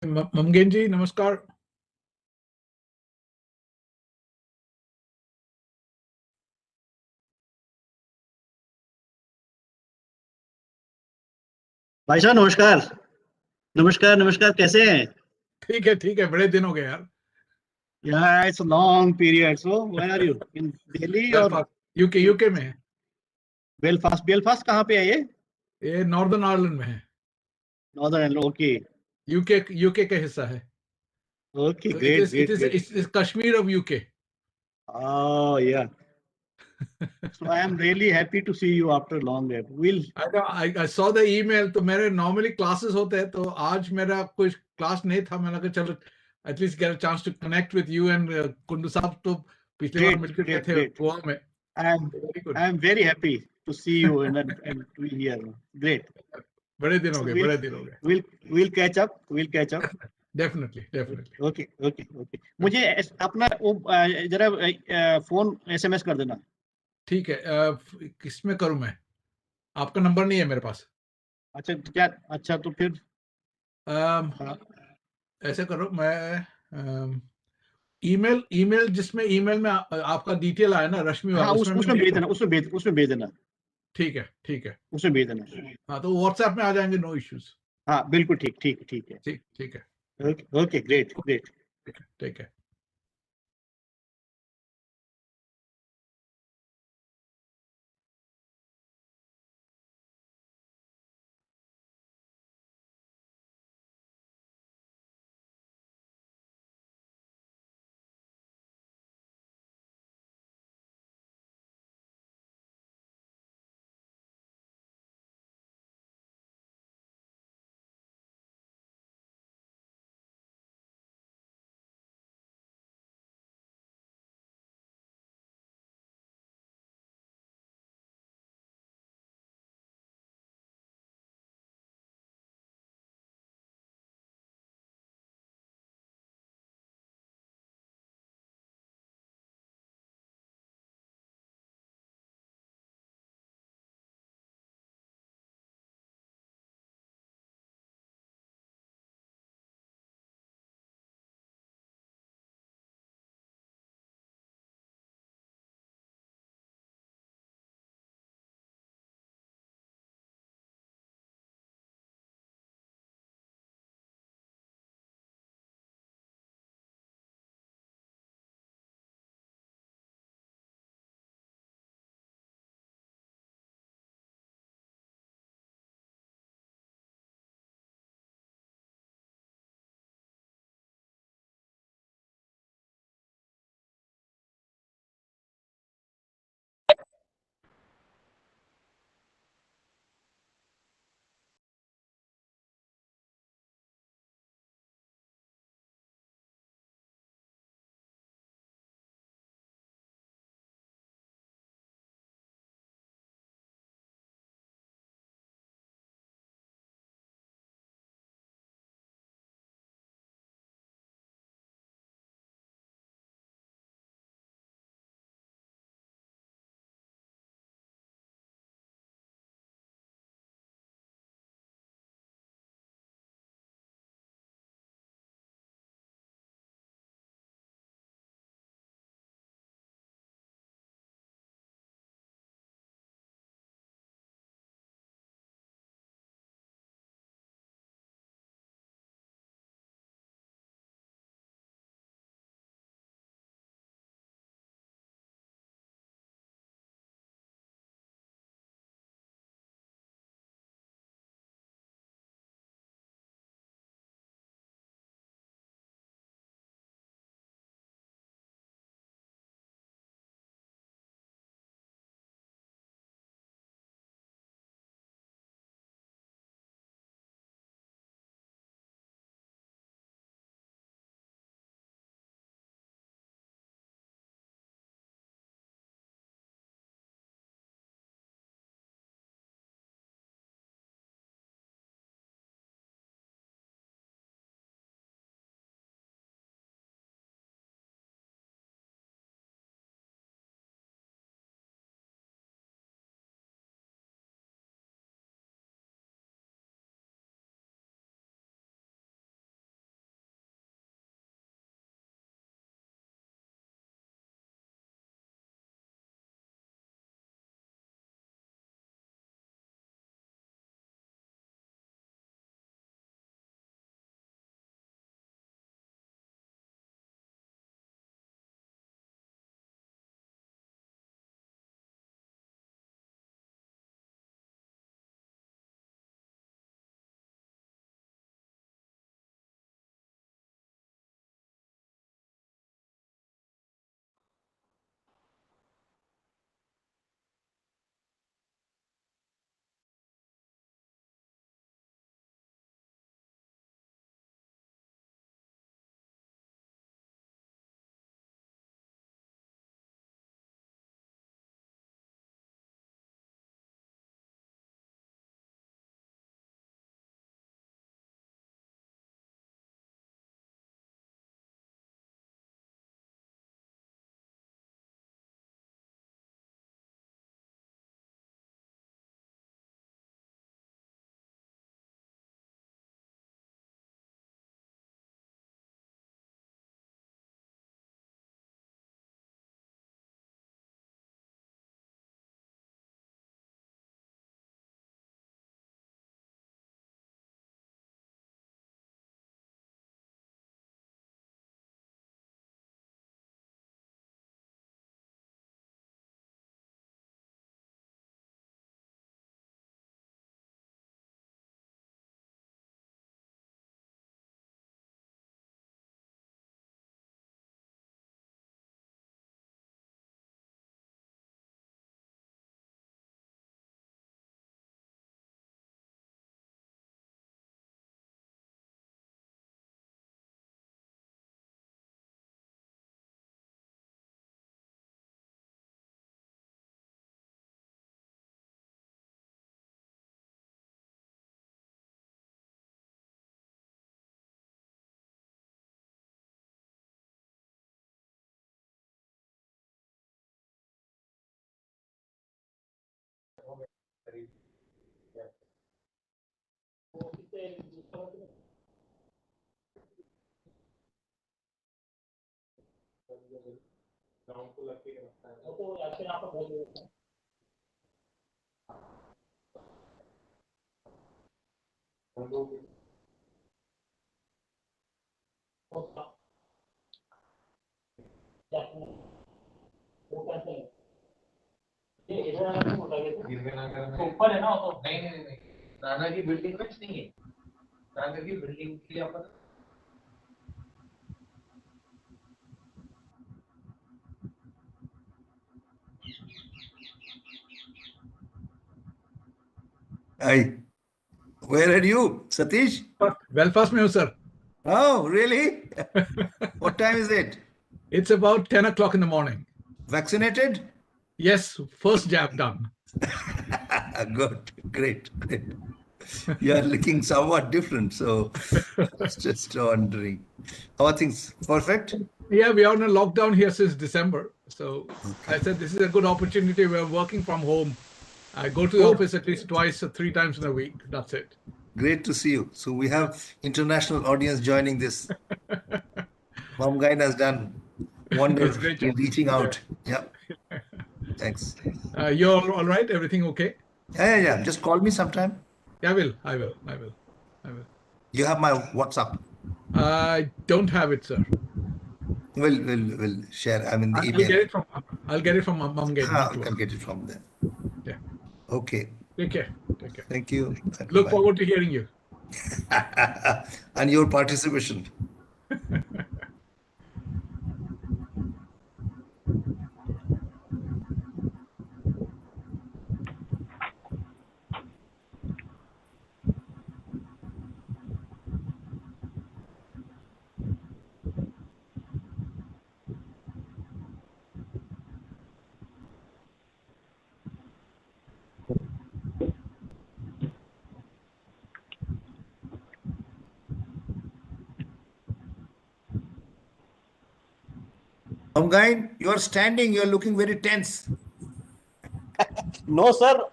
ममगेन जी नमस्कार। भाई साहब नमस्कार। नमस्कार नमस्कार, कैसे हैं? ठीक है, बड़े दिन हो गए यार। Yeah, it's a long period. So where are you? In Delhi or Belfast, UK in UK में है। Belfast? Belfast कहाँ पे है ये? ये नॉर्दर्न आयरलैंड में है। Northern. Okay. यूके का हिस्सा है। Okay, So great, great, great. it is Kashmir of UK. Oh yeah. So I am really happy to see you after long gap. We'll. I saw the email। तो मेरे normally classes होते हैं, तो आज मेरा कोई क्लास नहीं था। मैंने कहा चलो at least get a chance to connect with you and Kundu sahab. तो पिछली बार Great, मिलकर गए great, थे great. गोवा में। Very good. I am very happy to see you and to be here. Great. बड़े दिन हो So गए, we'll बड़े दिन हो गए। we'll catch up. We'll catch up. Definitely definitely. Okay okay okay, मुझे अपना वो जरा फोन एसएमएस कर देना। ठीक है। किसमें करूं मैं? आपका नंबर नहीं है मेरे पास। अच्छा क्या? अच्छा तो फिर अम, हाँ ऐसे करो, मैं ईमेल ईमेल जिसमें ईमेल में आपका डिटेल आया ना, रश्मि वाला, हाँ, उसमें मैं उसमें भेज भेज दूं? देना, उसमें भेज देना, ठीक है ठीक है। उसमें भेज देना। हाँ, तो व्हाट्सएप में आ जाएंगे, नो इश्यूज। हाँ बिल्कुल, ठीक ठीक ठीक है। ठीक ठीक है। Okay okay, great great. ठीक है ठीक है। ऊपर है ना तो नहीं नाना की बिल्डिंग में नहीं है नाना की बिल्डिंग के लिए अपन Hi, where are you, Satish? Belfast में हूँ sir. Oh, really? What time is it? It's about 10 o'clock in the morning. Vaccinated? Yes, first jab done. Good, great, great. You are looking somewhat different, so I was just wondering. How are things? Perfect? Yeah, we are on a lockdown here since December. So I said this is a good opportunity. We're working from home. I go to the office at least twice or three times in a week. That's it. Great to see you. So we have international audience joining this. Mom Guide has done wonders It's great in job. reaching out. Yeah, thanks. You're all right? Everything okay? Yeah. Just call me sometime. Yeah, I will. I will. You have my WhatsApp. I don't have it, sir. We'll share. I mean, the I'll email. get it from Mum Gate. Ah, we can get it from there. Yeah. Okay. Take care. Take care. Thank you. Look forward to hearing you. And your participation. Guide, you are standing, you are looking very tense. No, sir.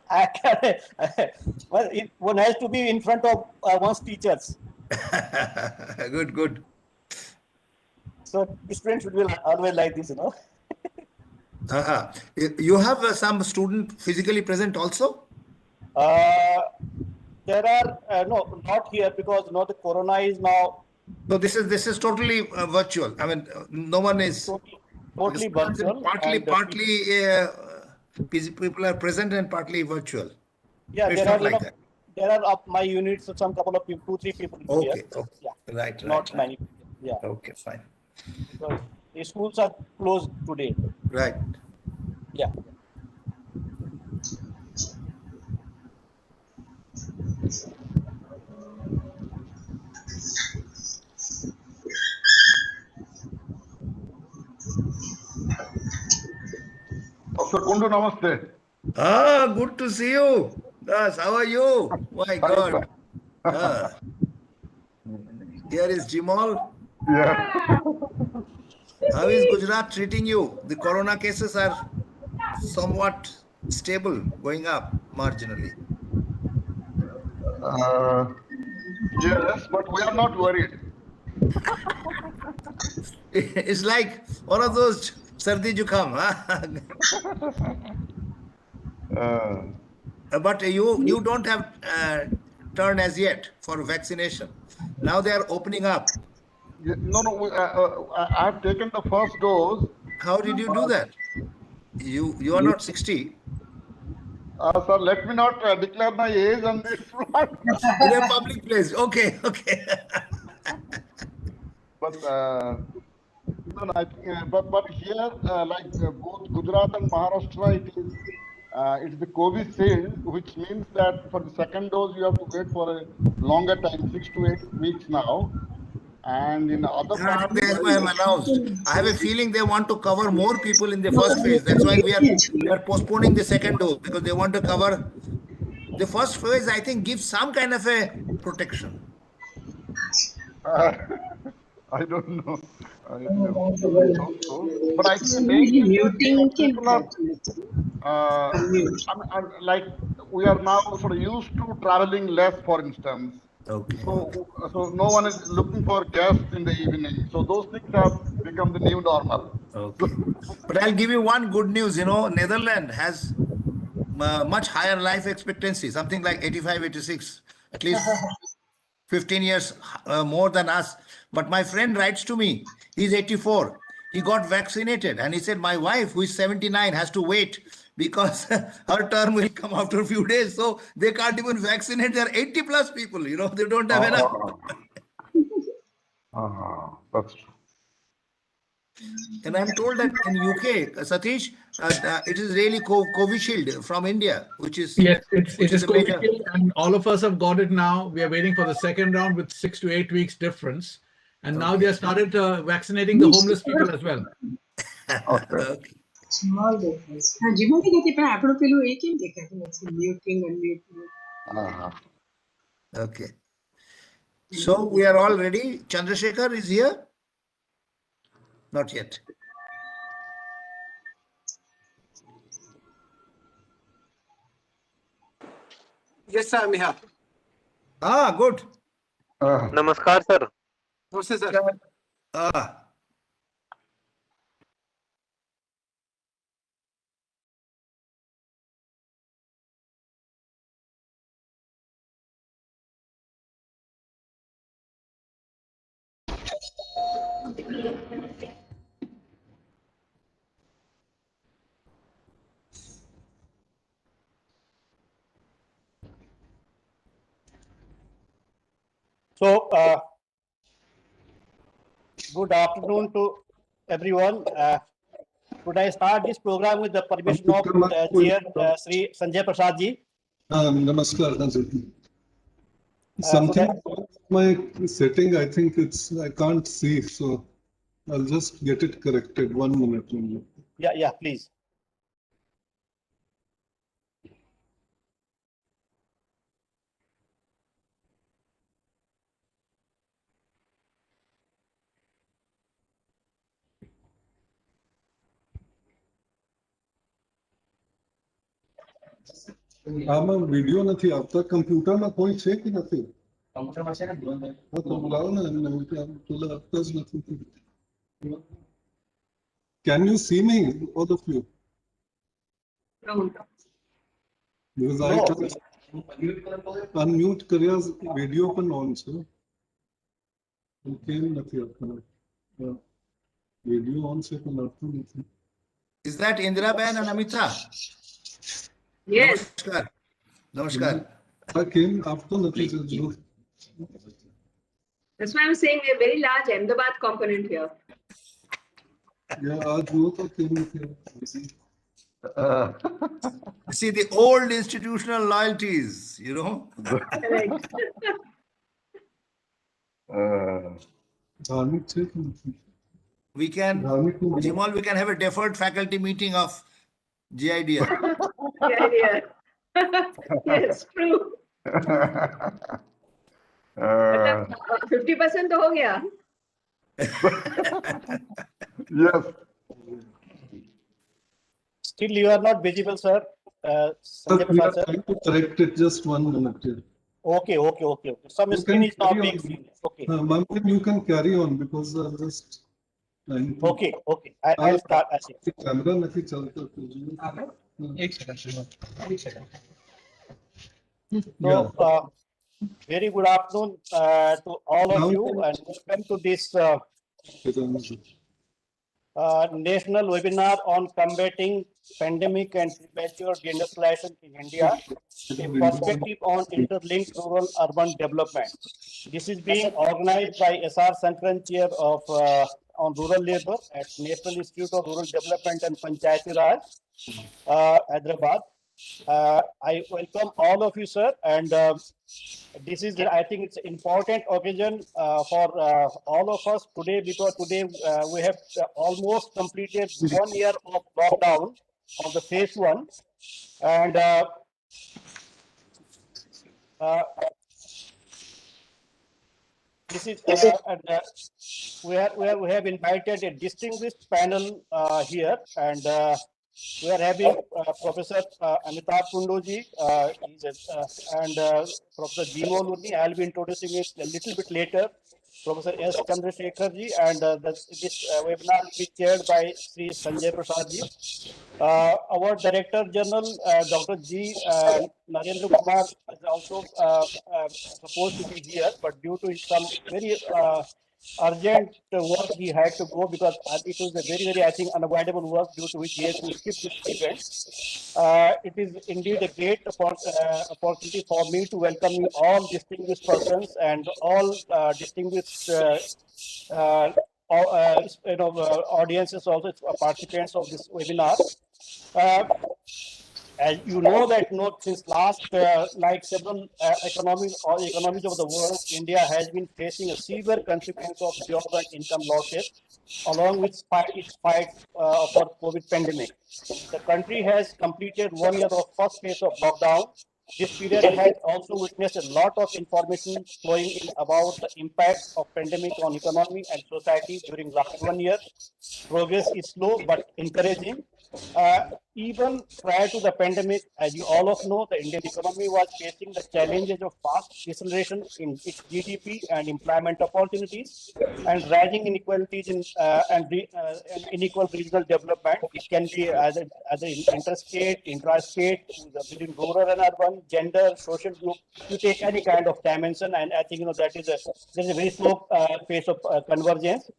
Well, one has to be in front of one's teachers. Good. So students will be always like this, You have some student physically present also? There are no, not here because the corona is now. So this is totally virtual. I mean, no one is totally virtual. People are present and partly virtual. Yeah, it's not like that. There are my units, some couple of people, 2-3 people okay, here. Okay. Yeah. Right. Not many people. Yeah. Okay, fine. Because the schools are closed today. Right. Yeah. Dr. Kundu, namaste. Good to see you. Das, how are you? My God. Here is Jimal. Yeah. How is Gujarat treating you? The corona cases are somewhat stable, going up marginally. Yes, but we are not worried. It's like one of those sardi jukam, But you don't have turn as yet for vaccination. Now they are opening up. No. I have taken the first dose. How did you do that? You are not 60. Sir, let me not declare my age on this front. In a public place. Okay. But but here, like both Gujarat and Maharashtra, it's the Covishield, which means that for the second dose you have to wait for a longer time, 6 to 8 weeks now. And in other parts, they have announced. I have a feeling they want to cover more people in the first phase. That's why we are postponing the second dose, because they want to cover the first phase. I think gives some kind of a protection. I don't know. But I think mainly people are like we are now sort of used to traveling less, for instance. Okay. So no one is looking for guests in the evening. So those things have become the new normal. Okay. But I'll give you one good news. Netherlands has much higher life expectancy, something like 85, 86, at least 15 years more than us. But my friend writes to me, he's 84. He got vaccinated and he said, my wife, who is 79, has to wait because her term will come after a few days. So they can't even vaccinate their 80 plus people. They don't have enough. That's true. And I'm told that in UK, Satish, it is really Covishield from India, which is Yes, it is a major. Covishield, and all of us have got it now. We are waiting for the second round with 6 to 8 weeks difference. And now they have started vaccinating the homeless people as well. Okay. Small difference. हाँ जीवन के कहते हैं आपने पेलो एक ही देखा था वैसे muting unmuting. Okay. So we are all ready. Chandrasekhar is here? Not yet. Yes, sir, I'm here. Good. नमस्कार sir. Namaste, sir. So, good afternoon to everyone. Could I start this program with the permission of Chair Sri Sanjay Prasad ji? Namaskar, Sanjay. Something about my setting, I think I can't see, so I'll just get it corrected. 1 minute only. Yeah, please. આમાં video નથી આવતા કમ્પ્યુટરમાં કોઈ છે કે નથી તો બોલાવો ને એમને પેલા આપતા જ નથી Can you see me, both of you? Because I unmute કર્યા વિડિયો પણ ઓન છે કેમ નથી આવતા વિડિયો ઓન છે પણ આવતું નથી. Is that Indira Ben and Amita? Yes. Namaskar. કેમ આવતો નથી. That's why I'm saying we're very large Ahmedabad component here. આ જુઓ તો કેમ નથી આવતું. See the old institutional loyalties, Correct. ધાર્મિક છે કે નથી. We can, Jimal, we can have a deferred faculty meeting of GIDR. Yeah. Yes, true. 50% तो हो गया. Yes. Still, you are not visible, sir. Sanjay We are Prasad, sir. trying to correct it. Just 1 minute here. Okay. Some You screen can is not carry being on. seen. Okay. Ma'am, you can carry on because I'm just trying to. Okay. I'll start. Camera नहीं चलता तो एक second. So, very good afternoon to all of you, and welcome to this national webinar on combating pandemic and premature deindustrialization in India, a perspective on interlinked rural-urban development. This is being organized by S.R. Sankaran, Chair of on Rural Labour at National Institute of Rural Development and Panchayati Raj, Hyderabad. I welcome all of you, sir, and this is, I think, it's an important occasion for all of us today, because today we have almost completed 1 year of lockdown of the phase 1, and this is we have invited a distinguished panel here, and we are having Professor Amitabh Kundoji and Professor Jimo Luni. I'll be introducing it a little bit later. Professor S. Chandrasekharji, and this webinar will be chaired by Sri Sanjay Prasadji. Our Director General, Dr. G. Narendra Kumar, is also supposed to be here, but due to some very urgent work, he had to go because it was a very, I think, unavoidable work due to which he had to skip this event. It is indeed a great opportunity for me to welcome you all distinguished persons and all distinguished audiences, also participants of this webinar. As you know that since last like several economies of the world, India has been facing a severe consequence of job and income losses, along with its fight for COVID pandemic. The country has completed 1 year of first phase of lockdown. This period has also witnessed a lot of information flowing in about the impact of pandemic on economy and society during last 1 year. Progress is slow but encouraging. Even prior to the pandemic, as you all of know, the Indian economy was facing the challenges of fast deceleration in its GDP and employment opportunities, and rising inequalities and unequal regional development. It can be either interstate, intrastate, between rural and urban, gender, social group. You take any kind of dimension, and I think that is there's a very slow pace of convergence.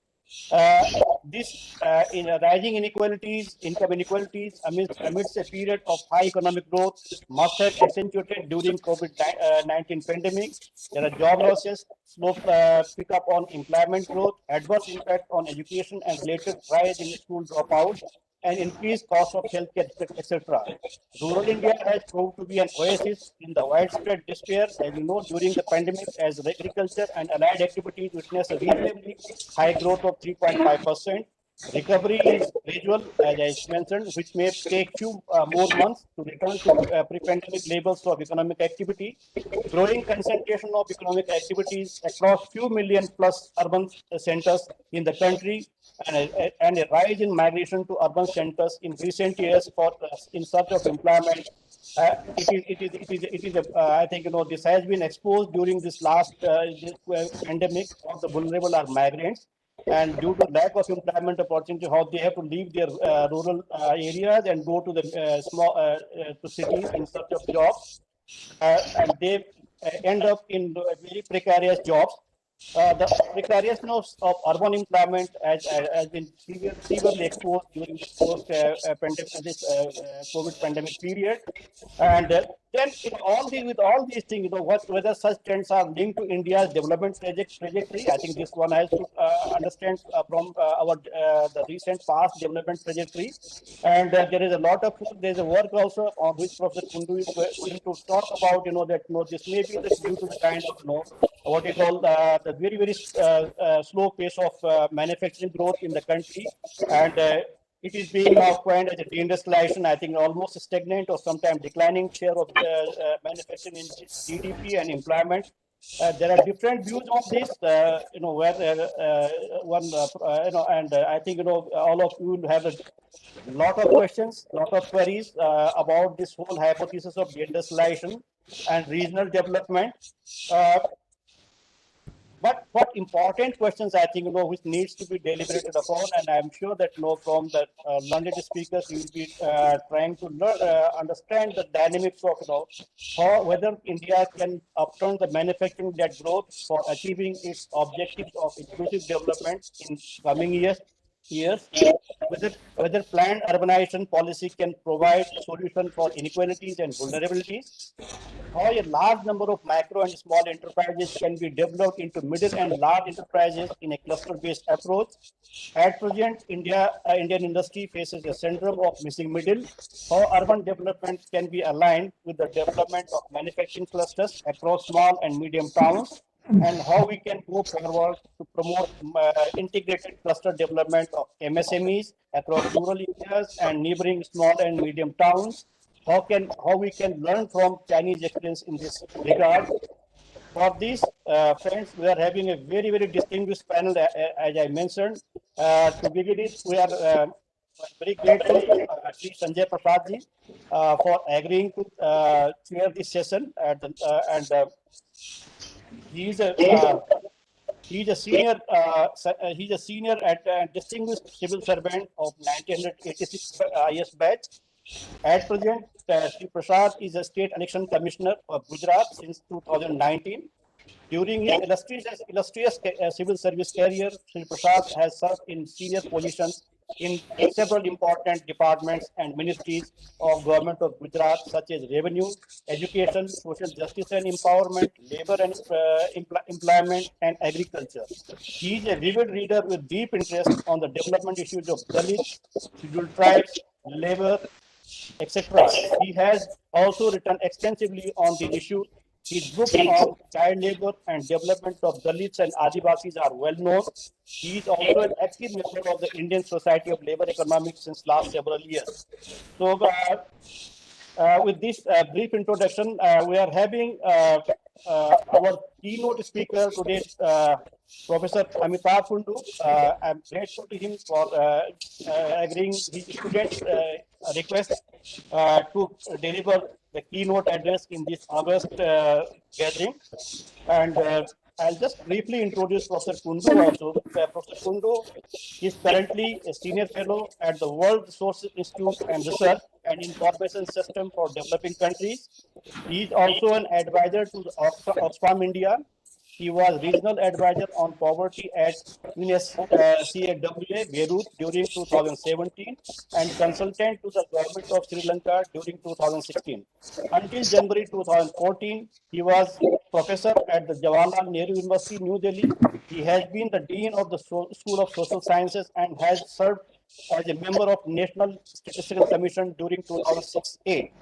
This rising inequalities, income inequalities amidst a period of high economic growth must have accentuated during COVID-19 pandemic. There are job losses, slow pickup on employment growth, adverse impact on education and related rise in school dropouts, and increased cost of healthcare, etc. Rural India has proved to be an oasis in the widespread despair. As you know, during the pandemic, as agriculture and allied activities witnessed a reasonably high growth of 3.5%. Recovery is gradual, as I mentioned, which may take few more months to return to pre-pandemic levels of economic activity. Growing concentration of economic activities across few million plus urban centers in the country, and a rise in migration to urban centers in recent years in search of employment. I think this has been exposed during this last pandemic. All the vulnerable are migrants, and due to lack of employment opportunity, how they have to leave their rural areas and go to the to cities in search of jobs, and they end up in very precarious jobs. The precariousness of urban employment has been severely exposed during this COVID pandemic period. And then with all these things, whether such trends are linked to India's development trajectory. I think this one has to understand from the recent past development trajectory. And there is a work also on which Professor Kundu is going to talk about. That this may be due to the kind of what you call the very slow pace of manufacturing growth in the country, and it is being now coined as a deindustrialization. I think almost stagnant or sometimes declining share of manufacturing in GDP and employment. There are different views on this, and I think all of you will have a lot of questions, lot of queries about this whole hypothesis of deindustrialization and regional development. But what important questions I think which needs to be deliberated upon, and I'm sure that from the learned speakers you will be trying to understand the dynamics of whether India can upturn the manufacturing-led growth for achieving its objectives of inclusive development in coming years. Whether planned urbanization policy can provide solution for inequalities and vulnerabilities. How a large number of micro and small enterprises can be developed into middle and large enterprises in a cluster-based approach. At present, Indian industry faces a syndrome of missing middle. How urban development can be aligned with the development of manufacturing clusters across small and medium towns, and how we can go forward to promote integrated cluster development of MSMEs across rural areas and neighboring small and medium towns. How we can learn from Chinese experience in this regard. For this, friends, we are having a very distinguished panel, as I mentioned. To begin it, we are very grateful to Sri Sanjay Prasadji for agreeing to chair this session, and he is a He's a senior distinguished civil servant of 1986 IS batch. At present, Sri Prasad is a state election commissioner of Gujarat since 2019. During his illustrious civil service career, Sri Prasad has served in senior positions in several important departments and ministries of government of Gujarat, such as revenue, education, social justice and empowerment, labor and employment, and agriculture. He is a vivid reader with deep interest on the development issues of Dalits, scheduled tribes, labor, etc. He has also written extensively on these issues. His books on child labor and development of Dalits and Adivasis are well known. He is also an active member of the Indian Society of Labor Economics since last several years. So, with this brief introduction, we are having our keynote speaker today, Professor Amitabh Kundu. I'm grateful to him for agreeing his students' request to deliver the keynote address in this August gathering. And I'll just briefly introduce Professor Kundu also. Professor Kundu is currently a senior fellow at the World Resources Institute and Research and Information System for Developing Countries. He is also an advisor to the Oxfam India. He was regional advisor on poverty at UNSCAWA Beirut during 2017 and consultant to the government of Sri Lanka during 2016. Until January 2014, he was professor at the Jawaharlal Nehru University, New Delhi. He has been the dean of the School of Social Sciences and has served as a member of National Statistical Commission during 2006-8.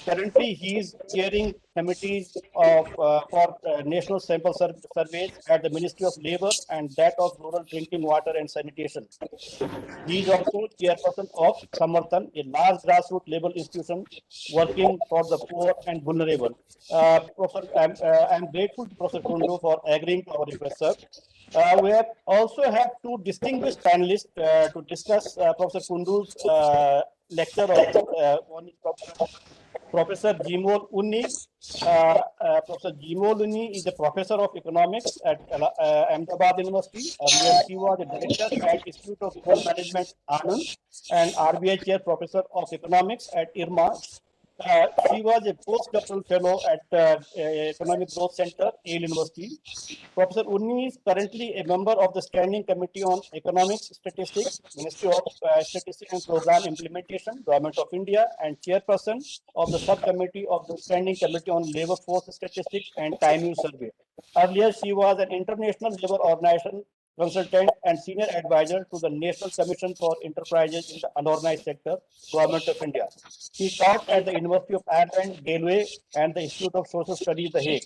Currently, he is chairing committees of for national sample surveys at the Ministry of Labor and that of Rural Drinking Water and Sanitation. He is also chairperson of Samarthan, a large grassroots level institution working for the poor and vulnerable. I'm grateful to Professor Kundu for agreeing to our request, sir. We also have two distinguished panelists to discuss Professor Kundu's lecture. One is Professor Jimol Unni. Professor Jimol Unni is a professor of economics at Ahmedabad University. Earlier, she was a director at Institute of Coal Management, Anand, and RBI Chair Professor of Economics at IRMA. She was a postdoctoral fellow at Economic Growth Center, Yale University. Professor Unni is currently a member of the Standing Committee on Economics, Statistics, Ministry of Statistics and Program Implementation, Government of India, and chairperson of the subcommittee of the Standing Committee on Labor Force Statistics and Time Use Survey. Earlier, she was an international labor organization consultant and senior advisor to the National Commission for Enterprises in the Unorganized Sector, Government of India. She taught at the University of Ireland, Galway, and the Institute of Social Studies, The Hague.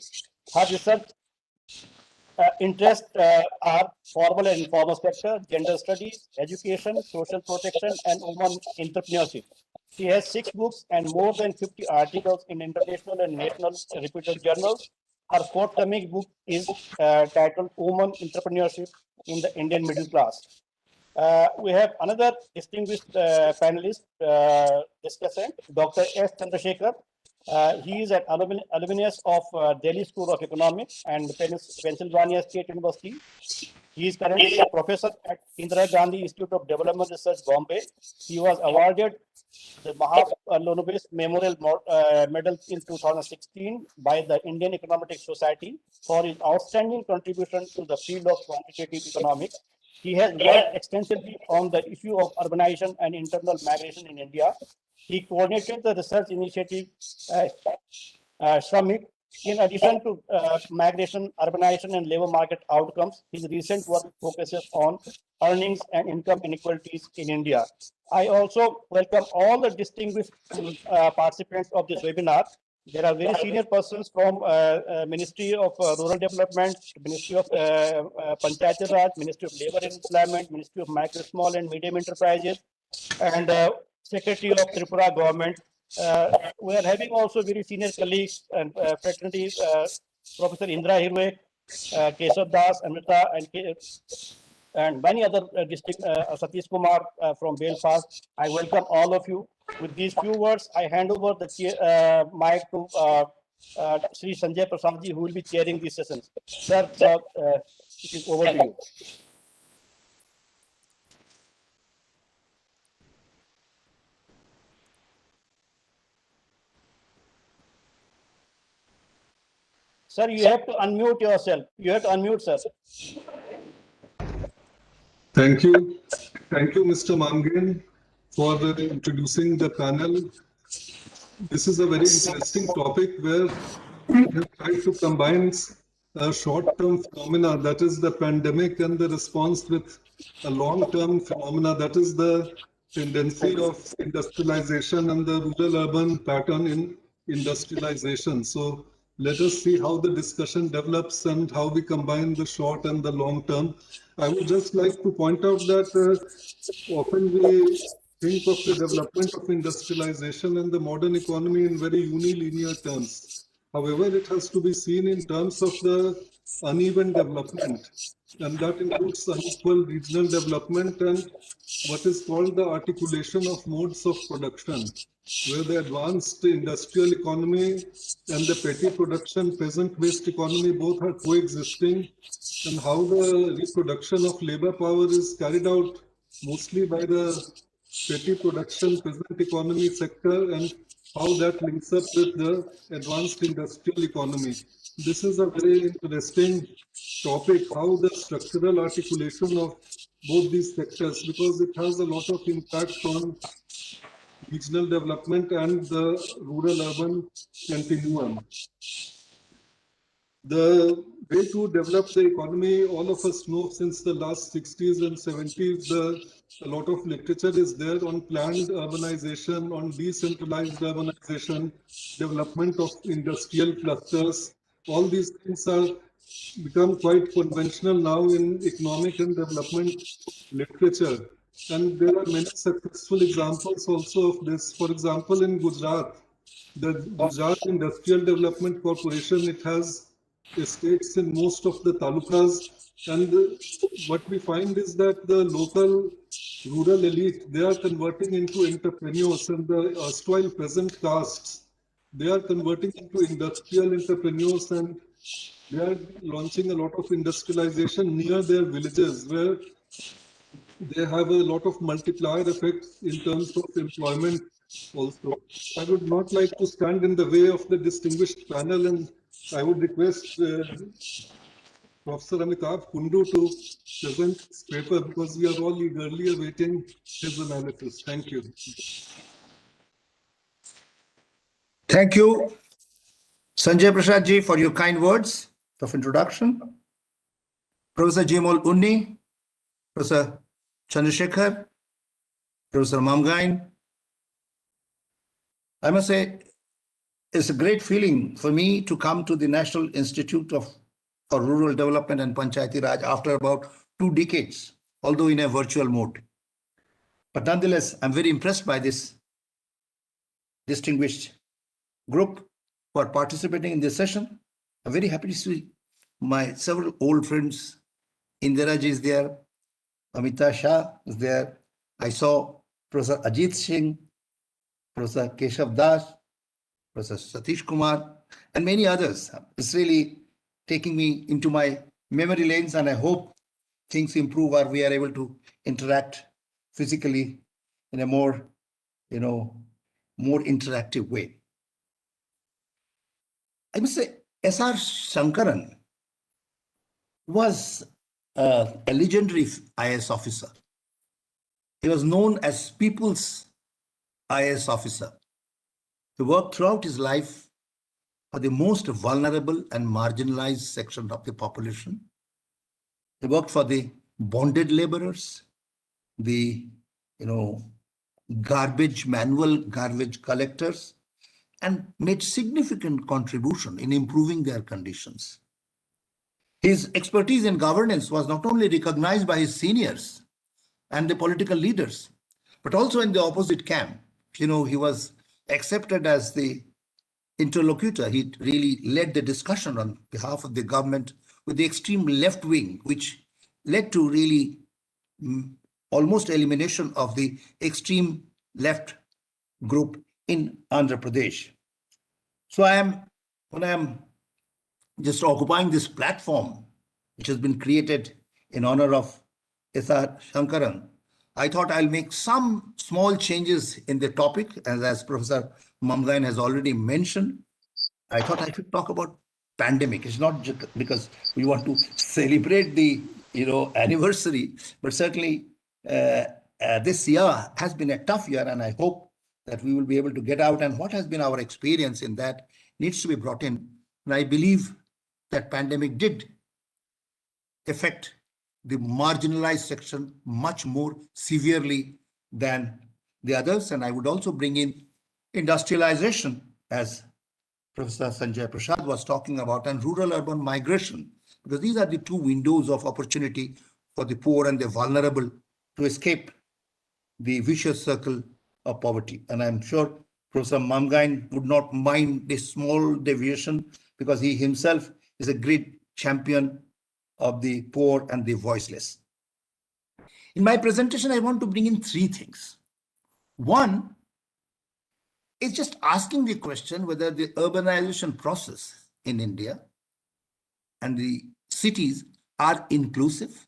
Her research interests are formal and informal sector, gender studies, education, social protection, and women entrepreneurship. She has 6 books and more than 50 articles in international and national reputed journals. Her forthcoming book is titled Women Entrepreneurship in the Indian Middle Class. We have another distinguished panelist discussant, Dr. S. Chandrasekhar. He is an alumnus of Delhi School of Economics and Pennsylvania State University. He is currently a professor at Indira Gandhi Institute of Development Research, Bombay. He was awarded the Mahalanobis Memorial Medal in 2016 by the Indian Econometric Society for his outstanding contribution to the field of quantitative economics. He has worked extensively on the issue of urbanization and internal migration in India. He coordinated the research initiative Shramik. In addition to migration, urbanization, and labor market outcomes, his recent work focuses on earnings and income inequalities in India. I also welcome all the distinguished participants of this webinar. There are very senior persons from Ministry of Rural Development, Ministry of Panchayat Raj, Ministry of Labor and Employment, Ministry of Micro, Small and Medium Enterprises, and Secretary of Tripura Government. We are having also very senior colleagues and fraternity, Professor Indra Hirve, Keshav Das, Amrita, and many other district, Satish Kumar from Belfast. I welcome all of you. With these few words, I hand over the mic to Sri Sanjay Prasadji, who will be chairing these sessions. Sir, it is over to you. Sir, you have to unmute yourself. You have to unmute, sir. Thank you. Thank you, Mr. Mangan, for introducing the panel. This is a very interesting topic where we have tried to combine a short-term phenomena, that is the pandemic, and the response with a long-term phenomena, that is the tendency of industrialization and the rural-urban pattern in industrialization. So let us see how the discussion develops and how we combine the short and the long term. I would just like to point out that often we think of the development of industrialization and the modern economy in very unilinear terms. However, it has to be seen in terms of the uneven development, and that includes unequal regional development and what is called the articulation of modes of production, where the advanced industrial economy and the petty production, peasant-based economy both are coexisting, and how the reproduction of labor power is carried out mostly by the petty production peasant economy sector and how that links up with the advanced industrial economy. This is a very interesting topic, how the structural articulation of both these sectors, because it has a lot of impact on regional development and the rural-urban continuum. The way to develop the economy, all of us know since the last 60s and 70s, a lot of literature is there on planned urbanization, on decentralized urbanization, development of industrial clusters. All these things are become quite conventional now in economic and development literature. And there are many successful examples also of this. For example, in Gujarat, the Gujarat Industrial Development Corporation, it has estates in most of the talukas, and what we find is that the local rural elite, they are converting into entrepreneurs, and the erstwhile peasant castes, they are converting into industrial entrepreneurs, and they are launching a lot of industrialization near their villages, where they have a lot of multiplier effects in terms of employment also. I would not like to stand in the way of the distinguished panel, and I would request Professor Amitabh Kundu to present his paper, because we are all eagerly awaiting his analysis. Thank you. Thank you, Sanjay Prasad ji, for your kind words of introduction. Professor Jimol Unni, Professor Chandrasekhar, Professor Mamgain. I must say, it's a great feeling for me to come to the National Institute for Rural Development and Panchayati Raj after about 2 decades, although in a virtual mode. But nonetheless, I'm very impressed by this distinguished group who are participating in this session. I'm very happy to see my several old friends. Indira ji is there, Amita Shah is there. I saw Professor Ajit Singh, Professor Keshav Das, Professor Satish Kumar, and many others. It's really taking me into my memory lanes, and I hope things improve or we are able to interact physically in a more, more interactive way. I must say, S.R. Shankaran was a legendary IAS officer. He was known as People's IAS officer. He worked throughout his life for the most vulnerable and marginalized section of the population. He worked for the bonded laborers, the manual garbage collectors, and made significant contribution in improving their conditions. His expertise in governance was not only recognized by his seniors and the political leaders, but also in the opposite camp. He was accepted as the interlocutor. He really led the discussion on behalf of the government with the extreme left wing, which led to really almost elimination of the extreme left group in Andhra Pradesh. So when I am just occupying this platform which has been created in honor of S.R. Shankaran, I thought I'll make some small changes in the topic. As Professor Mamgain has already mentioned, I thought I should talk about pandemic. It's not just because we want to celebrate the anniversary, but certainly this year has been a tough year, and I hope that we will be able to get out. And what has been our experience in that needs to be brought in. And I believe that pandemic did affect the marginalized section much more severely than the others. And I would also bring in industrialization, as Professor Sanjay Prasad was talking about, and rural-urban migration, because these are the two windows of opportunity for the poor and the vulnerable to escape the vicious circle of poverty. And I'm sure Professor Mamgain would not mind this small deviation, because he himself is a great champion of the poor and the voiceless. In my presentation, I want to bring in three things. One is just asking the question whether the urbanization process in India and the cities are inclusive,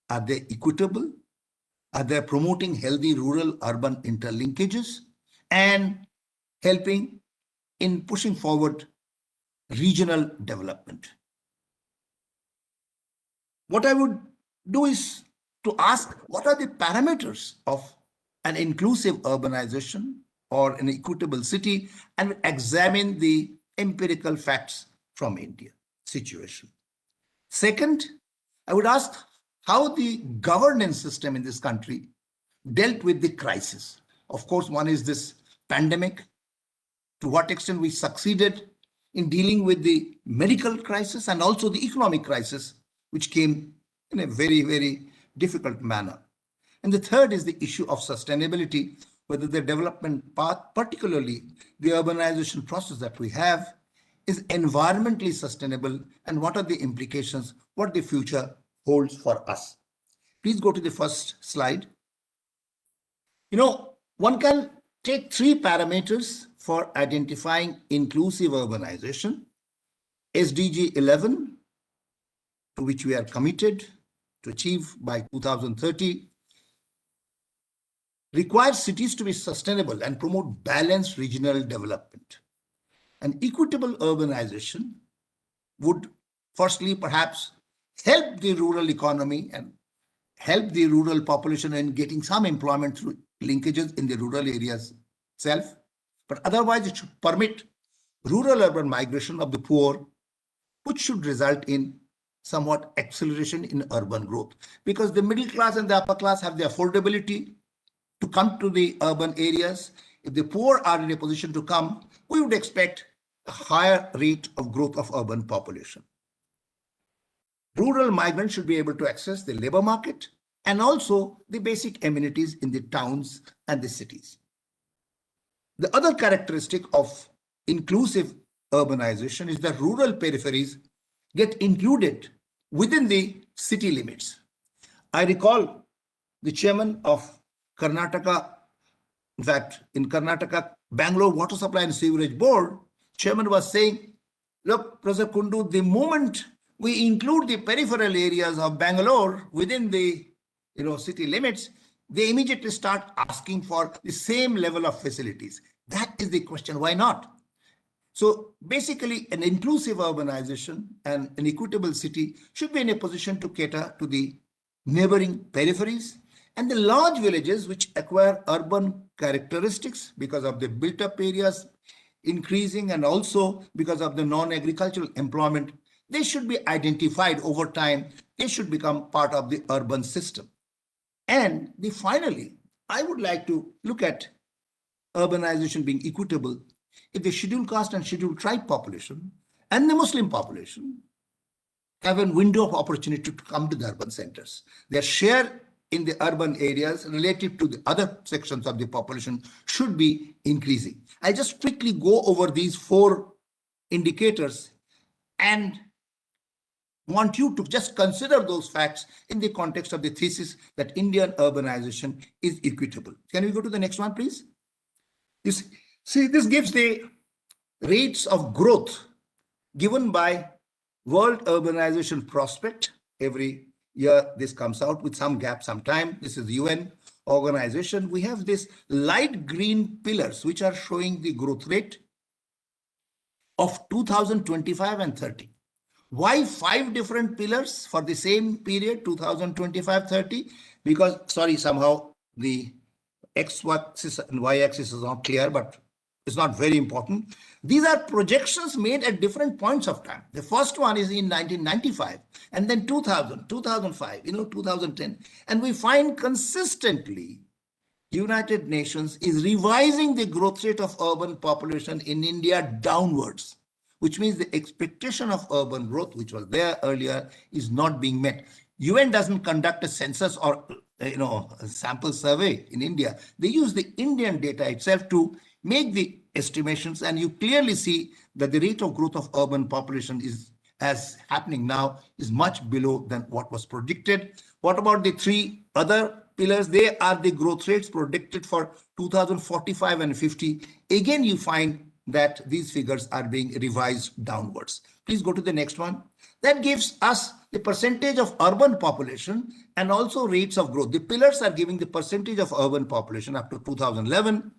are they equitable, are they promoting healthy rural-urban interlinkages and helping in pushing forward regional development. What I would do is to ask, what are the parameters of an inclusive urbanization or an equitable city, and examine the empirical facts from India situation. Second, I would ask how the governance system in this country dealt with the crisis. Of course, one is this pandemic, to what extent we succeeded in dealing with the medical crisis and also the economic crisis, which came in a very, very difficult manner. And the third is the issue of sustainability, whether the development path, particularly the urbanization process that we have, is environmentally sustainable, and what are the implications, what the future holds for us. Please go to the first slide. One can take three parameters for identifying inclusive urbanization. SDG 11, to which we are committed to achieve by 2030, requires cities to be sustainable and promote balanced regional development. And equitable urbanization would firstly perhaps help the rural economy and help the rural population in getting some employment through linkages in the rural areas itself. But otherwise, it should permit rural-urban migration of the poor, which should result in somewhat acceleration in urban growth, because the middle class and the upper class have the affordability to come to the urban areas. If the poor are in a position to come, we would expect a higher rate of growth of urban population. Rural migrants should be able to access the labor market and also the basic amenities in the towns and the cities. The other characteristic of inclusive urbanization is that rural peripheries get included within the city limits. I recall the chairman of Karnataka, in fact, in Karnataka, Bangalore Water Supply and Sewerage Board, chairman was saying, look, Professor Kundu, the moment we include the peripheral areas of Bangalore within the city limits, they immediately start asking for the same level of facilities. That is the question, why not? So basically, an inclusive urbanization and an equitable city should be in a position to cater to the neighboring peripheries and the large villages which acquire urban characteristics because of the built-up areas increasing and also because of the non-agricultural employment. They should be identified over time. They should become part of the urban system. And finally, I would like to look at urbanization being equitable if the scheduled caste and scheduled tribe population and the Muslim population have a window of opportunity to come to the urban centers. Their share in the urban areas relative to the other sections of the population should be increasing. I'll just quickly go over these four indicators and want you to just consider those facts in the context of the thesis that Indian urbanization is equitable. Can we go to the next one, please? You see, this gives the rates of growth given by World Urbanization Prospect. Every year this comes out with some gap, sometime. This is UN organization. We have this light green pillars which are showing the growth rate of 2025 and 30. Why 5 different pillars for the same period, 2025-30? Because, sorry, somehow the x-axis and y-axis is not clear, but it's not very important. These are projections made at different points of time. The first one is in 1995, and then 2000, 2005, 2010. And we find consistently United Nations is revising the growth rate of urban population in India downwards, which means the expectation of urban growth, which was there earlier, is not being met. UN doesn't conduct a census or a sample survey in India. They use the Indian data itself to make the estimations, and you clearly see that the rate of growth of urban population is, as happening now, is much below than what was predicted. What about the 3 other pillars? They are the growth rates predicted for 2045 and 50. Again, you find that these figures are being revised downwards. Please go to the next one. That gives us the percentage of urban population and also rates of growth. The pillars are giving the percentage of urban population up to 2011.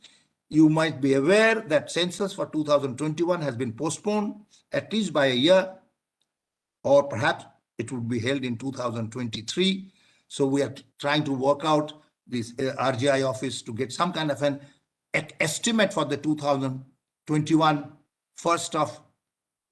You might be aware that census for 2021 has been postponed at least by a year, or perhaps it would be held in 2023. So we are trying to work out this RGI office to get some kind of an estimate for the 2021 1st of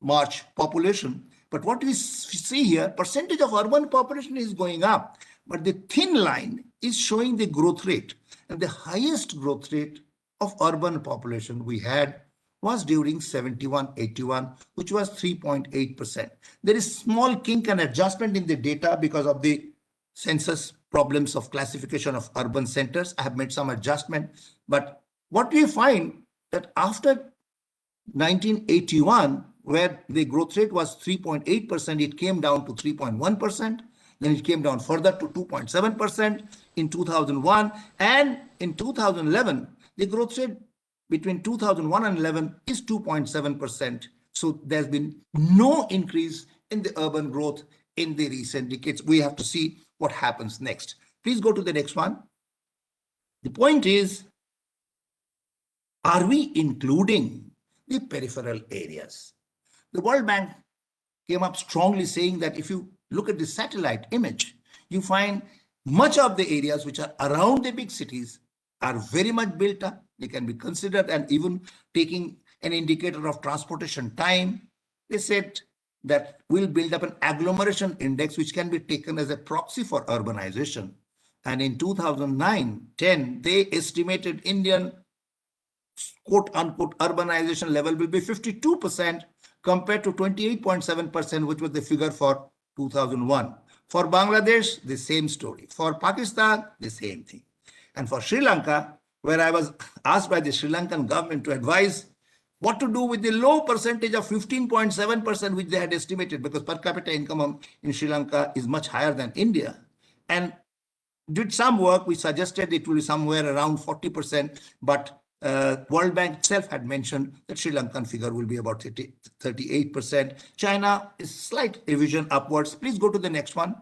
March population. But what we see here, percentage of urban population is going up, but the thin line is showing the growth rate. And the highest growth rate of urban population we had was during 71-81, which was 3.8%. There is small kink and adjustment in the data because of the census problems of classification of urban centers. I have made some adjustment, but what we find that after 1981, where the growth rate was 3.8%, it came down to 3.1%. Then it came down further to 2.7% in 2001. And in 2011, the growth rate between 2001 and 11 is 2.7%. So there's been no increase in the urban growth in the recent decades. We have to see what happens next. Please go to the next one. The point is, are we including the peripheral areas? The World Bank came up strongly saying that if you look at the satellite image, you find much of the areas which are around the big cities are very much built up. They can be considered, and even taking an indicator of transportation time, they said that we'll build up an agglomeration index which can be taken as a proxy for urbanization. And in 2009-10, they estimated Indian quote-unquote urbanization level will be 52% compared to 28.7%, which was the figure for 2001. For Bangladesh, the same story. For Pakistan, the same thing. And for Sri Lanka, where I was asked by the Sri Lankan government to advise what to do with the low percentage of 15.7%, which they had estimated, because per capita income in Sri Lanka is much higher than India. And did some work, we suggested it will be somewhere around 40%, but World Bank itself had mentioned that Sri Lankan figure will be about 38%. China is slight revision upwards. Please go to the next one.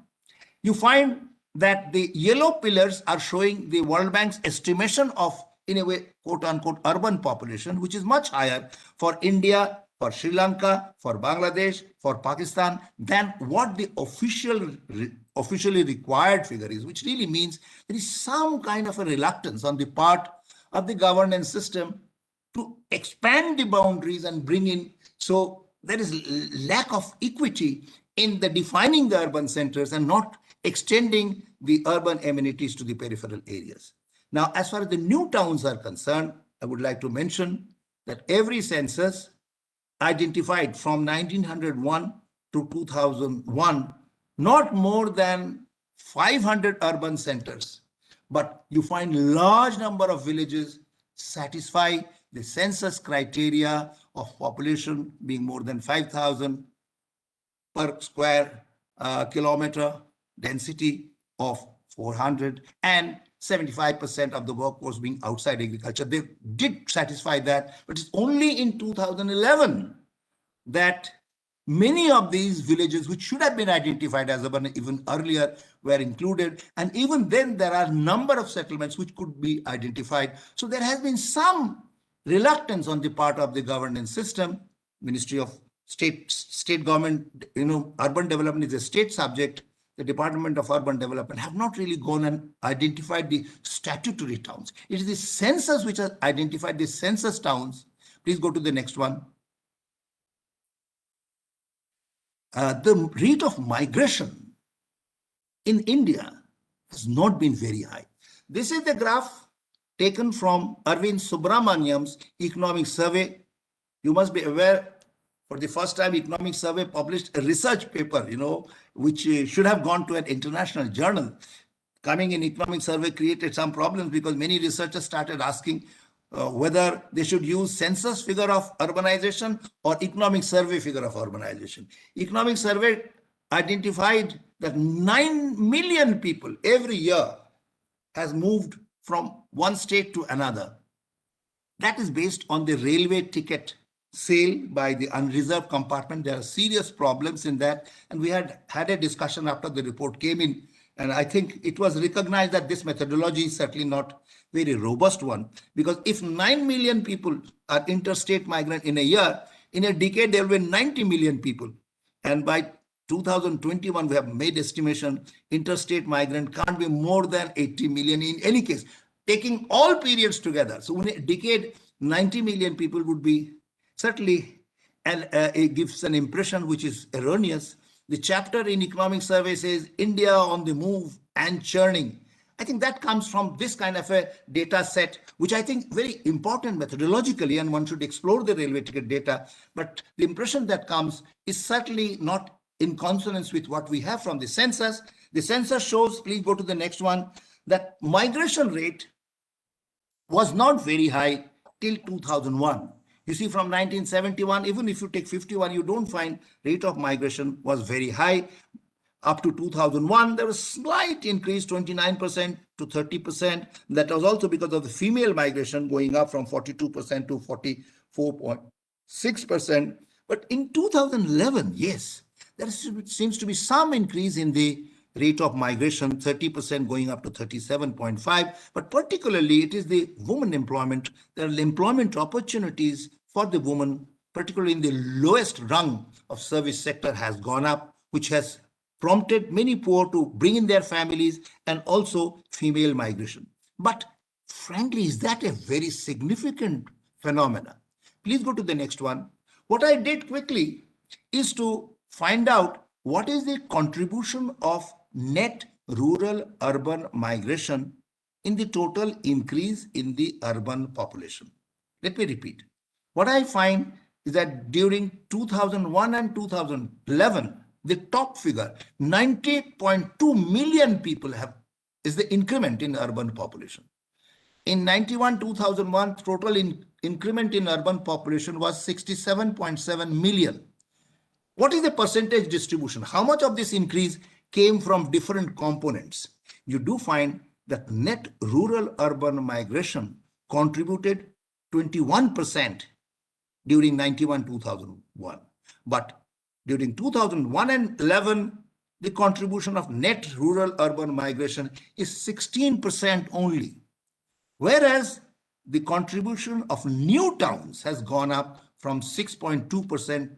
You find that the yellow pillars are showing the World Bank's estimation of, in a way, quote-unquote urban population, which is much higher for India, for Sri Lanka, for Bangladesh, for Pakistan, than what the officially required figure is, which really means there is some kind of a reluctance on the part of the governance system to expand the boundaries and bring in. So there is lack of equity in the defining the urban centers and not extending the urban amenities to the peripheral areas. Now, as far as the new towns are concerned, I would like to mention that every census identified from 1901 to 2001, not more than 500 urban centers, but you find large number of villages satisfy the census criteria of population being more than 5,000 per square kilometer, density of 400, and 75% of the workforce being outside agriculture. They did satisfy that, but it's only in 2011 that Many of these villages, which should have been identified as urban even earlier, were included. And even then, there are a number of settlements which could be identified. So there has been some reluctance on the part of the governance system. Ministry of State government, urban development is a state subject. The Department of Urban Development have not really gone and identified the statutory towns. It is the census which has identified the census towns. Please go to the next one. The rate of migration in India has not been very high. This is the graph taken from Arvind Subramaniam's economic survey. You must be aware, for the first time, economic survey published a research paper, which should have gone to an international journal. Coming in economic survey created some problems because many researchers started asking whether they should use census figure of urbanization or economic survey figure of urbanization. Economic survey identified that 9 million people every year has moved from one state to another. That is based on the railway ticket sale by the unreserved compartment. There are serious problems in that. And we had a discussion after the report came in. And I think it was recognized that this methodology is certainly not very robust one, because if 9 million people are interstate migrant in a year, in a decade, there will be 90 million people. And by 2021, we have made estimation, interstate migrant can't be more than 80 million in any case, taking all periods together. So in a decade, 90 million people would be certainly, and it gives an impression which is erroneous. The chapter in economic survey says India on the move and churning. I think that comes from this kind of a data set, which I think very important methodologically, and one should explore the railway ticket data. But the impression that comes is certainly not in consonance with what we have from the census. The census shows, please go to the next one, that migration rate was not very high till 2001. You see, from 1971, even if you take 51, you don't find rate of migration was very high. Up to 2001, there was slight increase, 29% to 30%. That was also because of the female migration going up from 42% to 44.6%. But in 2011, yes, there seems to be some increase in the rate of migration, 30% going up to 37.5. But particularly, it is the women employment. There are employment opportunities for the woman, particularly in the lowest rung of service sector, has gone up, which has prompted many poor to bring in their families, and also female migration. But frankly, is that a very significant phenomenon? Please go to the next one. What I did quickly is to find out what is the contribution of net rural urban migration in the total increase in the urban population. Let me repeat. What I find is that during 2001 and 2011, the top figure, 90.2 million people is the increment in urban population. In 91-2001, total increment in urban population was 67.7 million. What is the percentage distribution? How much of this increase came from different components? You do find that net rural urban migration contributed 21% during 91-2001. But during 2001 and 11, the contribution of net rural urban migration is 16% only. Whereas the contribution of new towns has gone up from 6.2%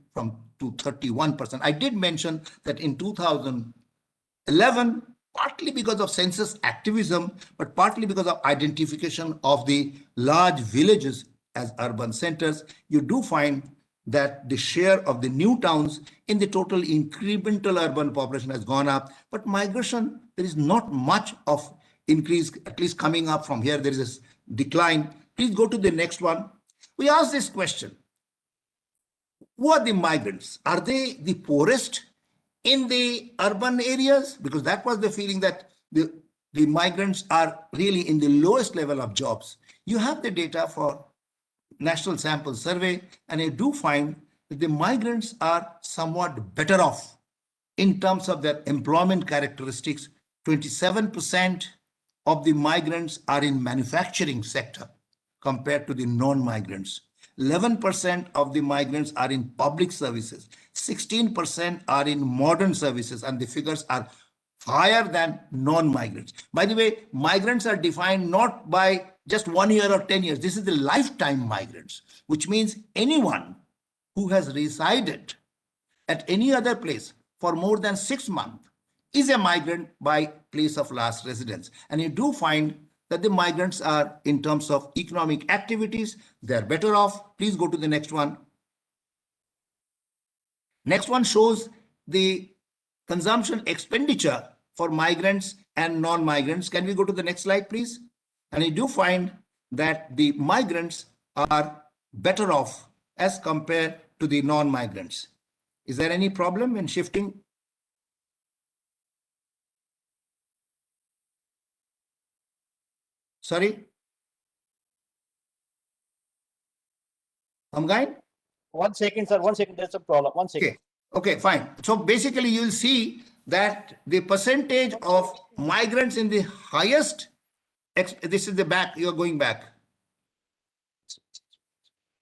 to 31%. I did mention that in 2011, partly because of census activism, but partly because of identification of the large villages as urban centers, you do find that the share of the new towns in the total incremental urban population has gone up. But migration, there is not much of increase, at least coming up from here. There is a decline. Please go to the next one. We ask this question. Who are the migrants? Are they the poorest in the urban areas? Because that was the feeling that the migrants are really in the lowest level of jobs. You have the data for National Sample Survey, and I do find that the migrants are somewhat better off in terms of their employment characteristics. 27% of the migrants are in manufacturing sector compared to the non-migrants. 11% of the migrants are in public services, 16% are in modern services, and the figures are higher than non-migrants. By the way, migrants are defined not by just 1 year or 10 years. This is the lifetime migrants, which means anyone who has resided at any other place for more than 6 months is a migrant by place of last residence. And you do find that the migrants are, in terms of economic activities, they are better off. Please go to the next one. Next one shows the consumption expenditure for migrants and non-migrants. Can we go to the next slide, please? And you do find that the migrants are better off as compared to the non-migrants. Is there any problem in shifting? Sorry? Amgain? 1 second, sir. 1 second. There's a problem. 1 second. Okay, fine. So basically, you'll see that the percentage of migrants in the highest, this is the back, you're going back.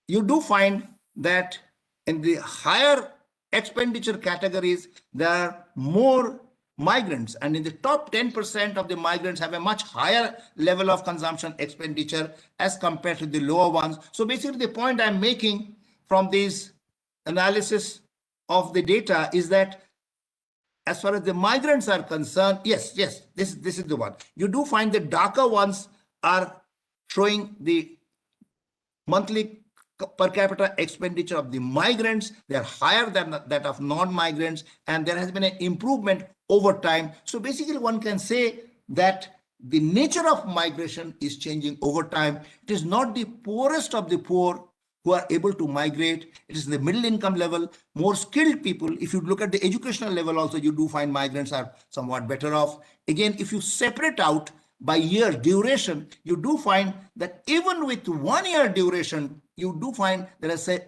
You do find that in the higher expenditure categories, there are more migrants, and in the top 10% of the migrants have a much higher level of consumption expenditure as compared to the lower ones. So basically, the point I'm making from this analysis of the data is that as far as the migrants are concerned, yes, this is the one. You do find the darker ones are showing the monthly per capita expenditure of the migrants. They are higher than that of non-migrants, and there has been an improvement over time. So basically, one can say that the nature of migration is changing over time. It is not the poorest of the poor who are able to migrate. It is the middle income level, more skilled people. If you look at the educational level also, you do find migrants are somewhat better off. Again, if you separate out by year duration, you do find that even with 1 year duration, you do find there is a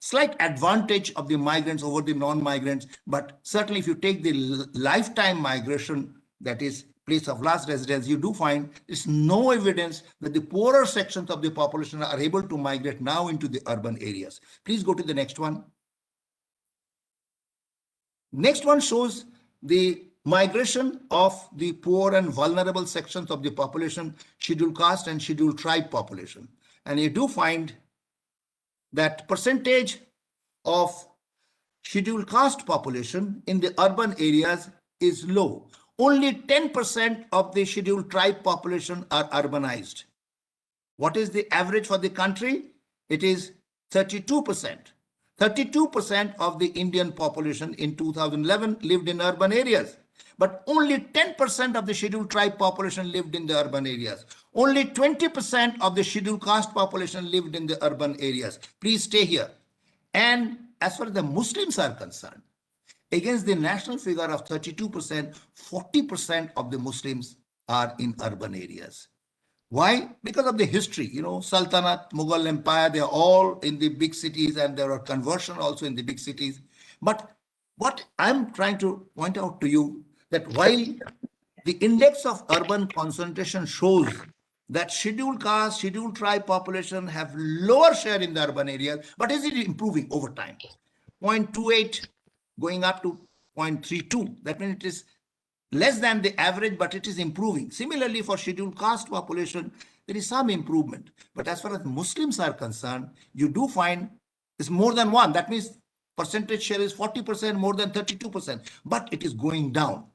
slight advantage of the migrants over the non-migrants. But certainly if you take the lifetime migration, that is place of last residence, you do find there's no evidence that the poorer sections of the population are able to migrate now into the urban areas. Please go to the next one. Next one shows the migration of the poor and vulnerable sections of the population, scheduled caste and scheduled tribe population. And you do find that percentage of scheduled caste population in the urban areas is low. Only 10% of the scheduled tribe population are urbanized. What is the average for the country? It is 32%. 32% of the Indian population in 2011 lived in urban areas. But only 10% of the scheduled tribe population lived in the urban areas. Only 20% of the scheduled caste population lived in the urban areas. Please stay here. And as far as the Muslims are concerned, against the national figure of 32%, 40% of the Muslims are in urban areas. Why? Because of the history, Sultanate, Mughal Empire, they're all in the big cities, and there are conversion also in the big cities. But what I'm trying to point out to you, that while the index of urban concentration shows that scheduled caste, scheduled tribe population have lower share in the urban areas, but is it improving over time? 0.28 going up to 0.32. That means it is less than the average, but it is improving. Similarly, for scheduled caste population, there is some improvement. But as far as Muslims are concerned, you do find it's more than one. That means percentage share is 40%, more than 32%, but it is going down.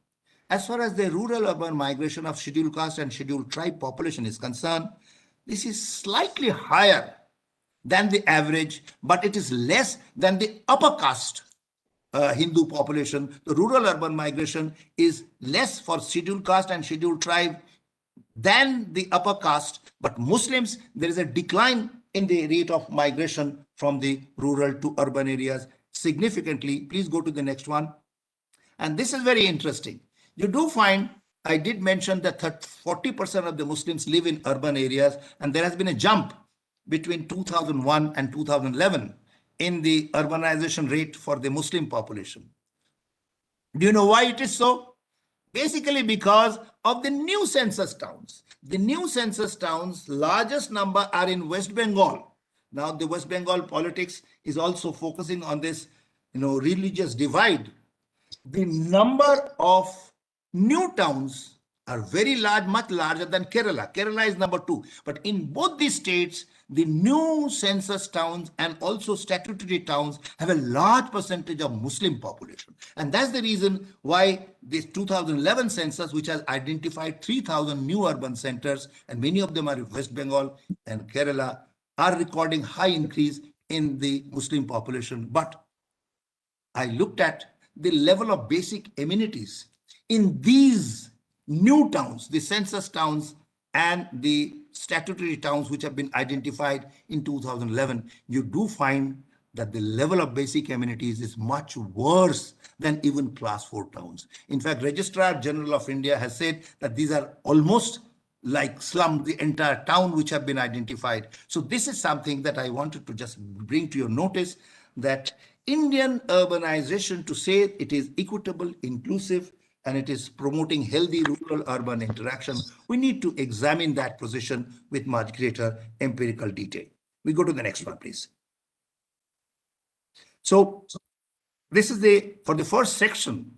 As far as the rural-urban migration of scheduled caste and scheduled tribe population is concerned, this is slightly higher than the average, but it is less than the upper caste Hindu population. The rural-urban migration is less for scheduled caste and scheduled tribe than the upper caste, but Muslims, there is a decline in the rate of migration from the rural to urban areas significantly. Please go to the next one. And this is very interesting. You do find, I did mention that 40% of the Muslims live in urban areas, and there has been a jump between 2001 and 2011 in the urbanization rate for the Muslim population. Do you know why it is so? Basically because of the new census towns. The new census towns, largest number are in West Bengal. Now the West Bengal politics is also focusing on this, religious divide. The number of new towns are very large, much larger than Kerala. Kerala is number 2. But in both these states, the new census towns and also statutory towns have a large percentage of Muslim population. And that's the reason why this 2011 census, which has identified 3,000 new urban centers, and many of them are in West Bengal and Kerala, are recording high increase in the Muslim population. But I looked at the level of basic amenities in these new towns, the census towns and the statutory towns which have been identified in 2011. You do find that the level of basic amenities is much worse than even class 4 towns. In fact, Registrar General of India has said that these are almost like slum, the entire town which have been identified. So this is something that I wanted to just bring to your notice, that Indian urbanization, to say it is equitable, inclusive, and it is promoting healthy rural-urban interaction, we need to examine that position with much greater empirical detail. We go to the next one, please. So this is for the first section,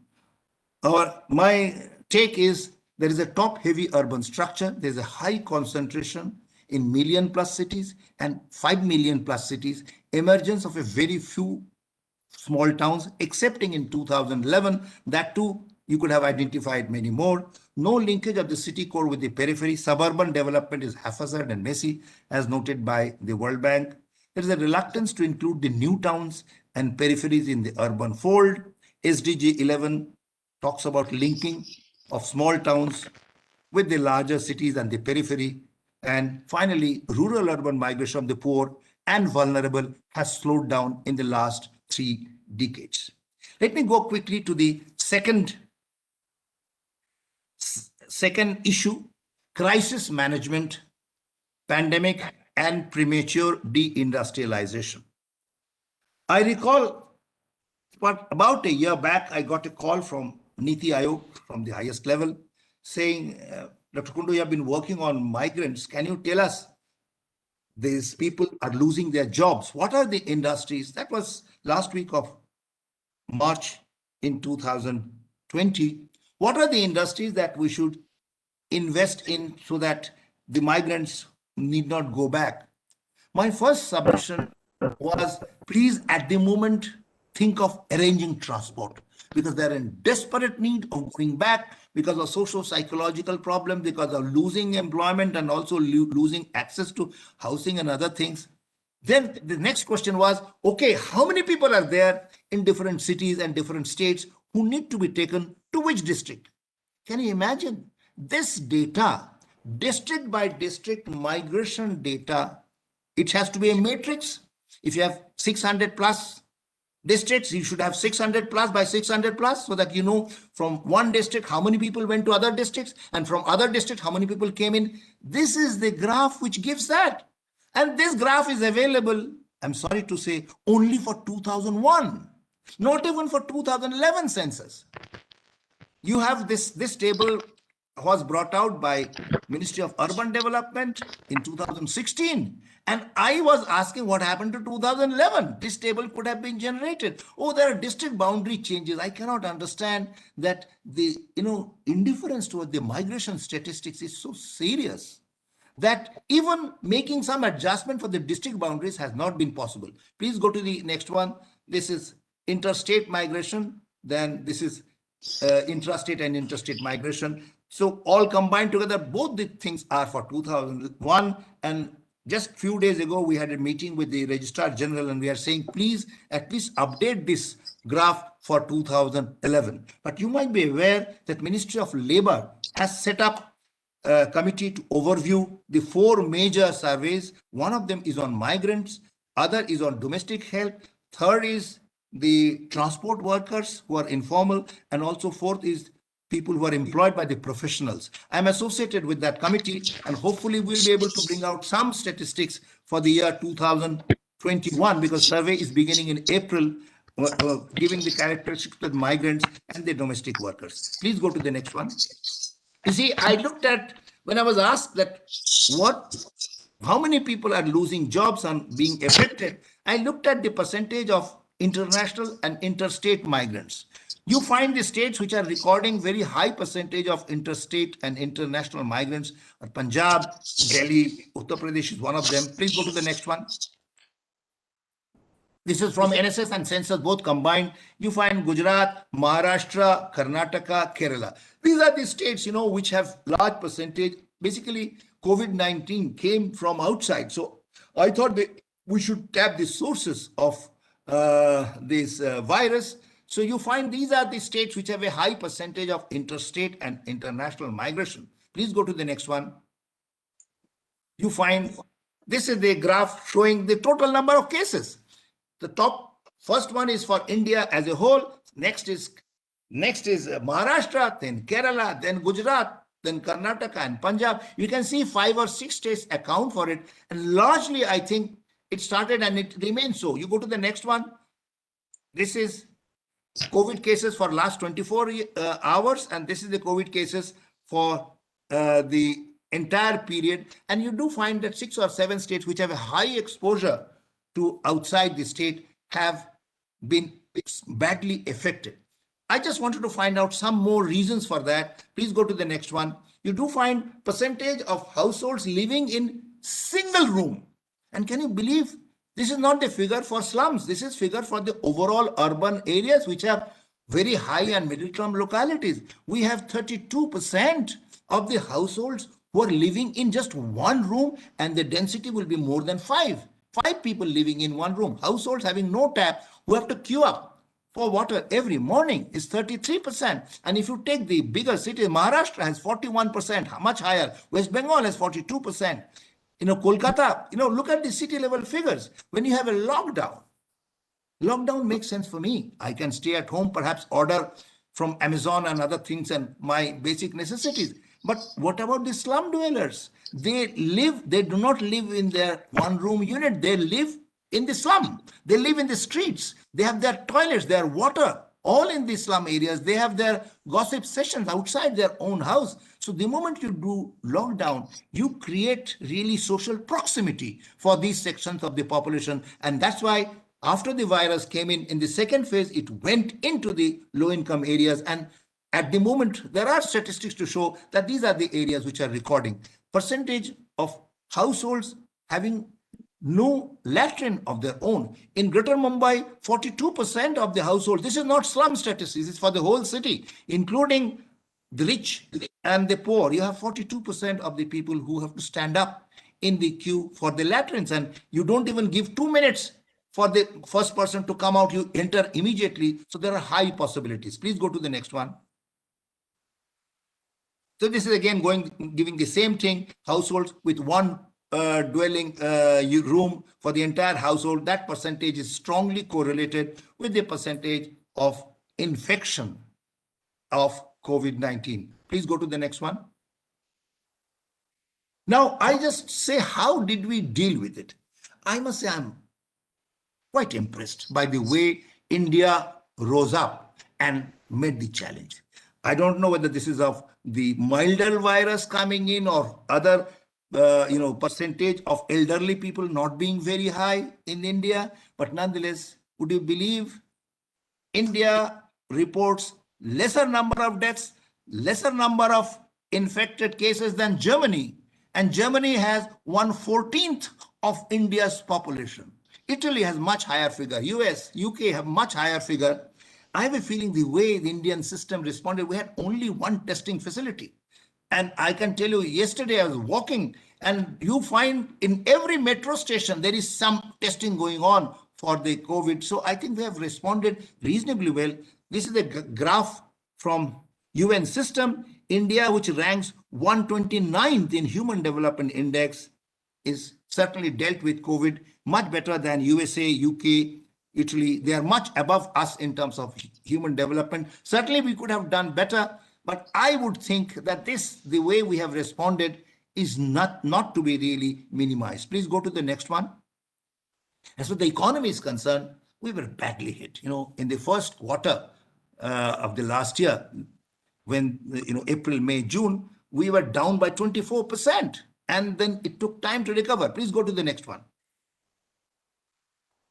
my take is there is a top-heavy urban structure. There's a high concentration in million-plus cities and 5 million-plus cities, emergence of a very few small towns, excepting in 2011. That too, you could have identified many more. No linkage of the city core with the periphery. Suburban development is haphazard and messy, as noted by the World Bank. There is a reluctance to include the new towns and peripheries in the urban fold. SDG 11 talks about linking of small towns with the larger cities and the periphery. And finally, rural-urban migration of the poor and vulnerable has slowed down in the last 3 decades. Let me go quickly to the second issue, crisis management, pandemic, and premature deindustrialization. I recall about a year back, I got a call from Niti Aayog from the highest level saying, Dr. Kundu, you have been working on migrants. Can you tell us, these people are losing their jobs. What are the industries? That was last week of March in 2020. What are the industries that we should invest in so that the migrants need not go back? My first submission was, please, at the moment, think of arranging transport, because they're in desperate need of going back because of social psychological problems, because of losing employment and also losing access to housing and other things. Then the next question was, okay, how many people are there in different cities and different states who need to be taken to which district? Can you imagine this data, district by district migration data? It has to be a matrix. If you have 600 plus districts, you should have 600 plus by 600 plus, so that you know from one district how many people went to other districts, and from other districts how many people came in. This is the graph which gives that. And this graph is available, I'm sorry to say, only for 2001, not even for 2011 census. You have this table was brought out by Ministry of Urban Development in 2016. And I was asking what happened to 2011. This table could have been generated. Oh, there are district boundary changes. I cannot understand that the indifference toward the migration statistics is so serious that even making some adjustment for the district boundaries has not been possible. Please go to the next one. This is interstate migration. Then this is intrastate and interstate migration. So all combined together, both the things are for 2001. And just a few days ago, we had a meeting with the Registrar General, and we are saying, please at least update this graph for 2011. But you might be aware that Ministry of Labor has set up a committee to overview the 4 major surveys. One of them is on migrants, other is on domestic help, third is the transport workers who are informal, and also fourth is people who are employed by the professionals. I'm associated with that committee, and hopefully we'll be able to bring out some statistics for the year 2021, because survey is beginning in April, giving the characteristics of the migrants and the domestic workers. Please go to the next one. You see, I looked at, when I was asked that what how many people are losing jobs and being affected, I looked at the percentage of international and interstate migrants. You find the states which are recording very high percentage of interstate and international migrants are Punjab, Delhi, Uttar Pradesh is one of them. Please go to the next one. This is from NSS and census both combined. You find Gujarat, Maharashtra, Karnataka, Kerala. These are the states, which have large percentage. Basically, COVID-19 came from outside. So I thought that we should tap the sources of this virus. So you find these are the states which have a high percentage of interstate and international migration. Please go to the next one. You find this is the graph showing the total number of cases. The first one is for India as a whole. Next is Maharashtra, then Kerala, then Gujarat, then Karnataka and Punjab. You can see 5 or 6 states account for it. And largely, I think it started and it remains so. You go to the next one. This is COVID cases for last 24 hours. And this is the COVID cases for the entire period. And you do find that 6 or 7 states which have a high exposure to outside the state have been badly affected. I just wanted to find out some more reasons for that. Please go to the next one. You do find percentage of households living in single room. And can you believe this is not the figure for slums. This is figure for the overall urban areas which have very high and middle income localities. We have 32% of the households who are living in just one room, and the density will be more than 5 people living in one room. Households having no tap who have to queue up for water every morning is 33%. And if you take the bigger cities, Maharashtra has 41%, much higher. West Bengal has 42%. Kolkata, look at the city level figures. When you have a lockdown makes sense for me. I can stay at home, perhaps order from Amazon and other things and my basic necessities. But what about the slum dwellers? They do not live in their one room unit. They live in the slum. They live in the streets. They have their toilets, their water, all in the slum areas. They have their gossip sessions outside their own house. So the moment you do lockdown, you create really social proximity for these sections of the population. And that's why after the virus came in the second phase, it went into the low-income areas. And at the moment, there are statistics to show that these are the areas which are recording. Percentage of households having no latrine of their own. In Greater Mumbai, 42% of the households, this is not slum statistics, it's for the whole city, including the rich and the poor. You have 42% of the people who have to stand up in the queue for the latrines, and you don't even give 2 minutes for the first person to come out, you enter immediately. So there are high possibilities. Please go to the next one. So this is again giving the same thing, households with one dwelling room for the entire household. That percentage is strongly correlated with the percentage of infection of COVID-19. Please go to the next one. Now, I just say, how did we deal with it? I must say I'm quite impressed by the way India rose up and made the challenge. I don't know whether this is of the milder virus coming in or other, percentage of elderly people not being very high in India. But nonetheless, would you believe India reports lesser number of deaths, lesser number of infected cases than Germany. And Germany has 1/14 of India's population. Italy has much higher figure. US, UK have much higher figure. I have a feeling the way the Indian system responded, we had only one testing facility. And I can tell you, yesterday I was walking and you find in every metro station, there is some testing going on for the COVID. So I think we have responded reasonably well. This is a graph from UN system. India, which ranks 129th in Human Development Index, is certainly dealt with COVID much better than USA, UK, Italy. They are much above us in terms of human development. Certainly we could have done better, but I would think that the way we have responded is not to be really minimized. Please go to the next one. As far as the economy is concerned, we were badly hit. In the first quarter of the last year, when April, May, June, we were down by 24%. and then it took time to recover. Please go to the next one.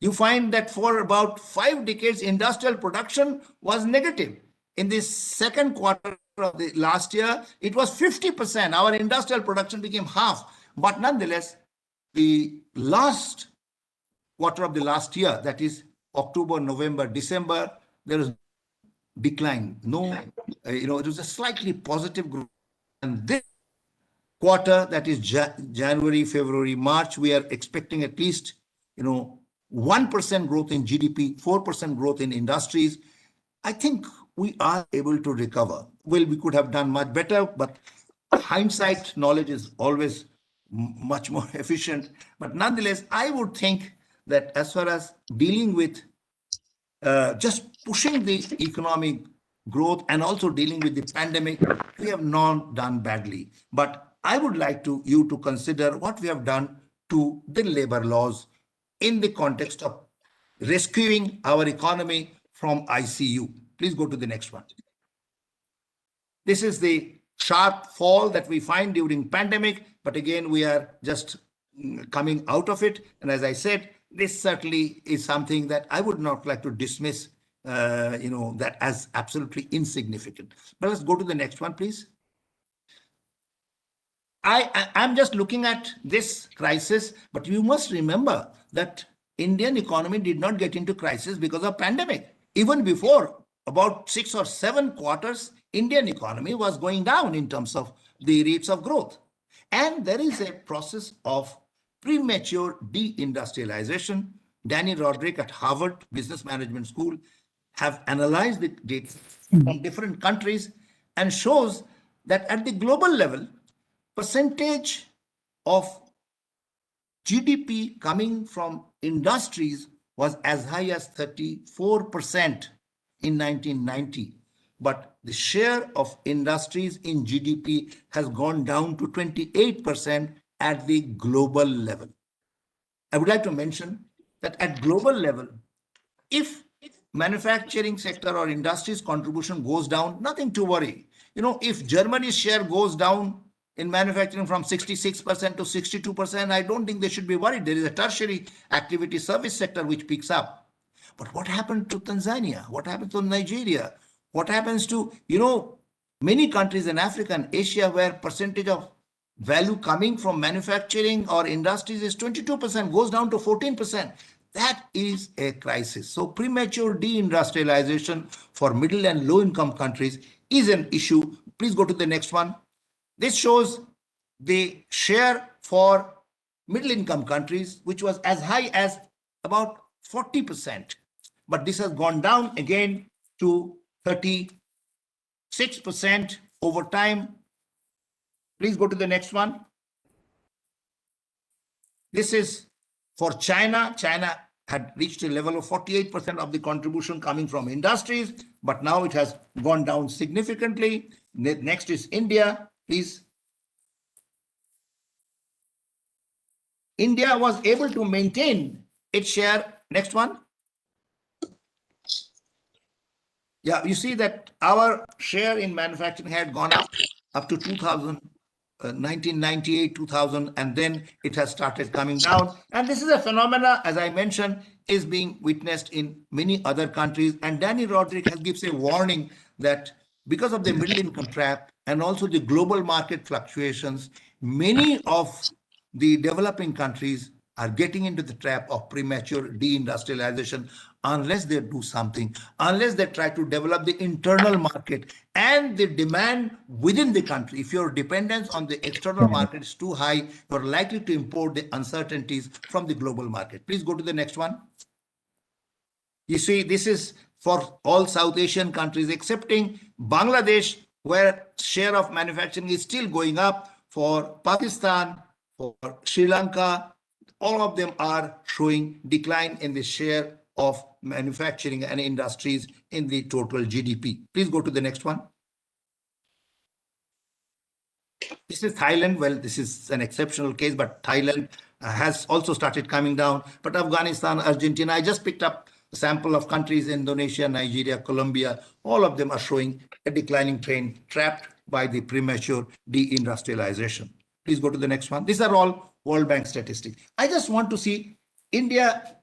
You find that for about 5 decades, industrial production was negative. In the second quarter of the last year, it was 50%. Our industrial production became half. But nonetheless, the last quarter of the last year, that is October, November, December, there was decline. No, it was a slightly positive growth. And this quarter, that is January, February, March, we are expecting at least, 1% growth in GDP, 4% growth in industries. I think we are able to recover. Well, we could have done much better, but hindsight knowledge is always much more efficient. But nonetheless, I would think that as far as dealing with just pushing the economic growth and also dealing with the pandemic, we have not done badly. But I would like you to consider what we have done to the labor laws in the context of rescuing our economy from ICU. Please go to the next one. This is the sharp fall that we find during pandemic, but again, we are just coming out of it. And as I said, this certainly is something that I would not like to dismiss, that as absolutely insignificant. But let's go to the next one, please. I'm just looking at this crisis, but you must remember that Indian economy did not get into crisis because of pandemic. Even before, about 6 or 7 quarters, Indian economy was going down in terms of the rates of growth. And there is a process of premature deindustrialization. Danny Roderick at Harvard Business Management School have analyzed the data from different countries and shows that at the global level, percentage of GDP coming from industries was as high as 34% in 1990. But the share of industries in GDP has gone down to 28% at the global level. I would like to mention that at global level, if manufacturing sector or industries contribution goes down, nothing to worry. If Germany's share goes down in manufacturing from 66% to 62%, I don't think they should be worried. There is a tertiary activity service sector which picks up. But what happened to Tanzania? What happens to Nigeria? What happens to, many countries in Africa and Asia where percentage of value coming from manufacturing or industries is 22%, goes down to 14%. That is a crisis. So premature deindustrialization for middle and low income countries is an issue. Please go to the next one. This shows the share for middle income countries, which was as high as about 40%. But this has gone down again to 36% over time. Please go to the next one. This is for China. China had reached a level of 48% of the contribution coming from industries, but now it has gone down significantly. Next is India, please. India was able to maintain its share. Next one. Yeah, you see that our share in manufacturing had gone up to 1998, 2000, and then it has started coming down. And this is a phenomena, as I mentioned, is being witnessed in many other countries. And Danny Roderick gives a warning that because of the middle income trap and also the global market fluctuations, many of the developing countries are getting into the trap of premature deindustrialization unless they do something, unless they try to develop the internal market and the demand within the country. If your dependence on the external market is too high, you're likely to import the uncertainties from the global market. Please go to the next one. You see, this is for all South Asian countries, excepting Bangladesh, where share of manufacturing is still going up. For Pakistan, for Sri Lanka, all of them are showing decline in the share of manufacturing and industries in the total GDP. Please go to the next one. This is Thailand. Well, this is an exceptional case, but Thailand has also started coming down. But Afghanistan, Argentina, I just picked up a sample of countries, Indonesia, Nigeria, Colombia, all of them are showing a declining trend, trapped by the premature deindustrialization. Please Please go to the next one. These are all World Bank statistics. I just want to see India,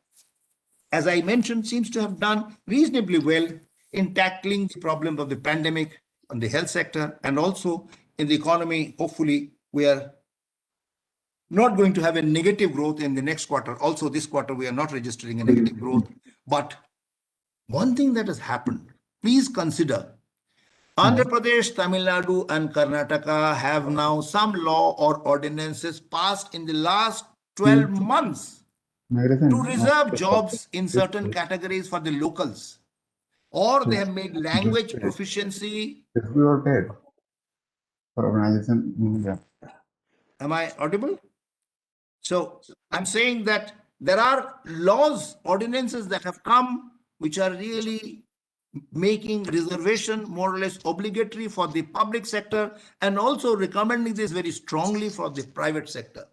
as I mentioned, seems to have done reasonably well in tackling the problem of the pandemic on the health sector and also in the economy. Hopefully, we are not going to have a negative growth in the next quarter. Also, this quarter, we are not registering a negative growth. But one thing that has happened, please consider, Andhra Pradesh, Tamil Nadu, and Karnataka have now some law or ordinances passed in the last 12 months to reserve jobs in certain categories for the locals, or they have made language proficiency. Am I audible? So I'm saying that there are laws, ordinances that have come which are really making reservation more or less obligatory for the public sector and also recommending this very strongly for the private sector.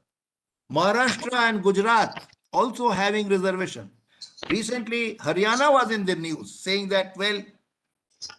Maharashtra and Gujarat also having reservation. Recently, Haryana was in the news saying that, well,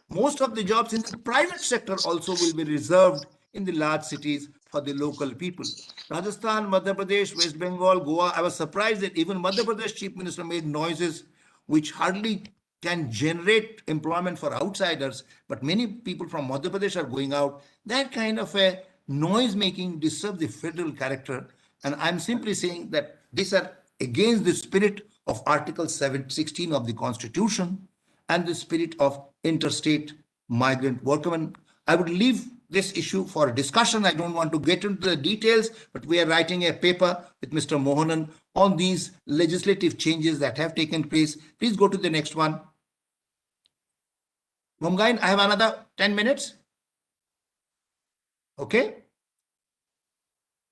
most of the jobs in the private sector also will be reserved in the large cities for the local people. Rajasthan, Madhya Pradesh, West Bengal, Goa. I was surprised that even Madhya Pradesh Chief Minister made noises which hardly can generate employment for outsiders, but many people from Madhya Pradesh are going out. That kind of a noise making disturbs the federal character. And I'm simply saying that these are against the spirit of Article 16 of the Constitution and the spirit of interstate migrant workmen. I would leave this issue for discussion. I don't want to get into the details, but we are writing a paper with Mr. Mohanan on these legislative changes that have taken place. Please go to the next one. Mumgain, I have another 10 minutes. Okay.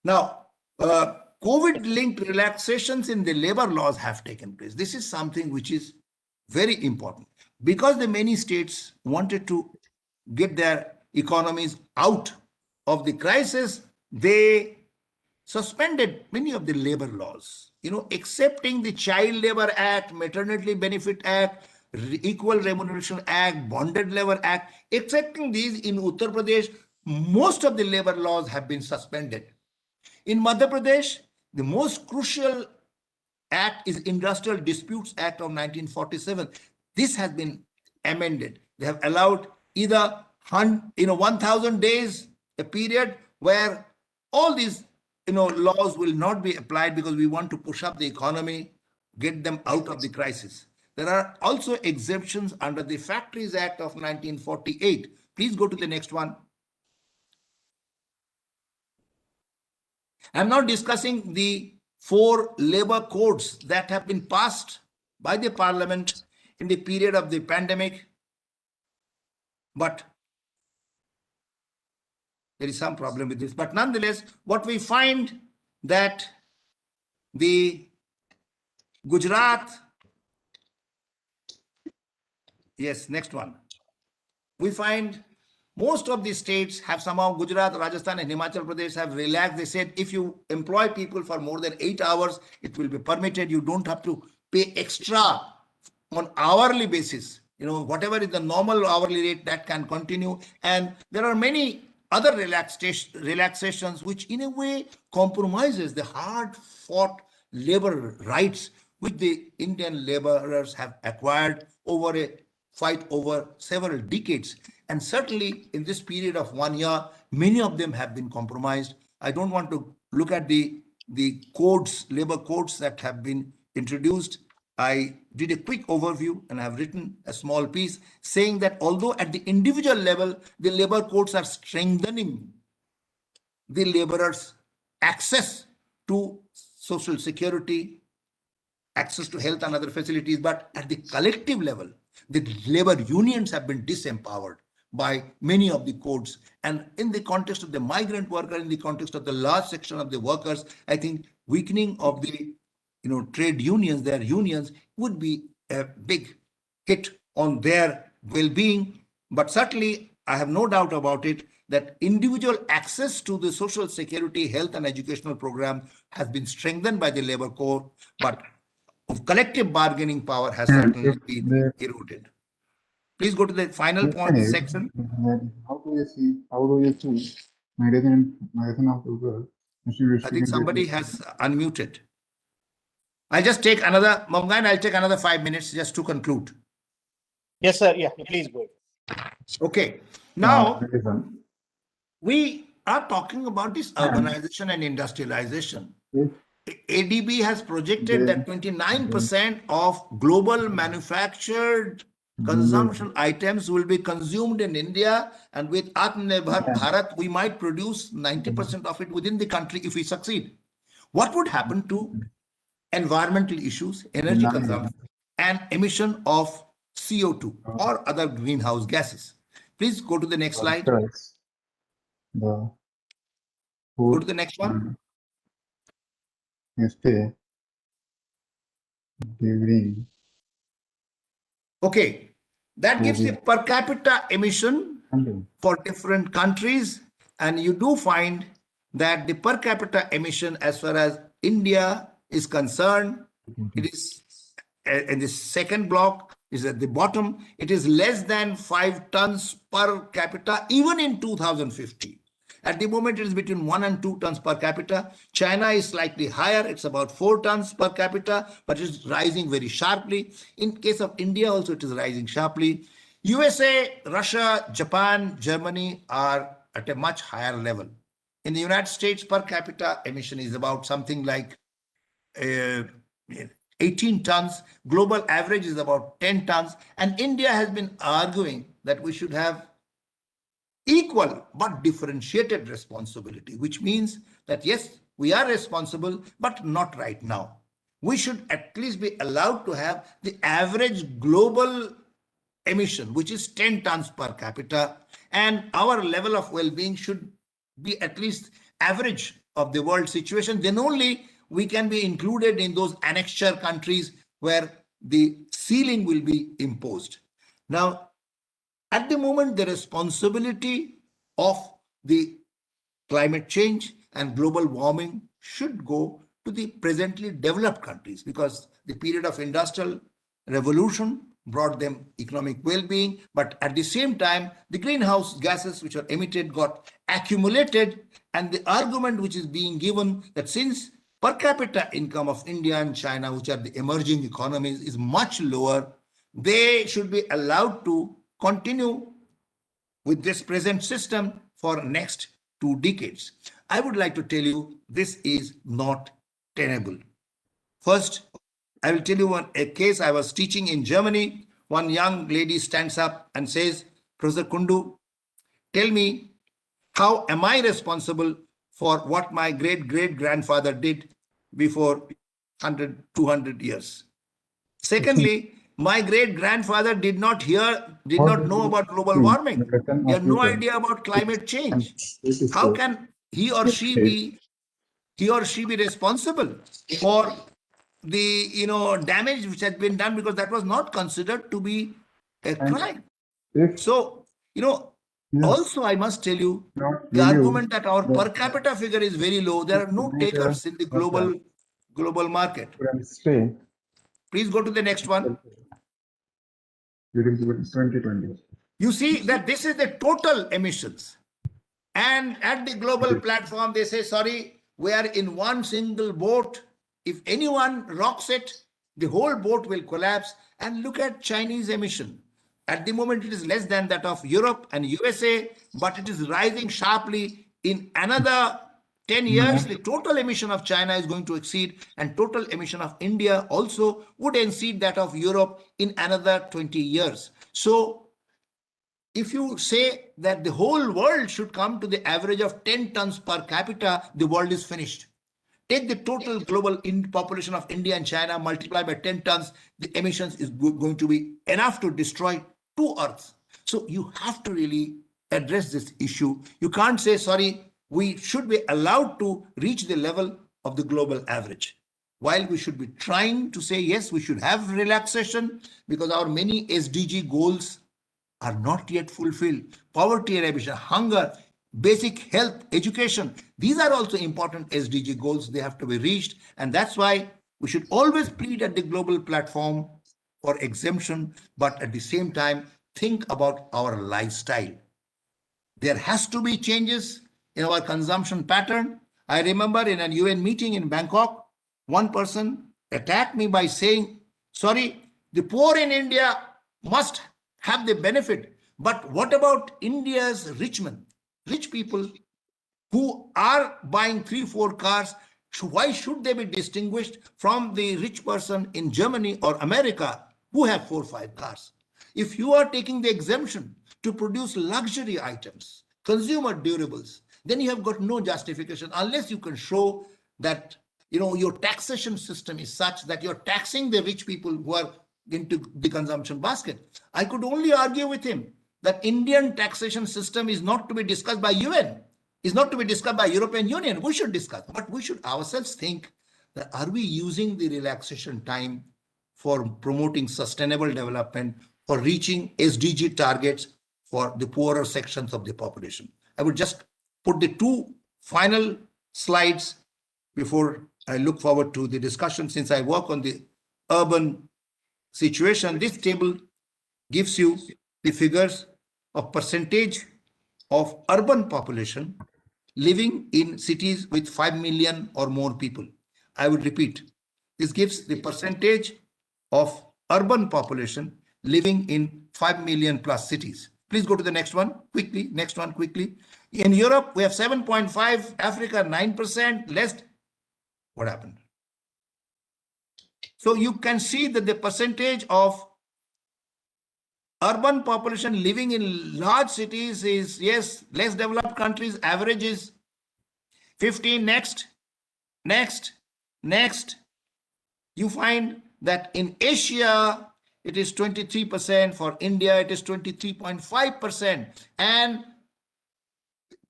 Now, COVID-linked relaxations in the labor laws have taken place. This is something which is very important because the many states wanted to get their economies out of the crisis. They suspended many of the labor laws, excepting the Child Labor Act, Maternity Benefit Act, Equal Remuneration Act, Bonded Labor Act. Excepting these, in Uttar Pradesh, most of the labor laws have been suspended. In Madhya Pradesh, the most crucial act is Industrial Disputes Act of 1947. This has been amended. They have allowed either 1,000 days, a period where all these laws will not be applied because we want to push up the economy, get them out of the crisis. There are also exemptions under the Factories Act of 1948. Please go to the next one. I'm not discussing the 4 labor codes that have been passed by the parliament in the period of the pandemic, but there is some problem with this. But nonetheless, what we find that the Gujarat, yes, next one. We find most of the states have somehow, Gujarat, Rajasthan, and Himachal Pradesh have relaxed. They said if you employ people for more than 8 hours, it will be permitted. You don't have to pay extra on hourly basis. Whatever is the normal hourly rate, that can continue. And there are many other relaxations which in a way compromises the hard-fought labor rights which the Indian laborers have acquired over a fight over several decades. And certainly in this period of 1 year, many of them have been compromised. I don't want to look at the codes, labor codes that have been introduced. I did a quick overview and I have written a small piece saying that although at the individual level, the labor codes are strengthening the laborers' access to social security, access to health and other facilities, but at the collective level, the labor unions have been disempowered by many of the codes. And in the context of the migrant worker, in the context of the large section of the workers, I think weakening of the trade unions, their unions, would be a big hit on their well-being. But certainly, I have no doubt about it that individual access to the social security, health and educational program has been strengthened by the labor code, but collective bargaining power has certainly been eroded. Please go to the final point section. How do you see medicine of the world I think somebody has unmuted. I'll just take another, Mamgan, I'll take another 5 minutes just to conclude. Yes, sir. Yeah, please go ahead. Okay. Now, we are talking about this urbanization and industrialization. ADB has projected that 29% of global manufactured consumption items will be consumed in India, and with Atmanirbhar Bharat, we might produce 90% of it within the country if we succeed. What would happen to environmental issues, energy consumption, and emission of CO2 or other greenhouse gases? Please go to the next slide. Go to the next one. Okay, that gives the per capita emission for different countries, and you do find that the per capita emission as far as India is concerned, it is in the second block, is at the bottom. It is less than 5 tons per capita even in 2050. At the moment, it is between 1 and 2 tons per capita. China is slightly higher. It's about 4 tons per capita, but it's rising very sharply. In case of India also, it is rising sharply. USA, Russia, Japan, Germany are at a much higher level. In the United States, per capita emission is about something like 18 tons. Global average is about 10 tons. And India has been arguing that we should have equal but differentiated responsibility, which means that yes, we are responsible, but not right now. We should at least be allowed to have the average global emission, which is 10 tons per capita, and our level of well-being should be at least average of the world situation. Then only we can be included in those annexure countries where the ceiling will be imposed. Now, at the moment, the responsibility of the climate change and global warming should go to the presently developed countries, because the period of industrial revolution brought them economic well-being, but at the same time, the greenhouse gases which are emitted got accumulated, and the argument which is being given that since per capita income of India and China, which are the emerging economies, is much lower, they should be allowed to continue with this present system for next 2 decades. I would like to tell you this is not tenable. First, I will tell you a case. I was teaching in Germany. One young lady stands up and says, Professor Kundu, tell me, how am I responsible for what my great-great-grandfather did before 100, 200 years? Secondly, my great-grandfather did not know about global warming. He had no idea about climate change. How can he or she be responsible for the damage which has been done, because that was not considered to be a crime? So, also I must tell you, the argument that our per capita figure is very low, there are no takers in the global market. Please go to the next one. You see that this is the total emissions. And at the global platform, they say, sorry, we are in one single boat. If anyone rocks it, the whole boat will collapse. And look at Chinese emission. At the moment, it is less than that of Europe and USA, but it is rising sharply. In another 10 years, the total emission of China is going to exceed, and total emission of India also would exceed that of Europe in another 20 years. So if you say that the whole world should come to the average of 10 tons per capita, the world is finished. Take the total global population of India and China, multiply by 10 tons, the emissions is going to be enough to destroy 2 Earths. So you have to really address this issue. You can't say, sorry, we should be allowed to reach the level of the global average. While we should be trying to say, yes, we should have relaxation, because our many SDG goals are not yet fulfilled. Poverty eradication, hunger, basic health, education, these are also important SDG goals. They have to be reached. And that's why we should always plead at the global platform for exemption, but at the same time, think about our lifestyle. There has to be changes in our consumption pattern. I remember in a UN meeting in Bangkok, one person attacked me by saying, sorry, the poor in India must have the benefit. But what about India's rich men, rich people who are buying 3-4 cars? Why should they be distinguished from the rich person in Germany or America who have 4-5 cars? If you are taking the exemption to produce luxury items, consumer durables, then you have got no justification unless you can show that your taxation system is such that you're taxing the rich people who are into the consumption basket. I could only argue with him that Indian taxation system is not to be discussed by UN, is not to be discussed by European Union. We should discuss, but we should ourselves think that are we using the relaxation time for promoting sustainable development, for reaching SDG targets for the poorer sections of the population. I would just put the 2 final slides before I look forward to the discussion. Since I work on the urban situation, this table gives you the figures of percentage of urban population living in cities with 5 million or more people. I would repeat, this gives the percentage of urban population living in 5 million plus cities. Please go to the next one quickly. Next one quickly. In Europe, we have 7.5, Africa 9%, less. What happened? So you can see that the percentage of urban population living in large cities is, yes, less developed countries, average is 15. Next. You find that in Asia, it is 23%. For India, it is 23.5%. And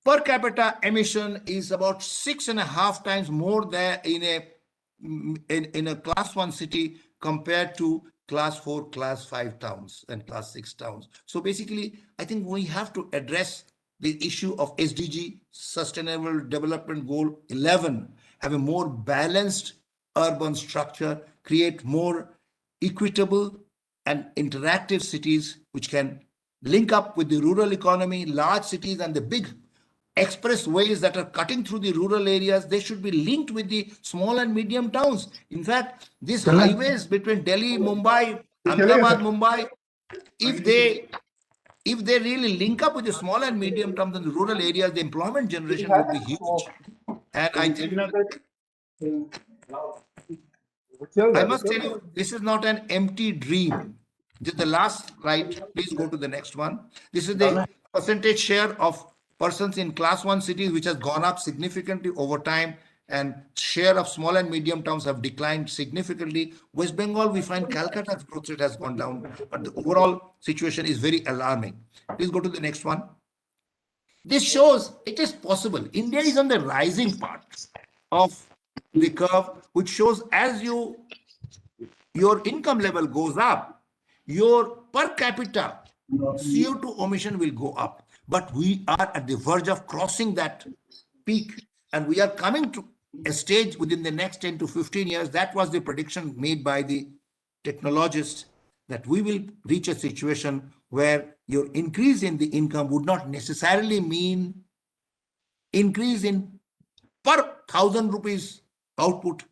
per capita emission is about 6.5 times more there in a class 1 city compared to class 4, class 5 towns and class 6 towns. So basically, I think we have to address the issue of SDG, Sustainable Development Goal 11, have a more balanced urban structure, create more equitable and interactive cities which can link up with the rural economy, large cities and the big expressways that are cutting through the rural areas. They should be linked with the small and medium towns. In fact, these highways between Delhi, Mumbai, Ahmedabad, Mumbai, if they really link up with the small and medium towns and the rural areas, the employment generation would be huge. And I think I must tell you, this is not an empty dream. Just the last slide, please go to the next one. This is the percentage share of persons in class 1 cities, which has gone up significantly over time, and share of small and medium towns have declined significantly. West Bengal, we find Calcutta's growth rate has gone down, but the overall situation is very alarming. Please go to the next one. This shows it is possible. India is on the rising part of the curve, which shows as your income level goes up, your per capita CO2 emission will go up. But we are at the verge of crossing that peak, and we are coming to a stage within the next 10 to 15 years. That was the prediction made by the technologists, that we will reach a situation where your increase in the income would not necessarily mean increase in per 1,000 rupees output,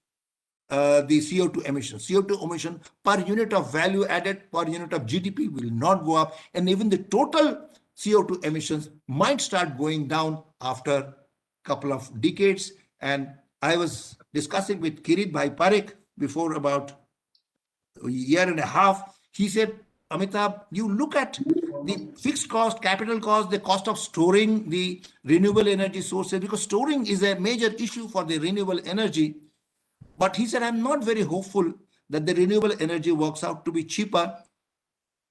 the CO2 emission. CO2 emission per unit of value added, per unit of GDP will not go up. And even the total CO2 emissions might start going down after a couple of decades. And I was discussing with Kirit Bhai Parekh before about a year and a half. He said, Amitabh, you look at the fixed cost, capital cost, the cost of storing the renewable energy sources, because storing is a major issue for the renewable energy. But he said, I'm not very hopeful that the renewable energy works out to be cheaper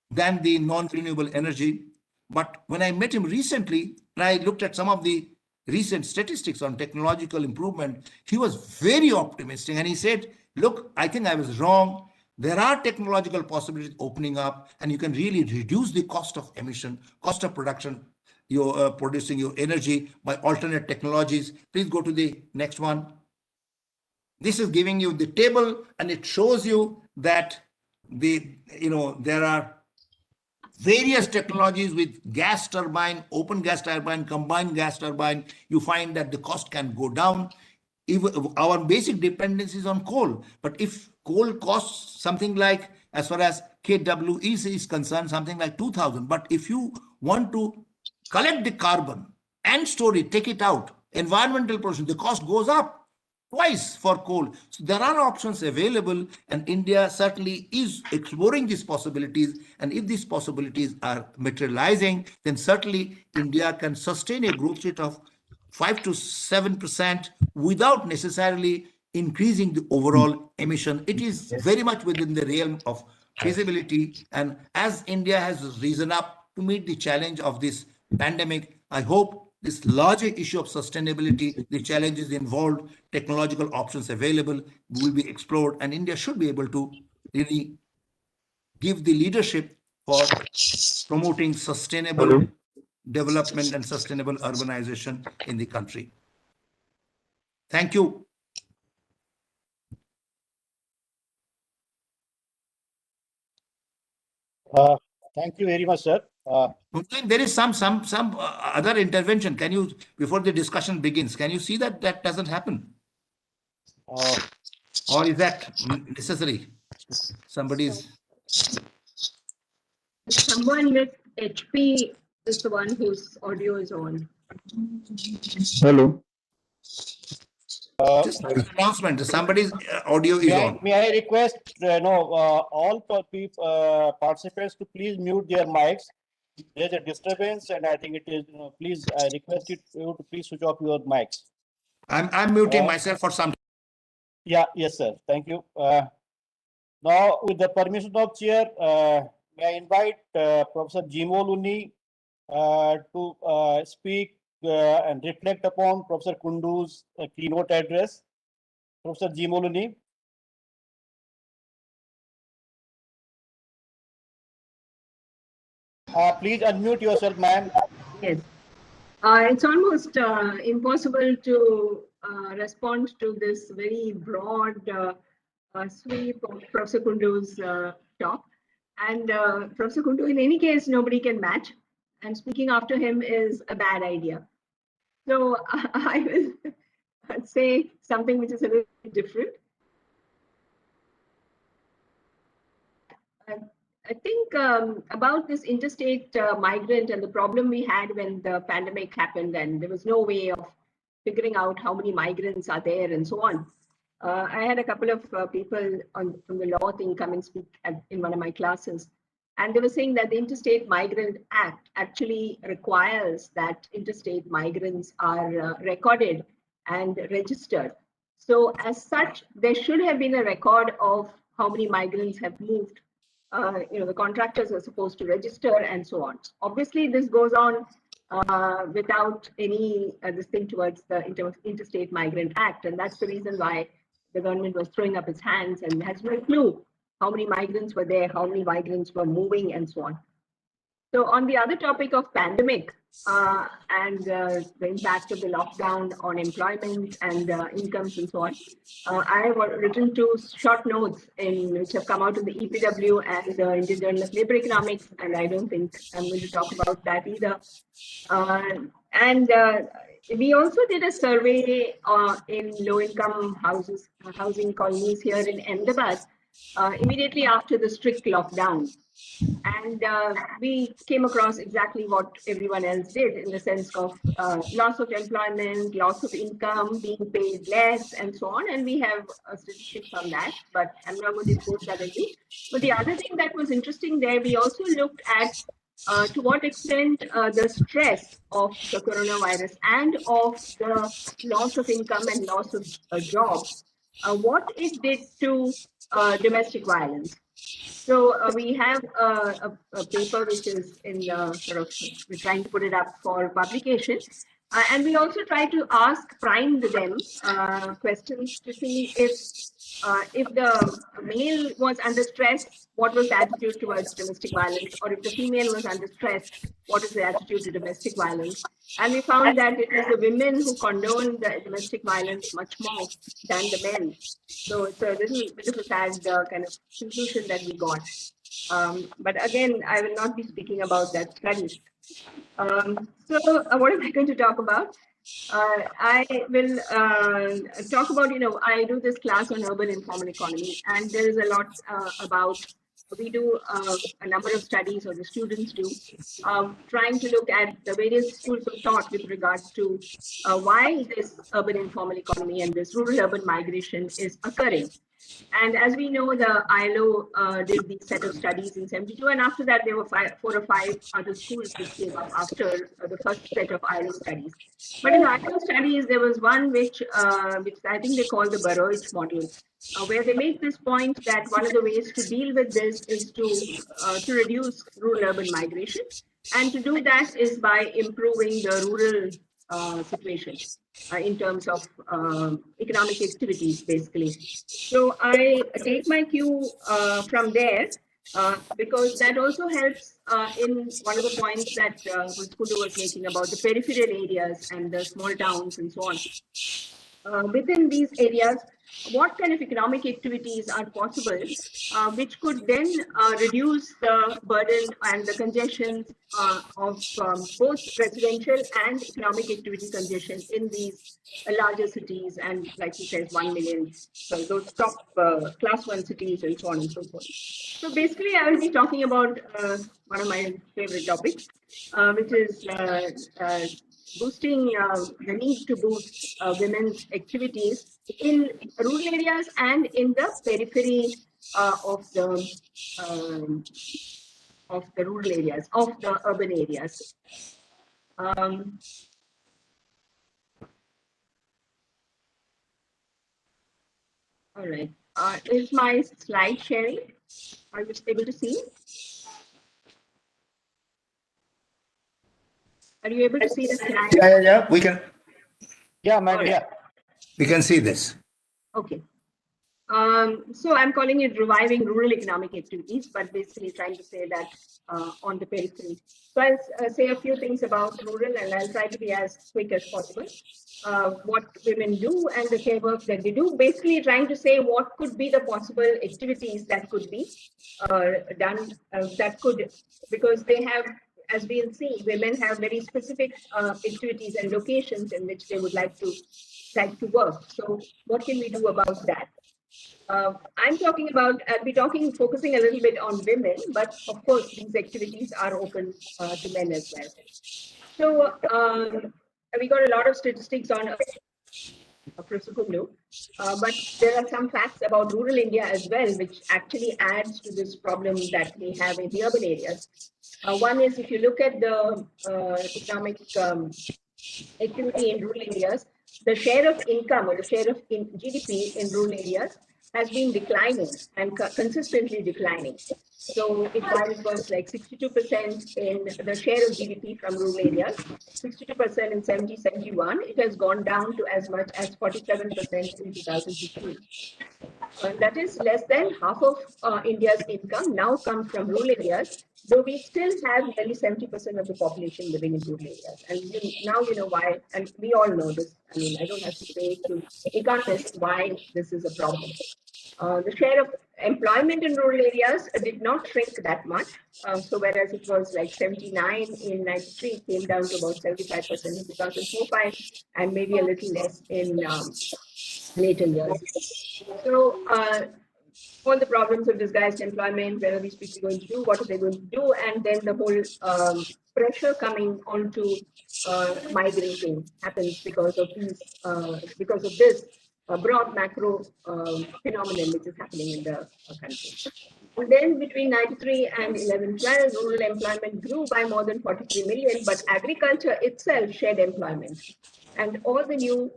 than the non-renewable energy. But when I met him recently, and I looked at some of the recent statistics on technological improvement, he was very optimistic. And he said, look, I think I was wrong. There are technological possibilities opening up, and you can really reduce the cost of emission, cost of production, producing your energy by alternate technologies. Please go to the next one. This is giving you the table, and it shows you that there are various technologies with gas turbine, open gas turbine, combined gas turbine. You find that the cost can go down. our basic dependence is on coal. But if coal costs something like, as far as KWE is concerned, something like 2,000. But if you want to collect the carbon and store it, take it out, environmental pollution, the cost goes up twice for coal. So there are options available, and India certainly is exploring these possibilities. And if these possibilities are materializing, then certainly India can sustain a growth rate of 5 to 7% without necessarily increasing the overall emission. It is very much within the realm of feasibility. And as India has risen up to meet the challenge of this pandemic, I hope this larger issue of sustainability, the challenges involved, technological options available will be explored, and India should be able to really give the leadership for promoting sustainable development and sustainable urbanization in the country. Thank you. Thank you very much, sir. There is some other intervention. Can you, before the discussion begins, can you see that that doesn't happen? Or is that necessary? Somebody's... Someone with HP is the one whose audio is on. Hello. Just an announcement. Somebody's audio is on. May I request all participants to please mute their mics? There's a disturbance, and I think it is. Please, I request you to please switch off your mics. I'm muting myself for some. Yeah. Yes, sir. Thank you. Now, with the permission of chair, may I invite Professor Jimo Luni to speak and reflect upon Professor Kundu's keynote address. Professor Jimo Luni. Please unmute yourself, ma'am. Yes. It's almost impossible to respond to this very broad sweep of Professor Kundu's talk. And Professor Kundu, in any case, nobody can match. And speaking after him is a bad idea. So I will say something which is a little different. I think about this interstate migrant and the problem we had when the pandemic happened, and there was no way of figuring out how many migrants are there and so on. I had a couple of people from the law thing come and speak in one of my classes, and they were saying that the Interstate Migrant Act actually requires that interstate migrants are recorded and registered. So as such, there should have been a record of how many migrants have moved. The contractors are supposed to register and so on. Obviously, this goes on without any this thing towards the Interstate Migrant Act, and that's the reason why the government was throwing up its hands and has no clue how many migrants were there, how many migrants were moving, and so on. So on the other topic of pandemic and the impact of the lockdown on employment and incomes and so on, I have written 2 short notes which have come out of the EPW and the Indian Journal of Labour Economics, and I don't think I'm going to talk about that either. We also did a survey in low-income housing colonies here in Ahmedabad immediately after the strict lockdown. And we came across exactly what everyone else did, in the sense of loss of employment, loss of income, being paid less, and so on. And we have statistics on that, but I'm not going to disclose that with you. But the other thing that was interesting there, we also looked at to what extent the stress of the coronavirus and of the loss of income and loss of jobs, what it did to domestic violence. So we have a paper which is in we're trying to put it up for publication. And we also try to prime them questions to see if the male was under stress, what was the attitude towards domestic violence, or if the female was under stress, what is the attitude to domestic violence. And we found that it was the women who condoned the domestic violence much more than the men. So it's a little bit of a sad kind of conclusion that we got. But again, I will not be speaking about that study. What am I going to talk about? I will talk about, I do this class on urban informal economy, and there is a lot about, we do a number of studies, or the students do, trying to look at the various schools of thought with regards to why this urban informal economy and this rural-urban migration is occurring. And as we know, the ILO did the set of studies in 72, and after that, there were 4 or 5 other schools which came up after the first set of ILO studies. But in the ILO studies, there was one which I think they call the Burroich model, where they make this point that one of the ways to deal with this is to reduce rural-urban migration, and to do that is by improving the rural situation in terms of economic activities, basically. So I take my cue from there because that also helps in one of the points that Kundu was making about the peripheral areas and the small towns and so on. Within these areas, what kind of economic activities are possible, which could then reduce the burden and the congestion of both residential and economic activity congestion in these larger cities, and like he says, 1 million, so those top class 1 cities and so on and so forth. So basically, I will be talking about one of my favorite topics, which is boosting the need to boost women's activities in rural areas and in the periphery of the rural areas, of the urban areas. All right. Is my slide sharing? Are you able to see? Are you able to see the slide? Yeah. We can. Yeah, madam. Yeah. We can see this. Okay. So I'm calling it reviving rural economic activities, but basically trying to say that on the periphery. So I'll say a few things about rural, and I'll try to be as quick as possible. What women do and the care work that they do, basically trying to say what could be the possible activities that could be done, that could, because they have, as we'll see, women have very specific activities and locations in which they would like to work. So what can we do about that? I'm talking about, I'll be focusing a little bit on women, but of course, these activities are open to men as well. So we got a lot of statistics on Professor Kundu, but there are some facts about rural India as well, which actually adds to this problem that we have in the urban areas. One is, if you look at the economic activity in rural areas, the share of income or the share of GDP in rural areas has been declining and consistently declining. So while it was like 62% in the share of GDP from rural areas, 62% in 70-71, it has gone down to as much as 47% in 2015. That is less than half of India's income now comes from rural areas, though we still have nearly 70% of the population living in rural areas. And now you know why, and we all know this. I mean, I don't have to say to economists why this is a problem. The share of employment in rural areas did not shrink that much. So whereas it was like 79 in 93, it came down to about 75% in 2004-5, and maybe a little less in later years. So all the problems of disguised employment, where are these people going to do, what are they going to do, and then the whole pressure coming onto migrating happens because of these, because of this broad macro phenomenon which is happening in the country. And then between 93 and 11-12, rural employment grew by more than 43 million, but agriculture itself shed employment. And all the new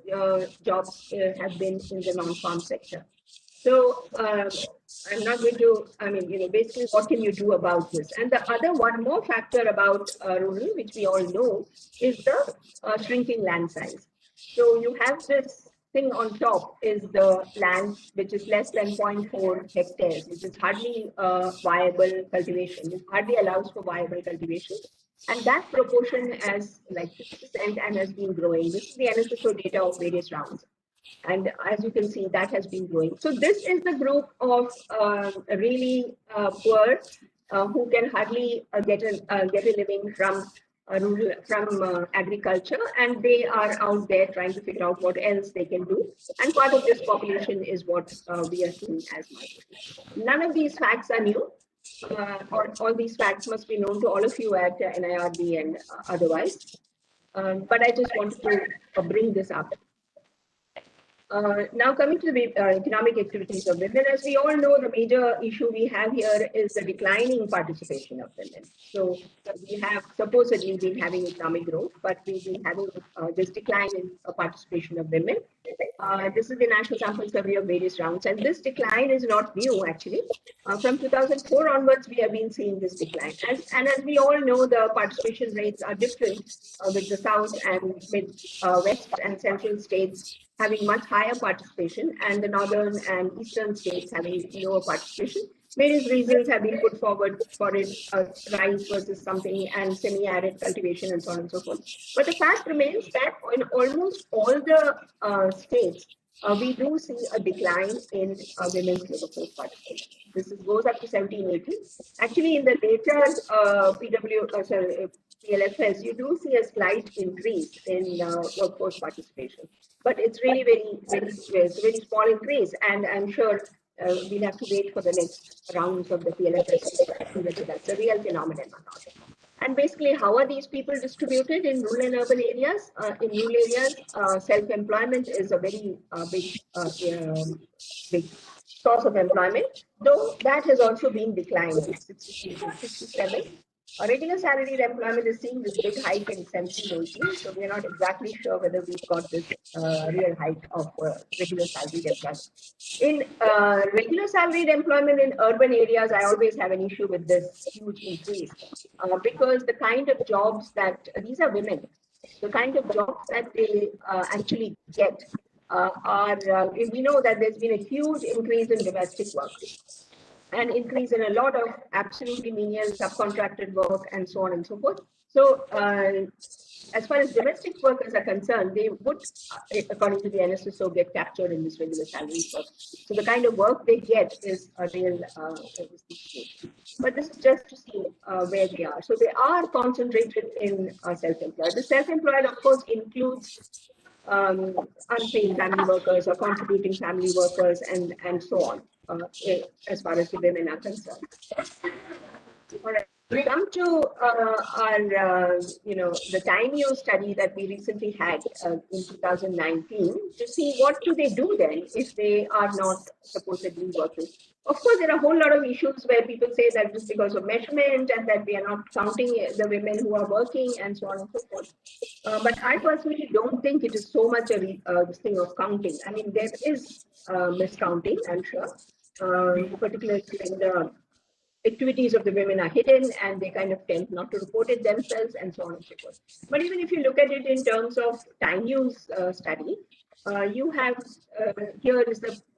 jobs have been in the non-farm sector. So I'm not going to, I mean, basically what can you do about this? And the other one more factor about rural, which we all know, is the shrinking land size. So you have this thing on top is the land, which is less than 0.4 hectares, which is hardly viable cultivation. It hardly allows for viable cultivation. And that proportion has like 50% and has been growing. This is the NSSO data of various rounds. And as you can see, that has been growing. So this is the group of really poor who can hardly get a living from from agriculture, and they are out there trying to figure out what else they can do. And part of this population is what we are seeing as minority. None of these facts are new. All these facts must be known to all of you at NIRB and otherwise. But I just wanted to bring this up. Now coming to the economic activities of women, as we all know, the major issue we have here is the declining participation of women. So we have supposedly been having economic growth, but we've been having this decline in participation of women. This is the National Sample Survey of various rounds, and this decline is not new actually. From 2004 onwards, we have been seeing this decline. And as we all know, the participation rates are different with the South and West and Central states having much higher participation, and the northern and eastern states having lower participation. Various reasons have been put forward for it, rice versus something, and semi-arid cultivation, and so on and so forth. But the fact remains that in almost all the states, we do see a decline in women's labor force participation. This goes up to 17-18. Actually, in the later PLFS, you do see a slight increase in workforce participation, but it's really it's a very small increase, and I'm sure we'll have to wait for the next rounds of the PLFS to see whether that's a real phenomenon or not. And basically, how are these people distributed in rural and urban areas? In rural areas, self-employment is a very big source of employment, though that has also been declined. It's 63 to 67. Regular salaried employment is seeing this big hike in 17-18, so we are not exactly sure whether we've got this real hike of regular salaried employment. In regular salaried employment in urban areas, I always have an issue with this huge increase because the kind of jobs that these are women, the kind of jobs that they actually get we know that there's been a huge increase in domestic work, and increase in a lot of absolutely menial subcontracted work and so on and so forth. So as far as domestic workers are concerned, they would, according to the NSSO, get captured in this regular salary work. So the kind of work they get is a real situation. But this is just to see where they are. So they are concentrated in self-employed. The self-employed, of course, includes unpaid family workers or contributing family workers and so on, as far as the women are concerned. All right. We come to our, the Time Use study that we recently had in 2019 to see what do they do then if they are not supposedly working. Of course, there are a whole lot of issues where people say that just because of measurement and that we are not counting the women who are working and so on and so forth. But I personally don't think it is so much this thing of counting. I mean, there is miscounting, I'm sure, particularly when the activities of the women are hidden and they kind of tend not to report it themselves and so on and so forth. But even if you look at it in terms of Time Use study, you have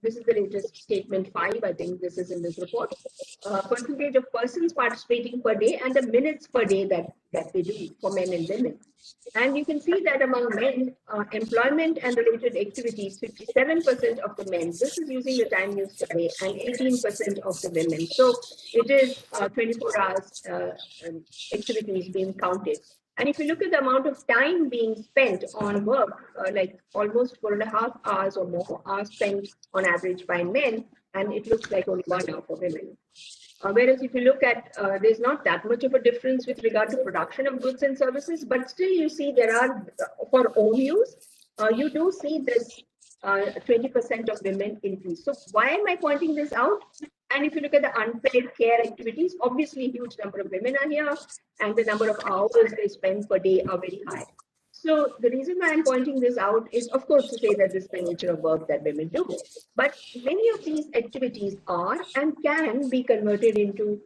this is the latest statement 5, I think this is in this report, percentage of persons participating per day and the minutes per day that they do for men and women. And you can see that among men, employment and related activities, 57% of the men, this is using the Time Use survey, and 18% of the women. So it is 24 hours activities being counted. And if you look at the amount of time being spent on work, like almost 4.5 hours or more are spent on average by men, and it looks like only 1 hour for women. Whereas if you look at, there's not that much of a difference with regard to production of goods and services, but still you see there are, for own use, you do see this 20% of women increase. So why am I pointing this out? And if you look at the unpaid care activities, obviously a huge number of women are here and the number of hours they spend per day are very high. So the reason why I'm pointing this out is, of course, to say that this is the nature of work that women do. But many of these activities are and can be converted into,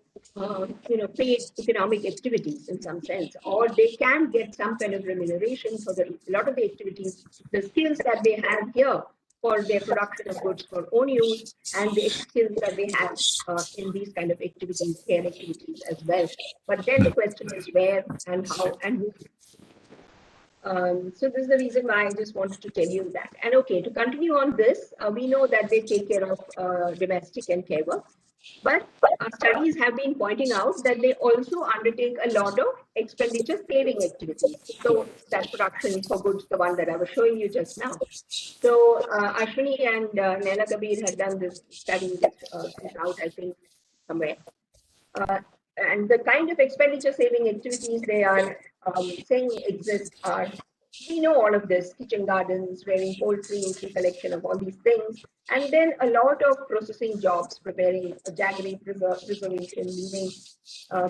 paid economic activities in some sense, or they can get some kind of remuneration for a lot of the activities, the skills that they have here for their production of goods for own use, and the skills that they have in these kind of activities, care activities as well. But then the question is where and how and who. So this is the reason why I just wanted to tell you that. And okay, to continue on this, we know that they take care of domestic and care work. But studies have been pointing out that they also undertake a lot of expenditure saving activities. So that production for goods, the one that I was showing you just now. So Ashwini and Naila Kabir had done this study, which is out, I think, somewhere. And the kind of expenditure saving activities they are saying exist are, we know all of this: kitchen gardens, rearing poultry, collection of all these things, and then a lot of processing jobs, preparing jaggery, preservation, weaving,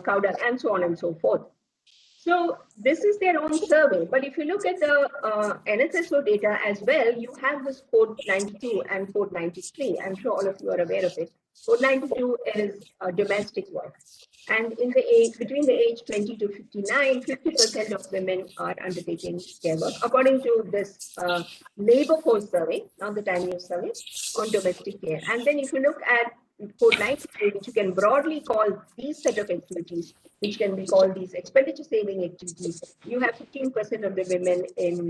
powder, and so on and so forth. So this is their own survey. But if you look at the NSSO data as well, you have this code 92 and code 93. I'm sure all of you are aware of it. Code 92 is domestic work. And in the age, between the age 20 to 59, 50% of women are undertaking care work, according to this labor force survey, not the time use survey, on domestic care. And then if you look at code 93, which you can broadly call these set of activities, which can be called these expenditure saving activities, you have 15% of the women in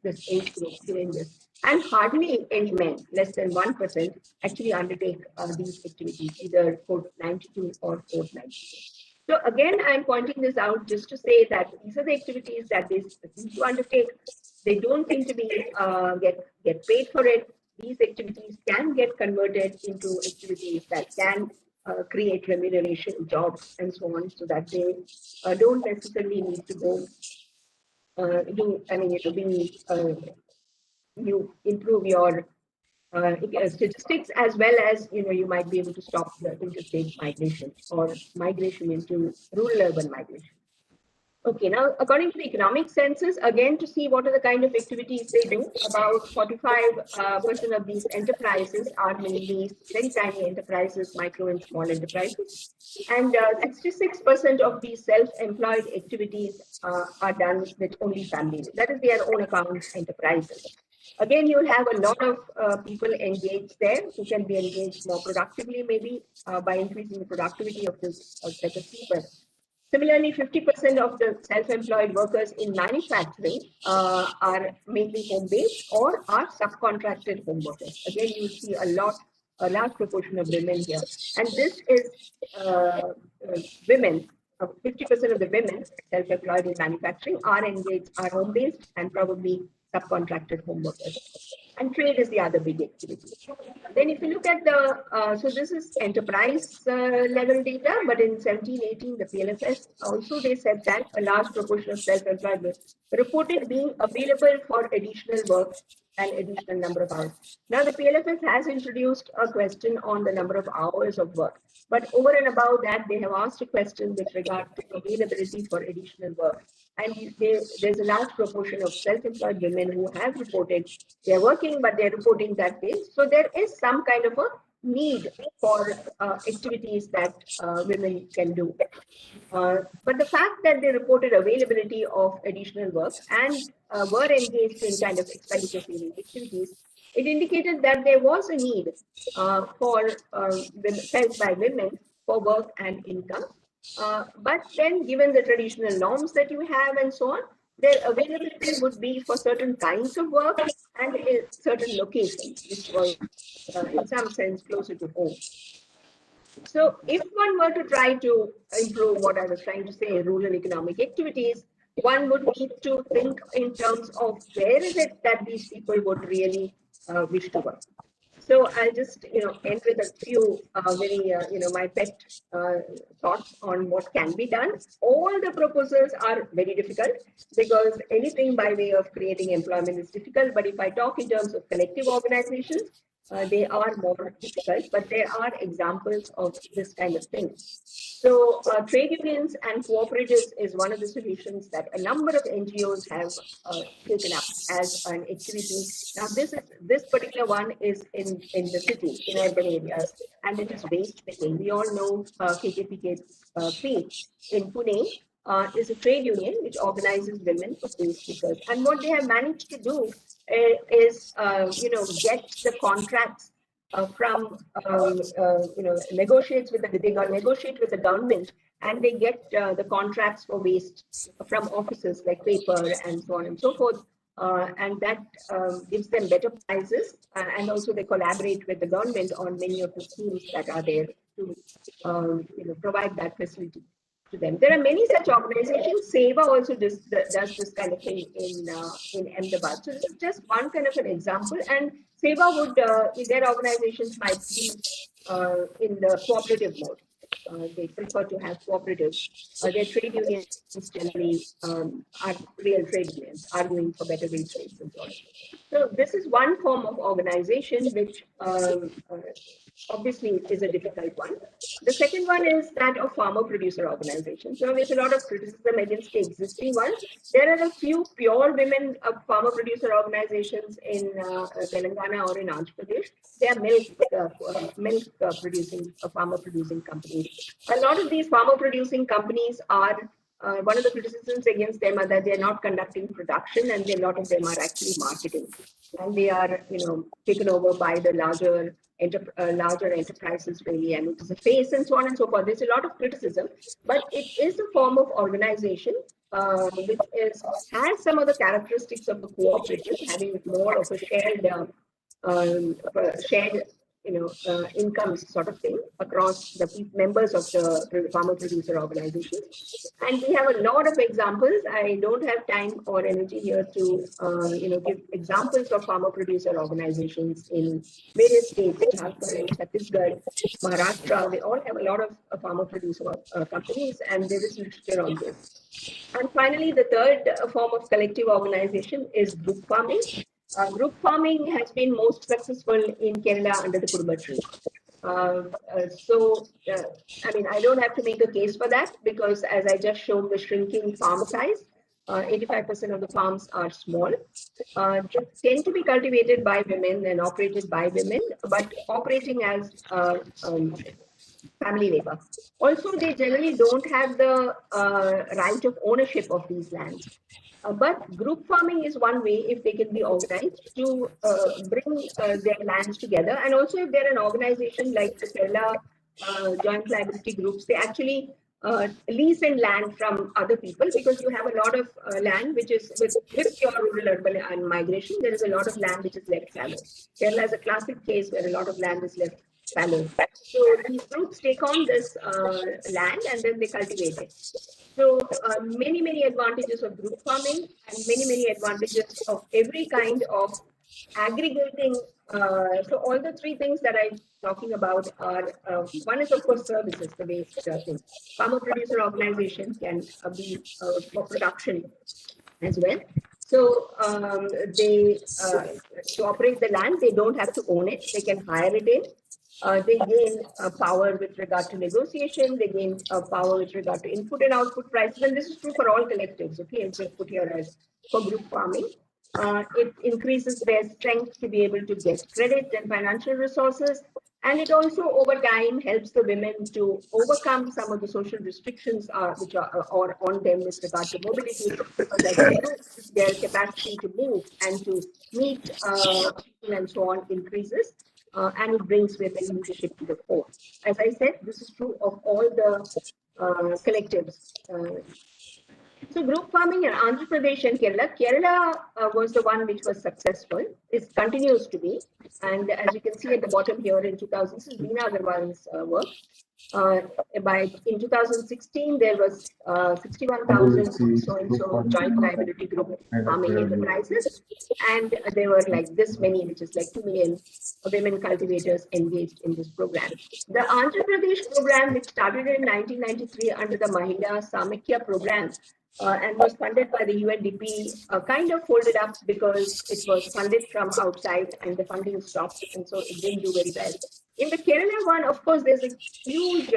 this age group doing this. And hardly any men, less than 1%, actually undertake these activities, either code 92 or code 94. So again, I'm pointing this out just to say that these are the activities that they seem to undertake. They don't seem to be get paid for it. These activities can get converted into activities that can create remuneration, jobs, and so on, so that they don't necessarily need to go you improve your statistics, as well as you might be able to stop the interstate migration or migration into rural urban migration. Okay, now according to the economic census, again, to see what are the kind of activities they do, about 45% of these enterprises are mainly very tiny enterprises, micro and small enterprises, and 66% of these self-employed activities are done with only families. That is their own account enterprises. Again, you'll have a lot of people engaged there who can be engaged more productively, maybe by increasing the productivity of this set of people. Similarly, 50% of the self-employed workers in manufacturing are mainly home-based or are subcontracted home workers. Again, you see a large proportion of women here. And this is women, 50% of the women self-employed in manufacturing are engaged, are home-based and probably subcontracted home workers. And trade is the other big activity. Then if you look at the, so this is enterprise level data, but in 17-18, the PLFS also, they said that a large proportion of self-employed reported being available for additional work and additional number of hours. Now the PLFS has introduced a question on the number of hours of work, but over and above that, they have asked a question with regard to availability for additional work. And there's a large proportion of self-employed women who have reported they're working, but they're reporting that way. So there is some kind of a need for activities that women can do. But the fact that they reported availability of additional work and were engaged in kind of expenditure saving activities, it indicated that there was a need for felt by women for work and income. But then, given the traditional norms that you have and so on, their availability would be for certain kinds of work and in certain locations, which was in some sense closer to home. So if one were to try to improve what I was trying to say, rural economic activities, one would need to think in terms of where is it that these people would really wish to work. So I'll just, end with a few very, my pet thoughts on what can be done. All the proposals are very difficult because anything by way of creating employment is difficult. But if I talk in terms of collective organizations, they are more difficult, but there are examples of this kind of thing. So trade unions and cooperatives is one of the solutions that a number of NGOs have taken up as an activity. Now, this particular one is in the city, in urban areas, and it is waste picking. We all know KKPK in Pune is a trade union which organizes women for waste pickers. And what they have managed to do is, get the contracts from, negotiate with the government, and they get the contracts for waste from offices like paper and so on and so forth. And that gives them better prices, and also they collaborate with the government on many of the schemes that are there to provide that facility to them. There are many such organizations. SEVA also does this kind of thing in Ahmedabad. So this is just one kind of an example. And SEVA would, their organizations might be in the cooperative mode. They prefer to have cooperatives. Their trade unions generally are real trade unions, arguing for better wage rates and so on. So this is one form of organization which obviously is a difficult one. The second one is that of farmer-producer organizations. So there's a lot of criticism against the existing ones. There are a few pure women farmer-producer organizations in Telangana or in Andhra Pradesh. They are milk-producing, farmer-producing companies. A lot of these farmer-producing companies are, one of the criticisms against them are that they're not conducting production, and a lot of them are actually marketing. And they are, taken over by the larger enterprises, really, and it is a face and so on and so forth. There's a lot of criticism, but it is a form of organization which has some of the characteristics of the cooperative, having more of a shared incomes sort of thing across the members of the farmer-producer organizations. And we have a lot of examples. I don't have time or energy here to give examples of farmer-producer organizations in various states, Jharkhand, Chhattisgarh, Maharashtra. They all have a lot of farmer-producer companies, and there is literature on this. And finally, the third form of collective organization is group farming. Group farming has been most successful in Kerala under the Kurma tree. I don't have to make a case for that, because as I just showed the shrinking farm size, 85% of the farms are small. They tend to be cultivated by women and operated by women, but operating as family labor. Also, they generally don't have the right of ownership of these lands. But group farming is one way, if they can be organized, to bring their lands together. And also, if they're an organization like the Kerala joint liability groups, they actually lease and land from other people, because you have a lot of land which is with your rural urban and migration. There is a lot of land which is left fallow. Kerala is a classic case where a lot of land is left fallow. So these groups take on this land and then they cultivate it. So many advantages of group farming, and many advantages of every kind of aggregating. So all the three things that I'm talking about are, one is of course services, the waste thing. Farmer-producer organization can be for production as well. So to operate the land, they don't have to own it. They can hire it in. They gain power with regard to negotiation. They gain power with regard to input and output prices. And this is true for all collectives. Okay, it's just put here as for group farming. It increases their strength to be able to get credit and financial resources. And it also, over time, helps the women to overcome some of the social restrictions which are on them with regard to mobility, because as they do, their capacity to move and to meet people and so on increases. And it brings women leadership to the fore. As I said, this is true of all the collectives. So group farming in Andhra Pradesh and Kerala. Kerala was the one which was successful. It continues to be. And as you can see at the bottom here in 2000, this is Veena Agarwal's work. In 2016, there was 61,000 so-and-so joint liability group farming enterprises. And there were like this many, which is like 2 million women cultivators engaged in this program. The Andhra Pradesh program, which started in 1993 under the Mahila Samikya program, and was funded by the UNDP, kind of folded up because it was funded from outside and the funding stopped, and so it didn't do very well. In the Kerala one, of course, there's a huge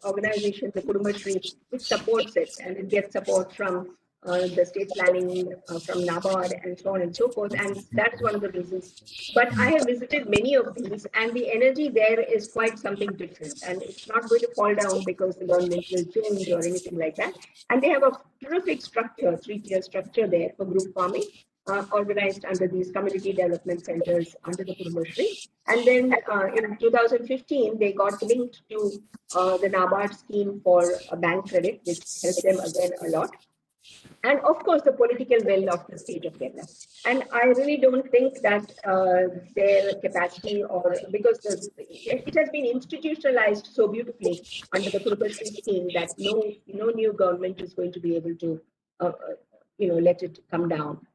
organization, the Kurma Tree, which supports it, and it gets support from the state planning, from NABARD, and so on and so forth, and that is one of the reasons. But I have visited many of these, and the energy there is quite something different, and it's not going to fall down because the government will change or anything like that. And they have a terrific structure, three-tier structure there for group farming, organized under these community development centers under the Kurma Tree. And then in 2015, they got linked to the NABARD scheme for a bank credit, which helped them again a lot. and of course the political will of the state of Kerala. And I really don't think that their capacity, or because it has been institutionalized so beautifully under the Kurupasri scheme that no new government is going to be able to let it come down.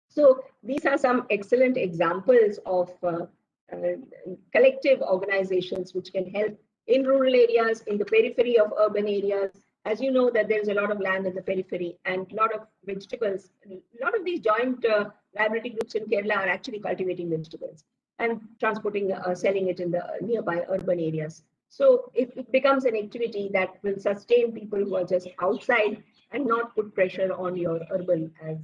So these are some excellent examples of collective organizations which can help in rural areas, in the periphery of urban areas. As you know, that there's a lot of land in the periphery and a lot of vegetables. A lot of these joint liability groups in Kerala are actually cultivating vegetables and transporting, selling it in the nearby urban areas. So it becomes an activity that will sustain people who are just outside and not put pressure on your urban as.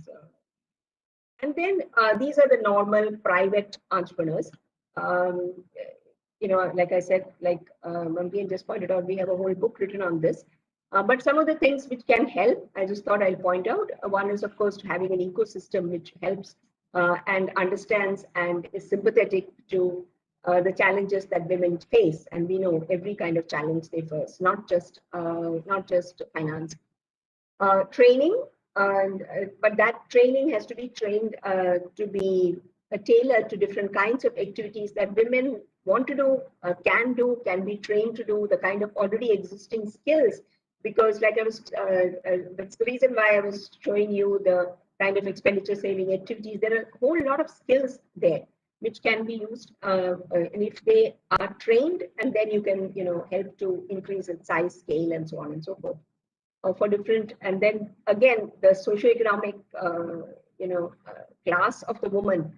And then these are the normal private entrepreneurs. Like I said, like Mambian just pointed out, we have a whole book written on this. But some of the things which can help, I just thought I'll point out. One is, of course, having an ecosystem which helps and understands and is sympathetic to the challenges that women face. And we know every kind of challenge they face, not just finance. Training, but that training has to be trained to be tailored to different kinds of activities that women want to do, can be trained to do, the kind of already existing skills. Because like I was, that's the reason why I was showing you the kind of expenditure saving activities. There are a whole lot of skills there which can be used, and if they are trained, and then you can, help to increase its size, scale, and so on and so forth. For different, and then again, the socioeconomic, class of the woman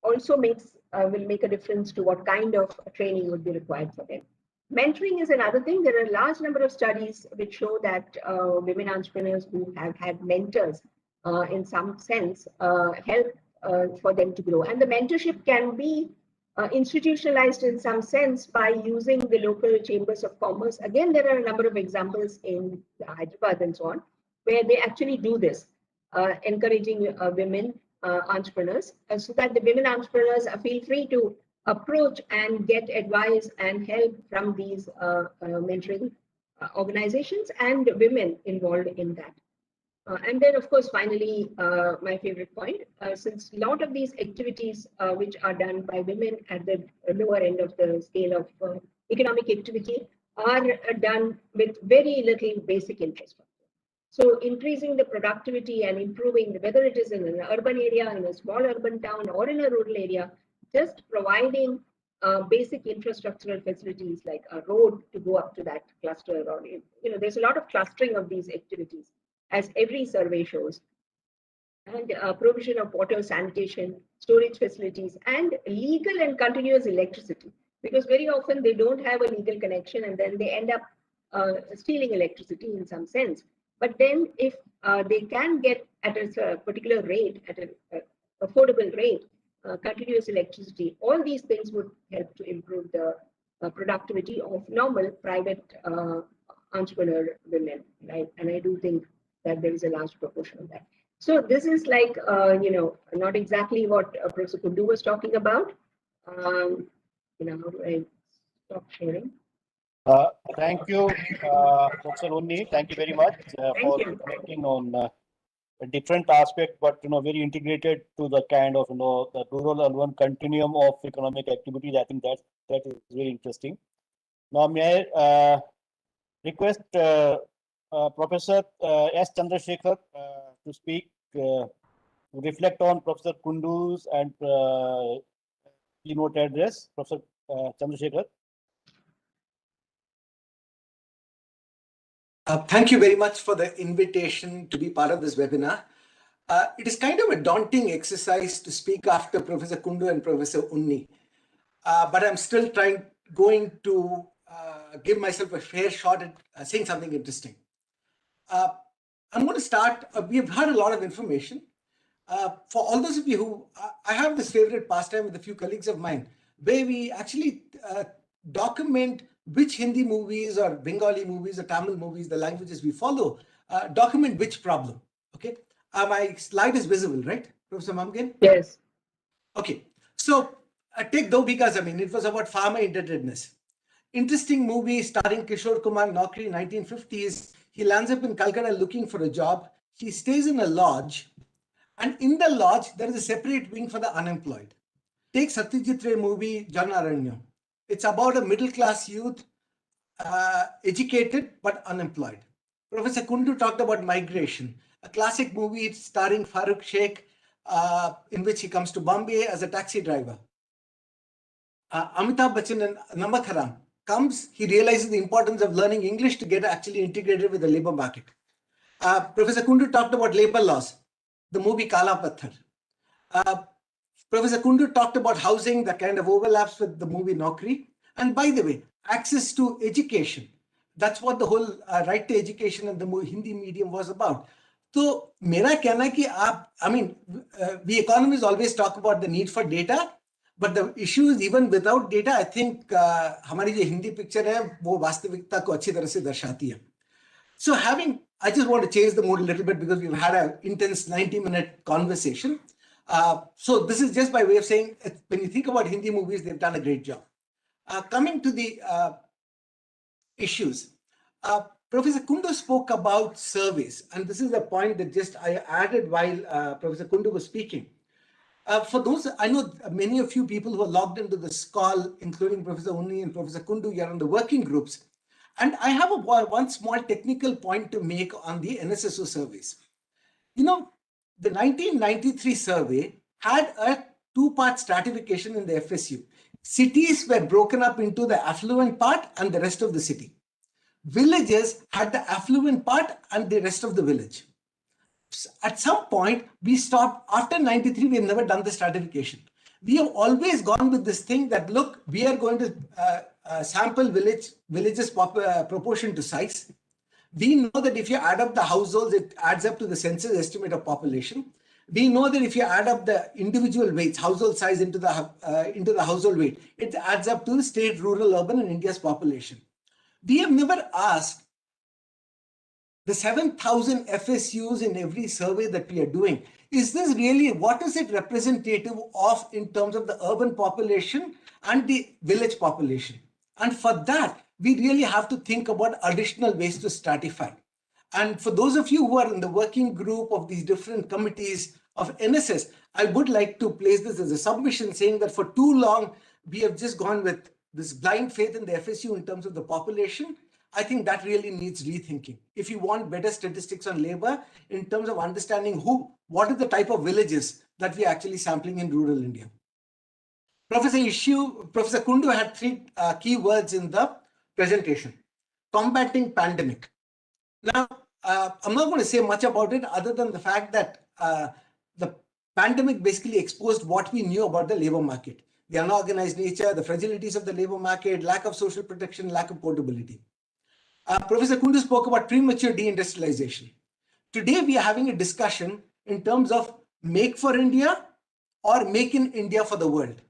also will make a difference to what kind of training would be required for them. Mentoring is another thing. There are a large number of studies which show that women entrepreneurs who have had mentors, in some sense, help for them to grow. And the mentorship can be institutionalized in some sense by using the local chambers of commerce. Again, there are a number of examples in Hyderabad and so on, where they actually do this, encouraging women entrepreneurs, so that the women entrepreneurs feel free to approach and get advice and help from these mentoring organizations and women involved in that. And then, of course, finally, my favorite point, since a lot of these activities which are done by women at the lower end of the scale of economic activity are done with very little basic infrastructure. So increasing the productivity and improving, whether it is in an urban area, in a small urban town, or in a rural area, just providing basic infrastructural facilities like a road to go up to that cluster, or, there's a lot of clustering of these activities, as every survey shows, and provision of water, sanitation, storage facilities, and legal and continuous electricity. Because very often they don't have a legal connection, and then they end up stealing electricity in some sense. But then if they can get at a particular rate, at an affordable rate, continuous electricity, all these things would help to improve the productivity of normal private entrepreneur women, right? And I do think that there is a large proportion of that. So this is like, not exactly what Professor Kundu was talking about. How do I stop sharing? Thank you, Professor Unni. Thank you very much for reflecting on a different aspect, but very integrated to the kind of the rural-urban continuum of economic activities. I think that is very interesting. Now, may I request Professor S. Chandrasekhar to speak, reflect on Professor Kundu's and keynote address. Professor Chandrasekhar. Thank you very much for the invitation to be part of this webinar. It is kind of a daunting exercise to speak after Professor Kundu and Professor Unni, but I'm still going to give myself a fair shot at saying something interesting. I'm going to start. We've heard a lot of information. For all those of you who, I have this favorite pastime with a few colleagues of mine, where we actually document which Hindi movies or Bengali movies or Tamil movies, the languages we follow, document which problem. Okay, my slide is visible, right, Professor Mamgen? Yes. Okay, so take Do Bika Zameen. It was about farmer indebtedness. Interesting movie starring Kishore Kumar, Naukri, 1950s. He lands up in Calcutta looking for a job. She stays in a lodge, and in the lodge, there is a separate wing for the unemployed. Take Satyajit Ray movie, Janaranya. It's about a middle-class youth, educated but unemployed. Professor Kundu talked about Migration, a classic movie starring Farooq Sheikh, in which he comes to Bombay as a taxi driver. Amitabh Bachchan in Namak Haram comes, he realizes the importance of learning English to get actually integrated with the labor market. Professor Kundu talked about labor laws, the movie Kala Patthar. Professor Kundu talked about housing that kind of overlaps with the movie Naukri. And by the way, access to education. That's what the whole right to education and the Hindi medium was about. So, mera कहना कि आप, we economists always talk about the need for data, but the issue is even without data, I think हमारी जो Hindi picture है, वो वास्तविकता को अच्छी तरह से दर्शाती है. So I just want to change the mood a little bit because we've had an intense 90-minute conversation. So this is just by way of saying, when you think about Hindi movies, they've done a great job. Coming to the issues, Professor Kundu spoke about surveys, and this is a point that just I added while Professor Kundu was speaking. For those, I know many of you people who are logged into this call, including Professor Unni and Professor Kundu, you are on the working groups. And I have one small technical point to make on the NSSO surveys. You know, the 1993 survey had a two-part stratification in the FSU. Cities were broken up into the affluent part and the rest of the city. Villages had the affluent part and the rest of the village. At some point, we stopped. After 93, we have never done the stratification. We have always gone with this thing that, look, we are going to sample villages proportion to size. We know that if you add up the households, it adds up to the census estimate of population. We know that if you add up the individual weights, household size into the household weight, it adds up to the state, rural, urban, and India's population. We have never asked the 7,000 FSUs in every survey that we are doing, is this really, what is it representative of in terms of the urban population and the village population? And for that, we really have to think about additional ways to stratify. And for those of you who are in the working group of these different committees of NSS, I would like to place this as a submission saying that for too long, we have just gone with this blind faith in the FSU in terms of the population. I think that really needs rethinking. If you want better statistics on labor in terms of understanding what are the type of villages that we are actually sampling in rural India. Professor Kundu had three key words in the presentation. Combating pandemic. Now, I'm not going to say much about it other than the fact that the pandemic basically exposed what we knew about the labor market. The unorganized nature, the fragilities of the labor market, lack of social protection, lack of portability. Professor Kundu spoke about premature deindustrialization. Today, we are having a discussion in terms of make for India or make in India for the world.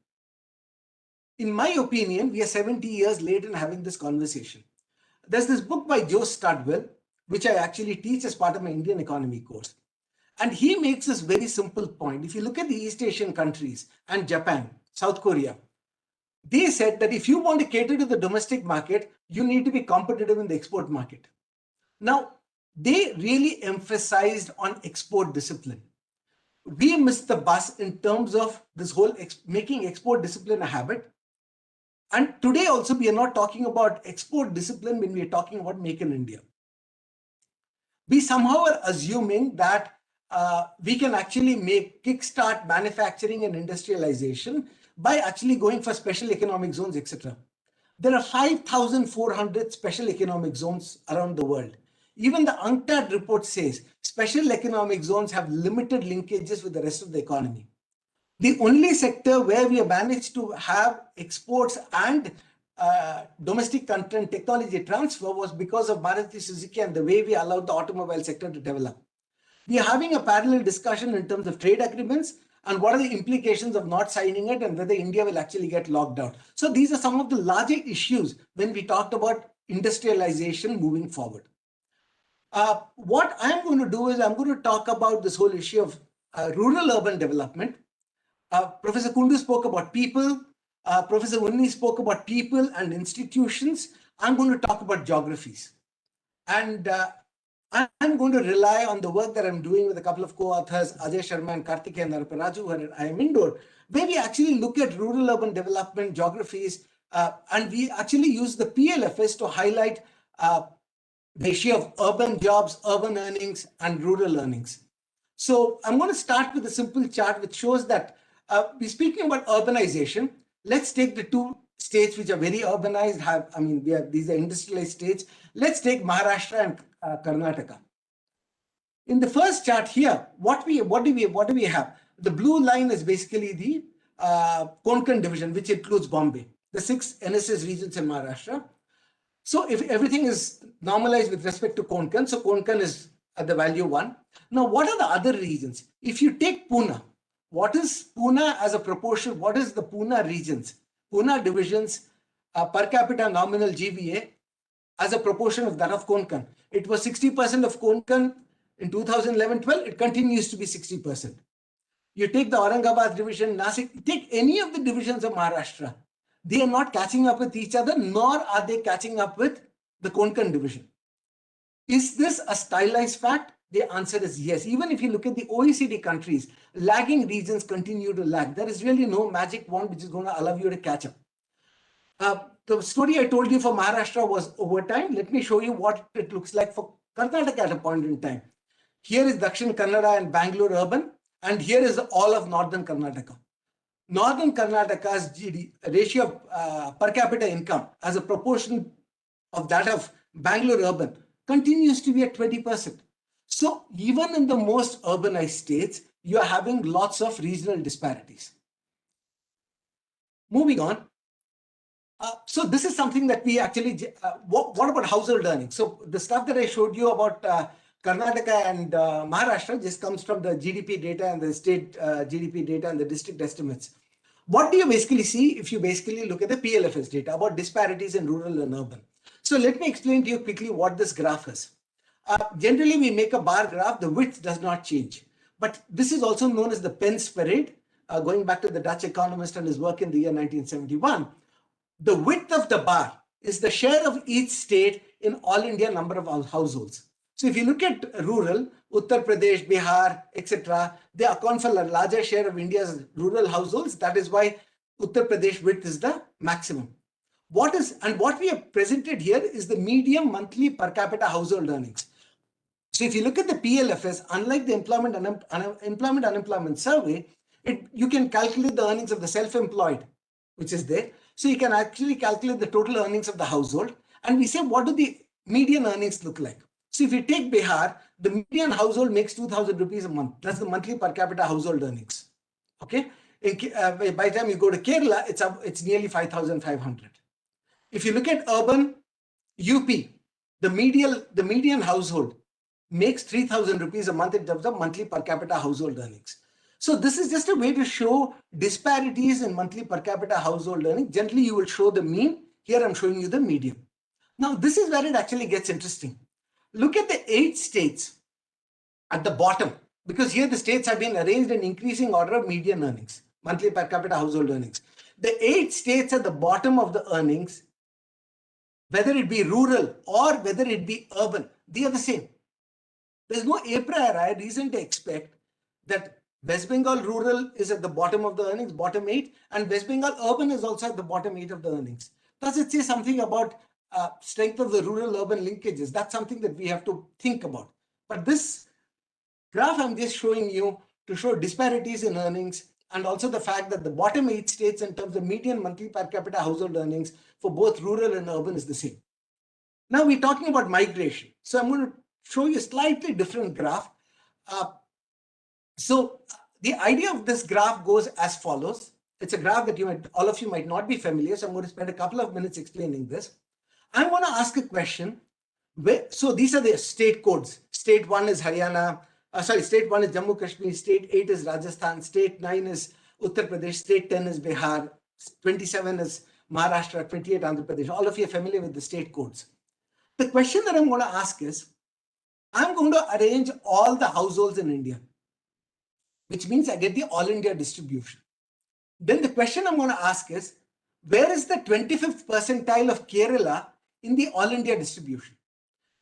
In my opinion, we are 70 years late in having this conversation. There's this book by Joe Studwell, which I actually teach as part of my Indian economy course. And he makes this very simple point. If you look at the East Asian countries and Japan, South Korea, they said that if you want to cater to the domestic market, you need to be competitive in the export market. Now, they really emphasized on export discipline. We missed the bus in terms of this whole making export discipline a habit. And today also, we are not talking about export discipline when we are talking about Make in India. We somehow are assuming that we can actually kickstart manufacturing and industrialization by actually going for special economic zones, etc. There are 5,400 special economic zones around the world. Even the UNCTAD report says special economic zones have limited linkages with the rest of the economy. The only sector where we have managed to have exports and domestic content technology transfer was because of Maruti Suzuki and the way we allowed the automobile sector to develop. We are having a parallel discussion in terms of trade agreements and what are the implications of not signing it and whether India will actually get locked out. So these are some of the larger issues when we talked about industrialization moving forward. What I'm going to do is I'm going to talk about this whole issue of rural-urban development. Professor Kundu spoke about people. Professor Unni spoke about people and institutions. I'm going to talk about geographies. And I'm going to rely on the work that I'm doing with a couple of co-authors, Ajay Sharma and Kartikeya Naraparaju, who are at IIM Indore, where we actually look at rural-urban development geographies, and we actually use the PLFS to highlight the issue of urban jobs, urban earnings, and rural earnings. So I'm going to start with a simple chart which shows that we're speaking about urbanization. Let's take the two states which are very urbanized. These are industrialized states. Let's take Maharashtra and Karnataka. In the first chart here, what do we have? The blue line is basically the Konkan division, which includes Bombay, the 6 NSS regions in Maharashtra. So if everything is normalized with respect to Konkan, so Konkan is at the value 1. Now, what are the other regions? If you take Pune, what is Pune as a proportion? What is the Pune regions? Pune divisions per capita nominal GVA as a proportion of that of Konkan. It was 60% of Konkan in 2011-12. It continues to be 60%. You take the Aurangabad division, Nasik, take any of the divisions of Maharashtra. They are not catching up with each other, nor are they catching up with the Konkan division. Is this a stylized fact? The answer is yes. Even if you look at the OECD countries, lagging regions continue to lag. There is really no magic wand which is going to allow you to catch up. The story I told you for Maharashtra was over time. Let me show you what it looks like for Karnataka at a point in time. Here is Dakshin Kannada and Bangalore urban, and here is all of northern Karnataka. Northern Karnataka's GDP ratio of per capita income as a proportion of that of Bangalore urban continues to be at 20%. So even in the most urbanized states, you are having lots of regional disparities. Moving on. So this is something that we actually, what about household earnings? So the stuff that I showed you about Karnataka and Maharashtra just comes from the GDP data and the state GDP data and the district estimates. What do you basically see if you basically look at the PLFS data about disparities in rural and urban? So let me explain to you quickly what this graph is. Generally, we make a bar graph, the width does not change. But this is also known as the Pence parade, going back to the Dutch economist and his work in the year 1971. The width of the bar is the share of each state in all India number of households. So if you look at rural, Uttar Pradesh, Bihar, etc., they account for a larger share of India's rural households. That is why Uttar Pradesh width is the maximum. What we have presented here is the median monthly per capita household earnings. So if you look at the PLFS, unlike the employment survey, you can calculate the earnings of the self-employed, which is there. So you can actually calculate the total earnings of the household. And we say, what do the median earnings look like? So if you take Bihar, the median household makes 2,000 rupees a month. That's the monthly per capita household earnings. Okay. By the time you go to Kerala, it's nearly 5,500. If you look at urban UP, the median household makes 3,000 rupees a month in terms of monthly per capita household earnings. So this is just a way to show disparities in monthly per capita household earnings. Generally, you will show the mean. Here I'm showing you the median. Now, this is where it actually gets interesting. Look at the 8 states at the bottom, because here the states have been arranged in increasing order of median earnings, monthly per capita household earnings. The 8 states at the bottom of the earnings, whether it be rural or whether it be urban, they are the same. There's no a priori reason to expect that West Bengal rural is at the bottom of the earnings, bottom 8, and West Bengal urban is also at the bottom 8 of the earnings. Does it say something about strength of the rural-urban linkages? That's something that we have to think about. But this graph I'm just showing you to show disparities in earnings, and also the fact that the bottom 8 states in terms of median monthly per capita household earnings for both rural and urban is the same. Now we're talking about migration. So I'm going to show you a slightly different graph. So the idea of this graph goes as follows. It's a graph that all of you might not be familiar. So I'm going to spend a couple of minutes explaining this. I'm going to ask a question. So these are the state codes. State 1 is Haryana. State 1 is Jammu Kashmir. State 8 is Rajasthan. State 9 is Uttar Pradesh. State 10 is Bihar. 27 is Maharashtra. 28 Andhra Pradesh. All of you are familiar with the state codes. The question that I'm going to ask is, I'm going to arrange all the households in India, which means I get the all India distribution. Then the question I'm going to ask is, where is the 25th percentile of Kerala in the all India distribution?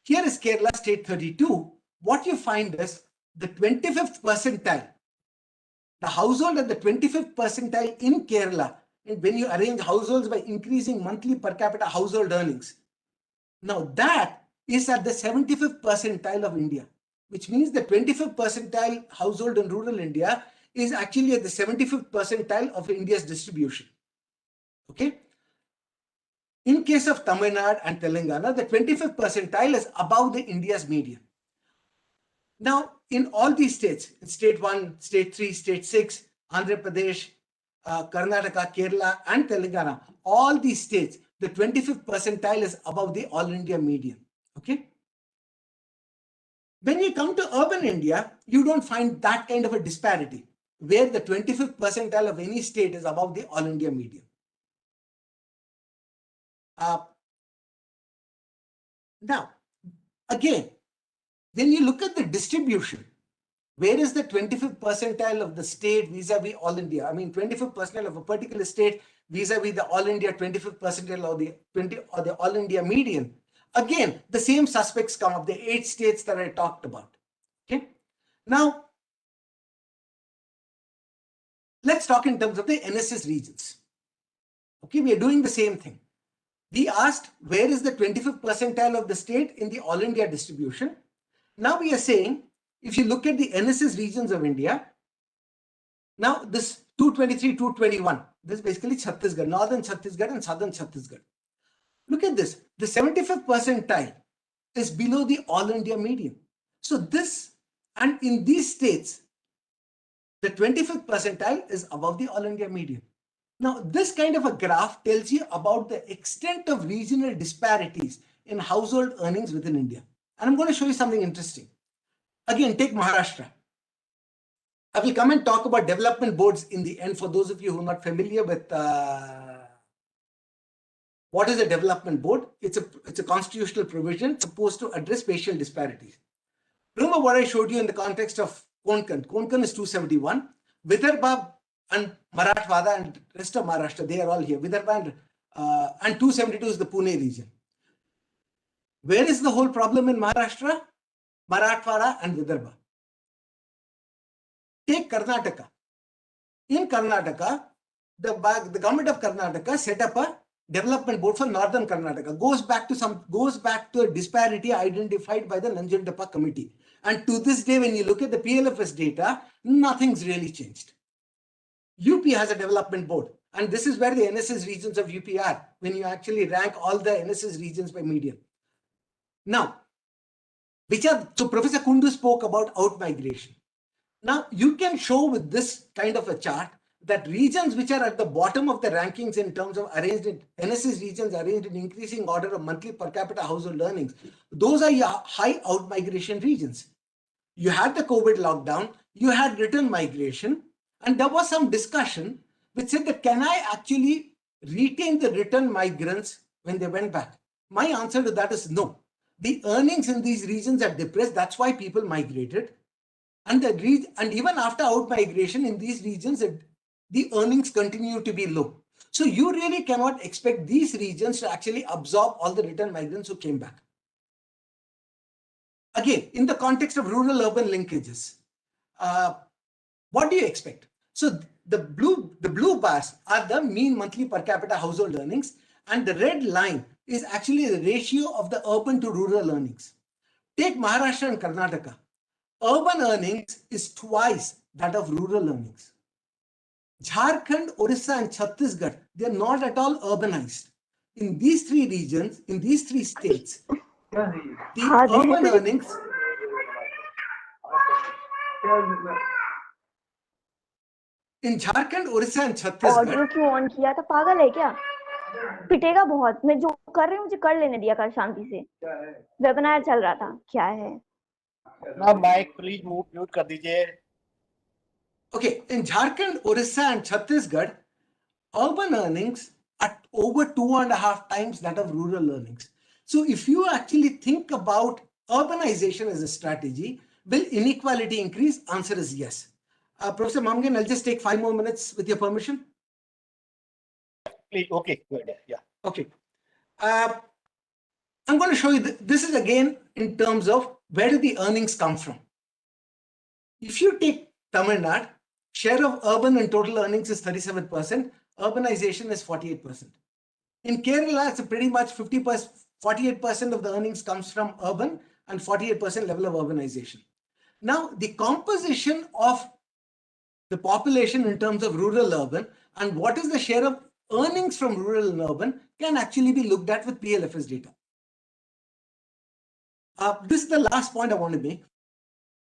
here is Kerala state 32. What you find is the 25th percentile, the household at the 25th percentile in Kerala, and when you arrange households by increasing monthly per capita household earnings. Now that is at the 75th percentile of India, which means the 25th percentile household in rural India is actually at the 75th percentile of India's distribution. Okay. In case of Tamil Nadu and Telangana, the 25th percentile is above the India's median. Now, in all these states, state 1, state 3, state 6, Andhra Pradesh, Karnataka, Kerala, and Telangana, all these states, the 25th percentile is above the all India median. Okay. When you come to urban India, you don't find that kind of a disparity, where the 25th percentile of any state is above the all India median. Now, again, when you look at the distribution, where is the 25th percentile of the state vis-a-vis all India? I mean, 25th percentile of a particular state vis-a-vis the all India 25th percentile or the all India median. Again, the same suspects come up, the 8 states that I talked about. Okay. Now, let's talk in terms of the NSS regions. Okay, we are doing the same thing. We asked where is the 25th percentile of the state in the all India distribution. Now we are saying, if you look at the NSS regions of India, now this 223, 221, this is basically Chhattisgarh, northern Chhattisgarh and southern Chhattisgarh. Look at this, the 75th percentile is below the all India median. So this, and in these states, the 25th percentile is above the all India median. Now, this kind of a graph tells you about the extent of regional disparities in household earnings within India. And I'm going to show you something interesting. Again, take Maharashtra. I will come and talk about development boards in the end for those of you who are not familiar with what is a development board. It's a constitutional provision supposed to address spatial disparities. Remember what I showed you in the context of Konkan. Konkan is 271. Vidarbha and Marathwada and rest of Maharashtra, they are all here. Vidarbha and 272 is the Pune region. Where is the whole problem in Maharashtra? Marathwada and Vidarbha. Take Karnataka. In Karnataka, the government of Karnataka set up a development board for northern Karnataka. Goes back to a disparity identified by the Nanjandappa committee. And to this day, when you look at the PLFS data, nothing's really changed. UP has a development board, and this is where the NSS regions of UP are when you actually rank all the NSS regions by median. Now, so Professor Kundu spoke about out-migration. Now, you can show with this kind of a chart that regions which are at the bottom of the rankings in terms of NSS regions arranged in increasing order of monthly per capita household earnings, those are your high out-migration regions. You had the COVID lockdown, you had return migration, and there was some discussion which said that can I actually retain the return migrants when they went back? My answer to that is no. The earnings in these regions are depressed. That's why people migrated. And even after out-migration in these regions, the earnings continue to be low. So you really cannot expect these regions to actually absorb all the return migrants who came back. Again, in the context of rural-urban linkages, what do you expect? So the blue bars are the mean monthly per capita household earnings, and the red line is actually the ratio of the urban to rural earnings. Take Maharashtra and Karnataka. Urban earnings is twice that of rural earnings. Jharkhand, Orissa, and Chhattisgarh, they are not at all urbanized. In these 3 regions, in these 3 states, the urban earnings in Jharkhand, Orissa, and Chhattisgarh. Audio क्यों on किया था? पागल है क्या? पिटेगा बहुत. मैं जो कर रही हूँ मुझे कर लेने दिया कर शांति से. वेबिनार चल रहा था. क्या है? ना माइक प्लीज म्यूट कर दीजिए. Okay, in Jharkhand, Orissa, and Chhattisgarh, urban earnings are over 2.5 times that of rural earnings. So if you actually think about urbanization as a strategy, will inequality increase? Answer is yes. Professor Mamgen, I'll just take 5 more minutes with your permission. Please, okay, good. Yeah. Okay. I'm going to show you, this is again in terms of where do the earnings come from. If you take Tamil Nadu, share of urban and total earnings is 37%, urbanization is 48%. In Kerala, it's pretty much 50%, 48% of the earnings comes from urban and 48% level of urbanization. Now, the composition of the population in terms of rural urban and what is the share of earnings from rural and urban can actually be looked at with PLFS data. This is the last point I want to make.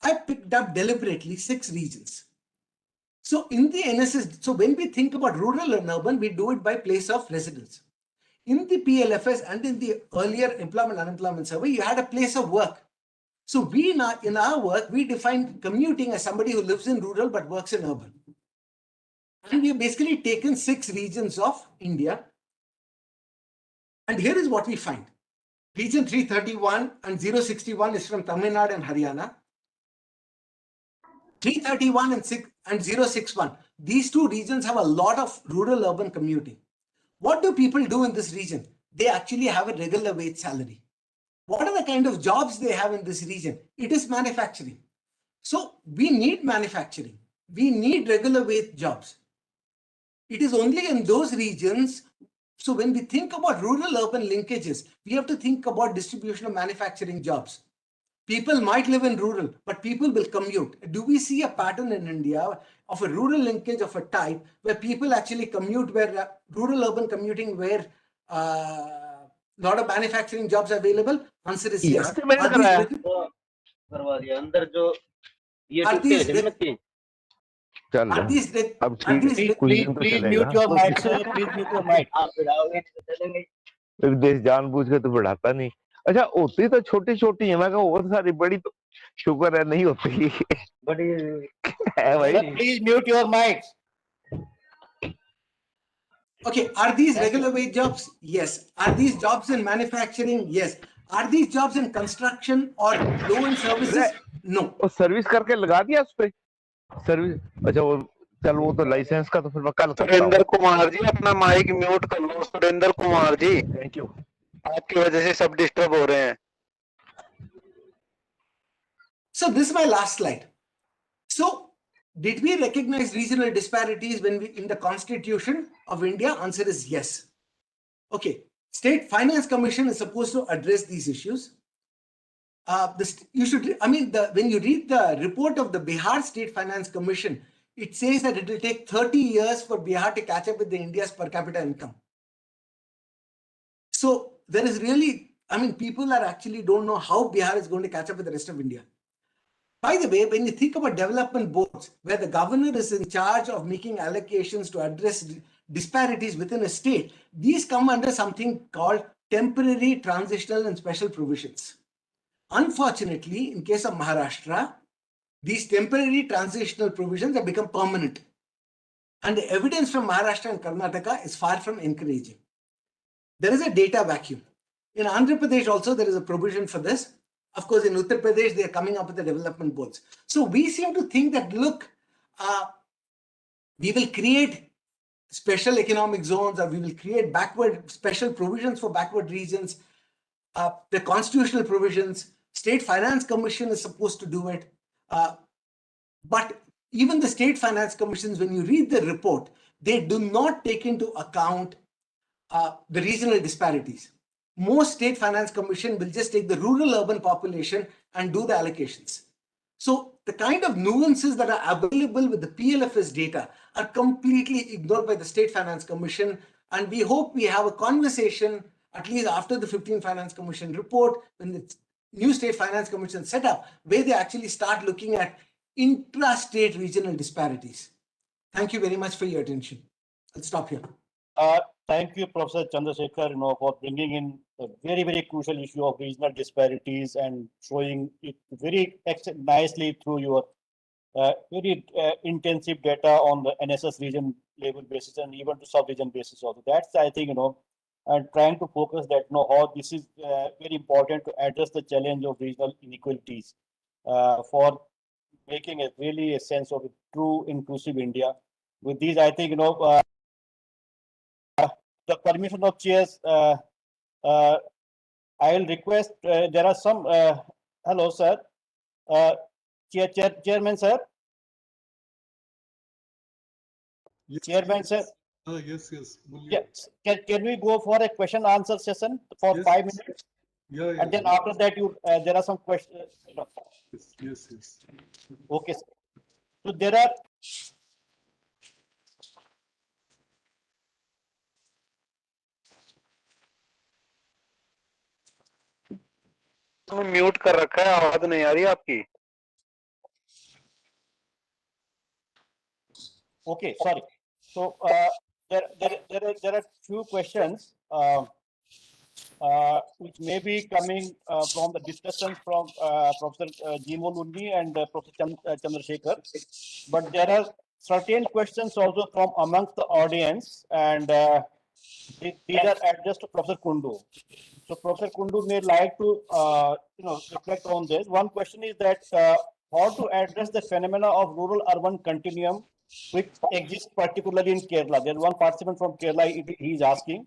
I picked up deliberately 6 regions. So in the NSS, so when we think about rural and urban, we do it by place of residence. In the PLFS and in the earlier employment unemployment survey, you had a place of work. So we now, in our work, we define commuting as somebody who lives in rural but works in urban. And we have basically taken 6 regions of India. And here is what we find. Region 331 and 061 is from Tamil Nadu and Haryana. 331 and 061. These 2 regions have a lot of rural-urban commuting. What do people do in this region? They actually have a regular wage salary. What are the kind of jobs they have in this region? It is manufacturing. So we need manufacturing. We need regular wage jobs. It is only in those regions. So when we think about rural-urban linkages, we have to think about distribution of manufacturing jobs. People might live in rural, but people will commute. Do we see a pattern in India of a rural linkage of a type where people actually commute, where rural-urban commuting, where a lot of manufacturing jobs are available? Answer is yes. Please mute your mic, sir. Please mute your mic. देश जानबूझ के तो बढ़ाता नहीं। अच्छा होती तो छोटी छोटी है, मैं कहा बहुत सारी बड़ी, तो शुक्र है नहीं होती बड़ी है भाई। Please mute your mic. Okay, are these regular wage jobs? Yes. Are these jobs in manufacturing? Yes. Are these jobs in construction or low-end services? No. और सर्विस करके लगा दिया उस पे सर्विस। अच्छा वो चल, वो तो लाइसेंस का तो फिर मैं कल करता हूं। सुरेंद्र कुमार जी अपना माइक म्यूट कर लो। सुरेंद्र कुमार जी, थैंक यू, आपकी वजह से सब डिस्टर्ब हो रहे हैं। So this is my last slide. So did we recognize regional disparities when we in the Constitution of India? Answer is yes. Okay, State Finance Commission is supposed to address these issues. When you read the report of the Bihar State Finance Commission, it says that it will take 30 years for Bihar to catch up with the India's per capita income. So there is really, people are actually don't know how Bihar is going to catch up with the rest of India. By the way, when you think about development boards, where the governor is in charge of making allocations to address disparities within a state, these come under something called temporary, transitional, and special provisions. Unfortunately, in case of Maharashtra, these temporary transitional provisions have become permanent. And the evidence from Maharashtra and Karnataka is far from encouraging. There is a data vacuum. In Andhra Pradesh also, there is a provision for this. Of course, in Uttar Pradesh, they are coming up with the development goals. So we seem to think that, look, we will create special economic zones, or we will create special provisions for backward regions, the constitutional provisions. State Finance Commission is supposed to do it. But even the State Finance Commissions, when you read the report, they do not take into account the regional disparities. Most State Finance Commission will just take the rural-urban population and do the allocations. So the kind of nuances that are available with the PLFS data are completely ignored by the State Finance Commission. And we hope we have a conversation, at least after the 15th Finance Commission report, when the new State Finance Commission set up, where they actually start looking at intra-state regional disparities. Thank you very much for your attention. I'll stop here. Thank you, Professor Chandrasekhar, for bringing in a very, very crucial issue of regional disparities and showing it very nicely through your very intensive data on the NSS region level basis and even to sub-region basis also. That's, I think, and trying to focus that, how this is very important to address the challenge of regional inequalities for making a sense of a true inclusive India. With these, I think, the permission of chairs I'll request, there are some, hello, sir. Chairman, sir. Yes, Chairman, yes. sir. Yes, yes. Yes. Can we go for a question answer session for Yes. 5 minutes? Yeah, yeah. And then after that, there are some questions. Yes, yes. Okay, sir. So there are. Mute कर रखा है, आवाज नहीं आ रही आपकी. Okay, sorry. So there are few questions which may be coming from the discussions from Professor Jimol Unni and Professor Chandrasekhar, but there are certain questions also from amongst the audience, and these are addressed to Professor Kundu. So Professor Kundu may like to reflect on this. One question is that how to address the phenomena of rural-urban continuum which exists particularly in Kerala. There's one participant from Kerala, he is asking.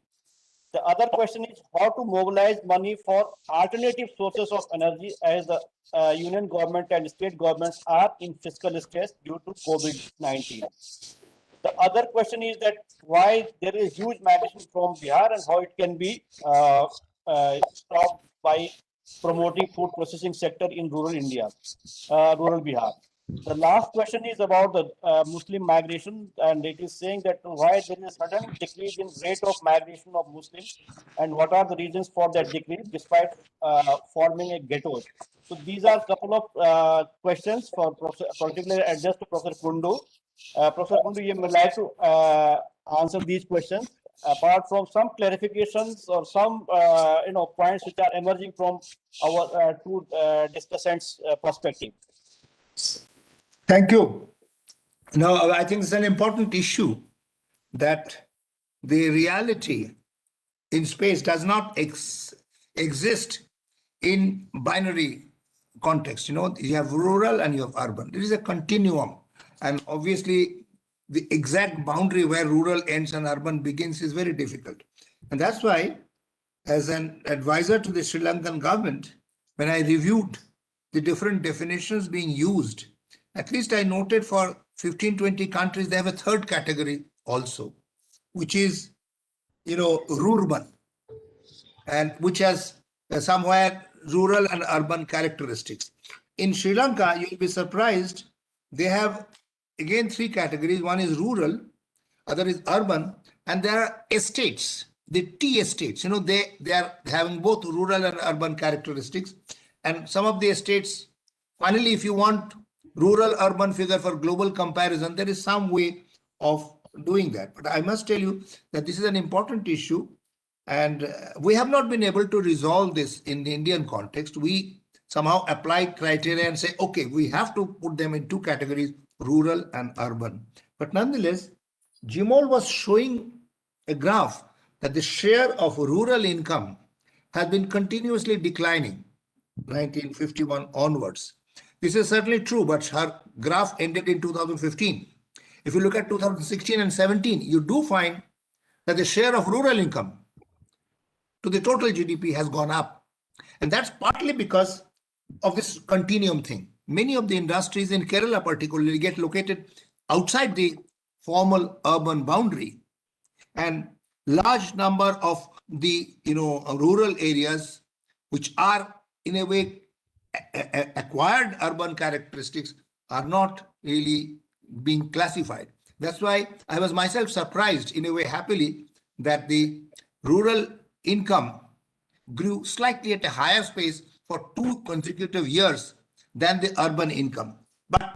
The other question is how to mobilize money for alternative sources of energy as the union government and state governments are in fiscal stress due to COVID-19. The other question is that why there is huge migration from Bihar and how it can be stopped by promoting food processing sector in rural India, rural Bihar. The last question is about the Muslim migration, and it is saying that why there is a sudden decrease in rate of migration of Muslims, and what are the reasons for that decrease despite forming a ghettos. So these are a couple of questions for particularly addressed to Professor Kundu. Professor Kundu, you may like to answer these questions apart from some clarifications or some points which are emerging from our two discussants' perspective. Thank you. Now, I think it's an important issue that the reality in space does not exist in binary context. You have rural and you have urban. There is a continuum. And obviously, the exact boundary where rural ends and urban begins is very difficult. And that's why, as an advisor to the Sri Lankan government, when I reviewed the different definitions being used, at least I noted for 15, 20 countries, they have a third category also, which is, rural, and which has somewhere rural and urban characteristics. In Sri Lanka, you'll be surprised, they have again three categories. One is rural, other is urban, and there are estates, the T estates. They are having both rural and urban characteristics. And some of the estates, finally, if you want rural urban figure for global comparison, there is some way of doing that. But I must tell you that this is an important issue, and we have not been able to resolve this in the Indian context. We somehow apply criteria and say, okay, we have to put them in two categories, rural and urban. But nonetheless, Jimol was showing a graph that the share of rural income has been continuously declining 1951 onwards. This is certainly true, but her graph ended in 2015. If you look at 2016 and 17, you do find that the share of rural income to the total GDP has gone up. And that's partly because of this continuum thing. Many of the industries in Kerala particularly get located outside the formal urban boundary. And large number of the rural areas, which are in a way acquired urban characteristics, are not really being classified. That's why I was myself surprised in a way happily that the rural income grew slightly at a higher pace for 2 consecutive years than the urban income. But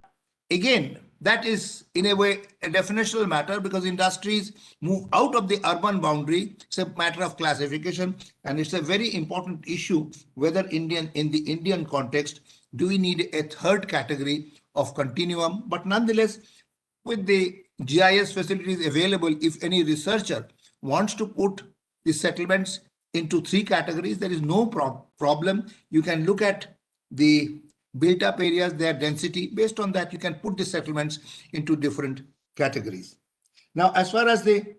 again, that is in a way a definitional matter because industries move out of the urban boundary. It's a matter of classification, and it's a very important issue whether in the Indian context, do we need a third category of continuum? But nonetheless, with the GIS facilities available, if any researcher wants to put the settlements into three categories, there is no problem. You can look at the built up areas, their density. Based on that, you can put the settlements into different categories. Now, as far as the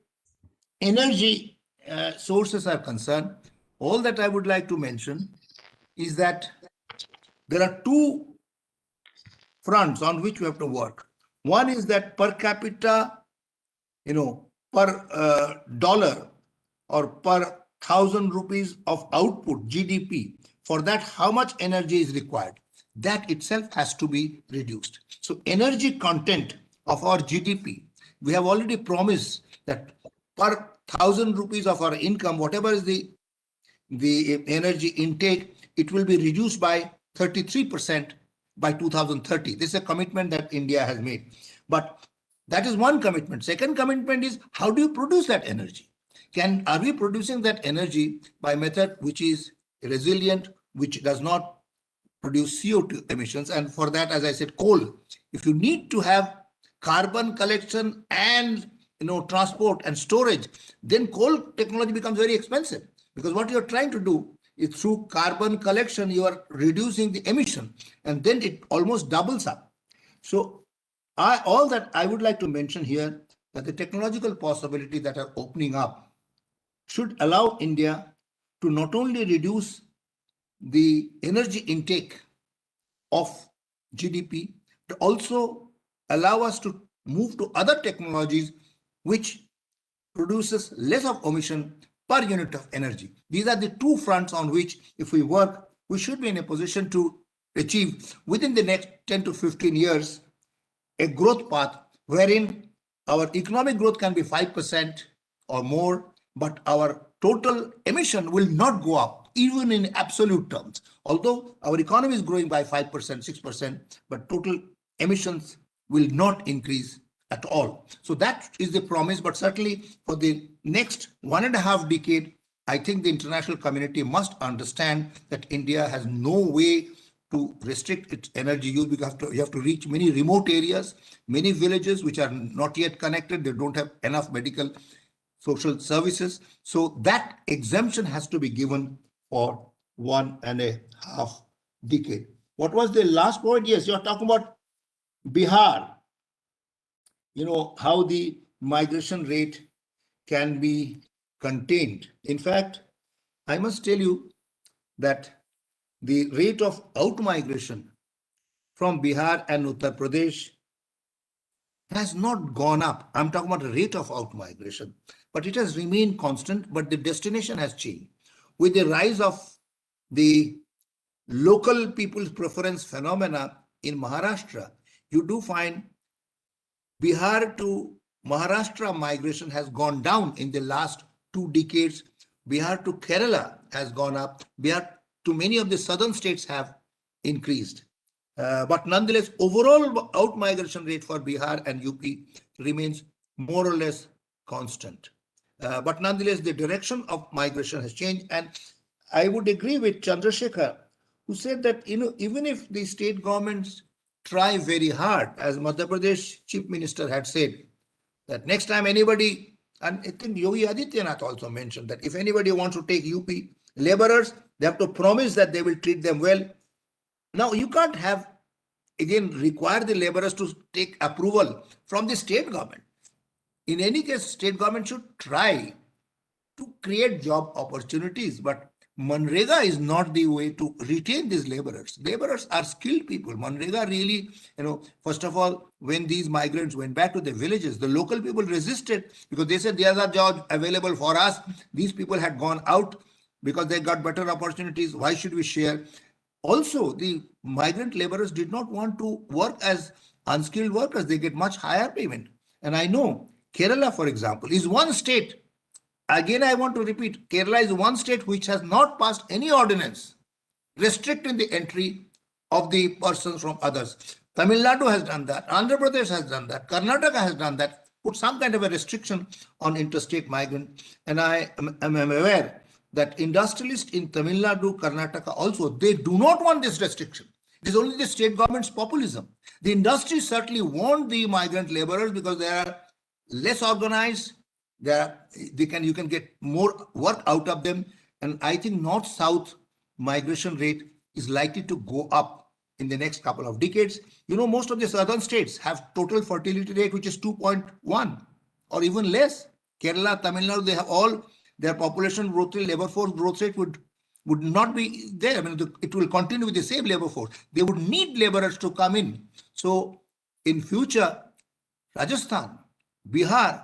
energy sources are concerned, All that I would like to mention is that there are two fronts on which we have to work. One is that per capita, per dollar or per 1,000 rupees of output, GDP, for that, how much energy is required? That itself has to be reduced. So energy content of our GDP, we have already promised that per 1,000 rupees of our income, whatever is the energy intake, it will be reduced by 33% by 2030. This is a commitment that India has made. But that is one commitment. Second commitment is, how do you produce that energy? Are we producing that energy by method which is resilient, which does not produce CO2 emissions? And for that, as I said, coal. If you need to have carbon collection and transport and storage, then coal technology becomes very expensive, because what you're trying to do is through carbon collection, you are reducing the emission, and then it almost doubles up. So all that I would like to mention here, that the technological possibilities that are opening up should allow India to not only reduce the energy intake of GDP, but also allow us to move to other technologies which produces less of emission per unit of energy. These are the two fronts on which, if we work, we should be in a position to achieve within the next 10 to 15 years a growth path wherein our economic growth can be 5% or more, but our total emission will not go up, even in absolute terms. Although our economy is growing by 5%, 6%, but total emissions will not increase at all. So that is the promise. But certainly for the next 1.5 decades, I think the international community must understand that India has no way to restrict its energy use, because you have to reach many remote areas, many villages which are not yet connected. They don't have enough medical social services. So that exemption has to be given for 1.5 decades. What was the last point? Yes, you're talking about Bihar. How the migration rate can be contained. In fact, I must tell you that the rate of out-migration from Bihar and Uttar Pradesh has not gone up. I'm talking about the rate of out-migration, but it has remained constant, but the destination has changed. With the rise of the local people's preference phenomena in Maharashtra, you do find Bihar to Maharashtra migration has gone down in the last 2 decades. Bihar to Kerala has gone up. Bihar to many of the southern states have increased. But nonetheless, overall out-migration rate for Bihar and UP remains more or less constant. But nonetheless, the direction of migration has changed. And I would agree with Chandrasekhar, who said that, even if the state governments try very hard, as Madhya Pradesh Chief Minister had said, that next time anybody, and I think Yogi Adityanath also mentioned that if anybody wants to take UP laborers, they have to promise that they will treat them well. Now, you can't require the laborers to take approval from the state government. In any case, state government should try to create job opportunities, but Manrega is not the way to retain these laborers. Laborers are skilled people. Manrega really, first of all, when these migrants went back to the villages, the local people resisted because they said there are jobs available for us. These people had gone out because they got better opportunities. Why should we share? Also, the migrant laborers did not want to work as unskilled workers. They get much higher payment. And I know Kerala, for example, is one state. Again, I want to repeat, Kerala is one state which has not passed any ordinance restricting the entry of the persons from others. Tamil Nadu has done that. Andhra Pradesh has done that. Karnataka has done that. Put some kind of a restriction on interstate migrant. And I am aware that industrialists in Tamil Nadu, Karnataka also, they do not want this restriction. It is only the state government's populism. The industry certainly want the migrant laborers because they are less organized. You can get more work out of them. And I think north-south migration rate is likely to go up in the next couple of decades. Most of the southern states have total fertility rate which is 2.1 or even less. Kerala, Tamil Nadu, they have all their population growth rate, labor force growth rate would not be there. I mean, it will continue with the same labor force. They would need laborers to come in. So in future, Rajasthan, Bihar,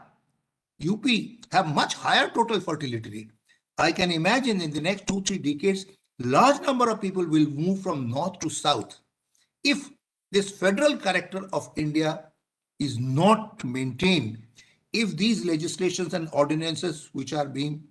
UP have much higher total fertility rate. I can imagine in the next 2-3 decades, large number of people will move from north to south. If this federal character of India is not maintained, if these legislations and ordinances which are being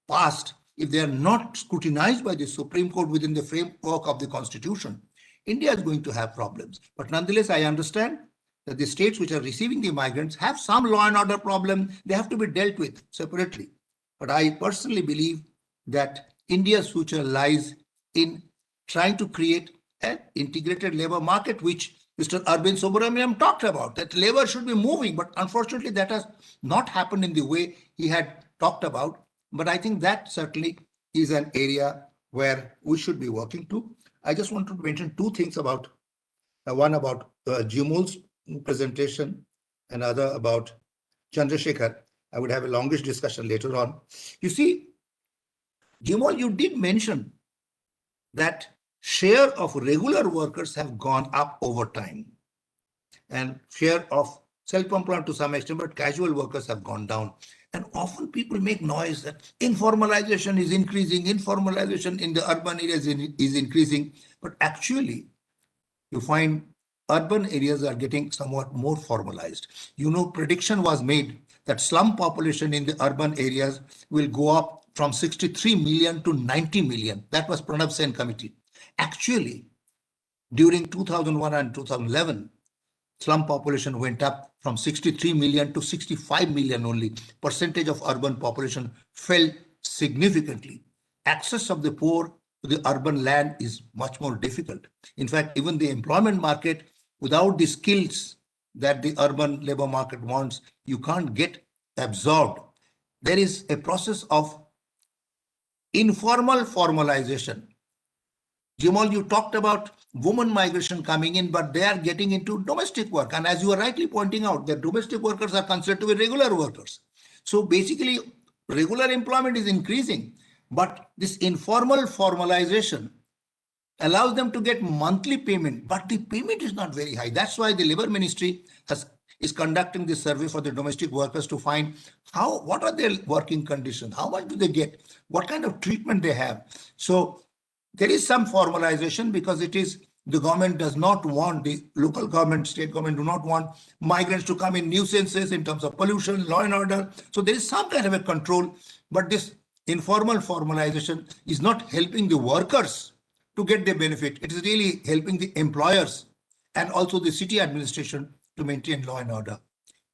passed, if they are not scrutinized by the Supreme Court within the framework of the Constitution, India is going to have problems. But nonetheless, I understand that the states which are receiving the migrants have some law and order problem. They have to be dealt with separately. But I personally believe that India's future lies in trying to create an integrated labor market, which Mr. Arvind Subramaniam talked about, that labor should be moving. But unfortunately, that has not happened in the way he had talked about. But I think that certainly is an area where we should be working to. I just want to mention two things about, one about Jimul's presentation, another about Chandrasekhar. I would have a longish discussion later on. You see, Jimul, you did mention that share of regular workers have gone up over time and share of self-employed to some extent, but casual workers have gone down. And often people make noise that informalization is increasing, informalization in the urban areas is increasing, but actually you find urban areas are getting somewhat more formalized. You know, prediction was made that slum population in the urban areas will go up from 63 million to 90 million. That was Pranav Sen committee. Actually, during 2001 and 2011, slum population went up from 63 million to 65 million only. Percentage of urban population fell significantly. Access of the poor to the urban land is much more difficult. In fact, even the employment market, without the skills that the urban labor market wants, you can't get absorbed. There is a process of informal formalization. Jimal, you talked about women migration coming in, but they are getting into domestic work. And as you are rightly pointing out, the domestic workers are considered to be regular workers. So basically, regular employment is increasing, but this informal formalization allows them to get monthly payment, but the payment is not very high. That's why the Labour Ministry is conducting this survey for the domestic workers to find what are their working conditions, how much do they get, what kind of treatment they have. So there is some formalization because it is the government does not want, the local government, state government do not want migrants to come in nuisances in terms of pollution, law and order. So there is some kind of a control, but this informal formalization is not helping the workers to get the benefit. It is really helping the employers and also the city administration to maintain law and order.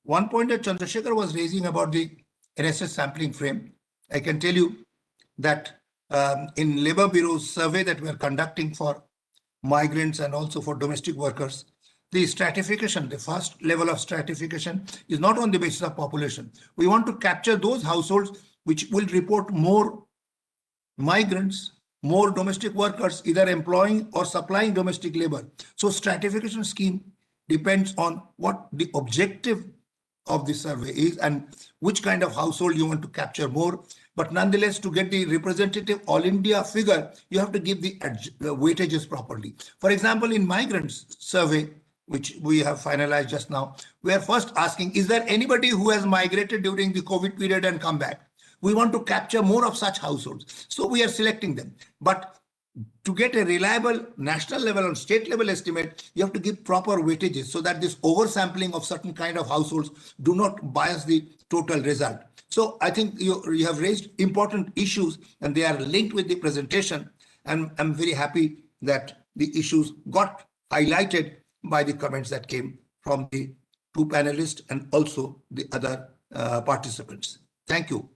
One point that Chandrasekhar was raising about the NSS sampling frame, I can tell you that in Labour Bureau's survey that we are conducting for migrants and also for domestic workers, the stratification, the first level of stratification is not on the basis of population. We want to capture those households which will report more migrants, more domestic workers, either employing or supplying domestic labor. So stratification scheme depends on what the objective of the survey is and which kind of household you want to capture more. But nonetheless, to get the representative all India figure, you have to give the weightages properly. For example, in migrants survey, which we have finalized just now, we are first asking, is there anybody who has migrated during the COVID period and come back? We want to capture more of such households. So we are selecting them. But to get a reliable national level and state level estimate, you have to give proper weightages so that this oversampling of certain kind of households do not bias the total result. So I think you have raised important issues and they are linked with the presentation. And I'm very happy that the issues got highlighted by the comments that came from the two panelists and also the other participants. Thank you.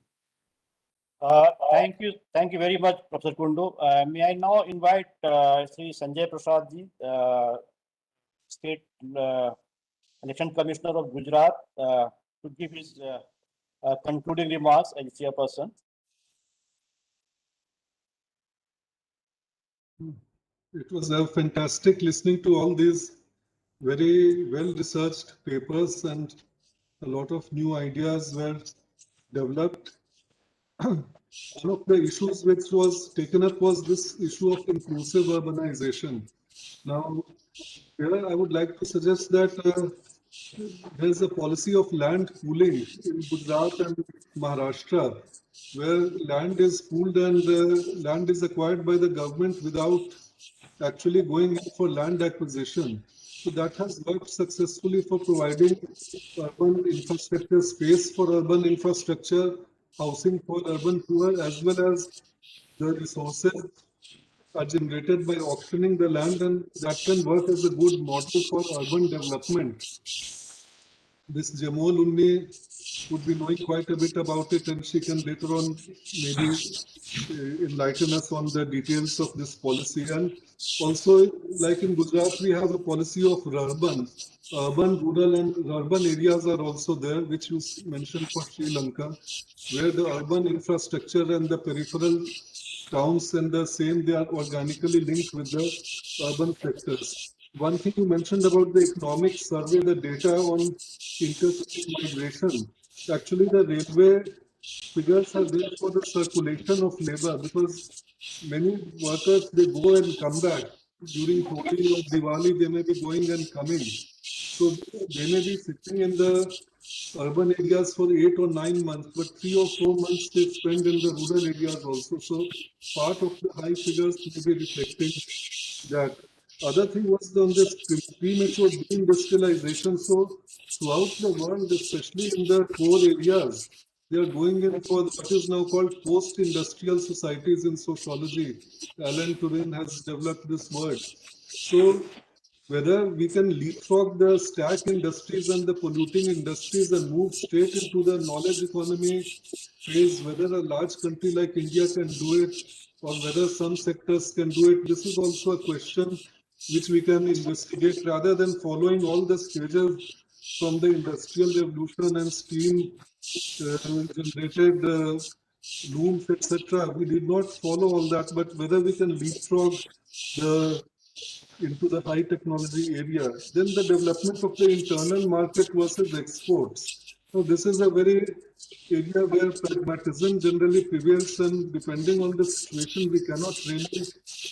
Thank you very much, Professor Kundu. May I now invite Sri Sanjay Prasad ji, State Election Commissioner of Gujarat, to give his concluding remarks as chairperson. It was fantastic listening to all these very well-researched papers, and a lot of new ideas were developed. one of the issues which was taken up was this issue of inclusive urbanization. Now, here I would like to suggest that there's a policy of land pooling in Gujarat and Maharashtra, where land is pooled and land is acquired by the government without actually going in for land acquisition. So that has worked successfully for providing urban infrastructure, space for urban infrastructure, housing for urban poor, as well as the resources are generated by auctioning the land, and that can work as a good model for urban development. This Jamol Unni would be knowing quite a bit about it, and she can later on maybe enlighten us on the details of this policy. And also, like in Gujarat, we have a policy of urban, rural, and urban areas are also there, which you mentioned for Sri Lanka, where the urban infrastructure and the peripheral towns and the same, they are organically linked with the urban sectors. One thing you mentioned about the economic survey, the data on interstate migration. Actually, the railway figures are there for the circulation of labor, because many workers, they go and come back. During Holi or Diwali, they may be going and coming. So they may be sitting in the urban areas for 8 or 9 months, but 3 or 4 months they spend in the rural areas also. So part of the high figures may be reflecting that. Other thing was on this premature deindustrialization. So throughout the world, especially in the core areas, they are going in for what is now called post-industrial societies in sociology. Alan Turing has developed this word. So whether we can leapfrog the stack industries and the polluting industries and move straight into the knowledge economy phase, whether a large country like India can do it, or whether some sectors can do it, this is also a question which we can investigate, rather than following all the stages from the industrial revolution and steam generated looms, etc. We did not follow all that, but whether we can leapfrog into the high technology area. Then the development of the internal market versus exports. So this is a very area where pragmatism generally prevails, and depending on the situation, we cannot really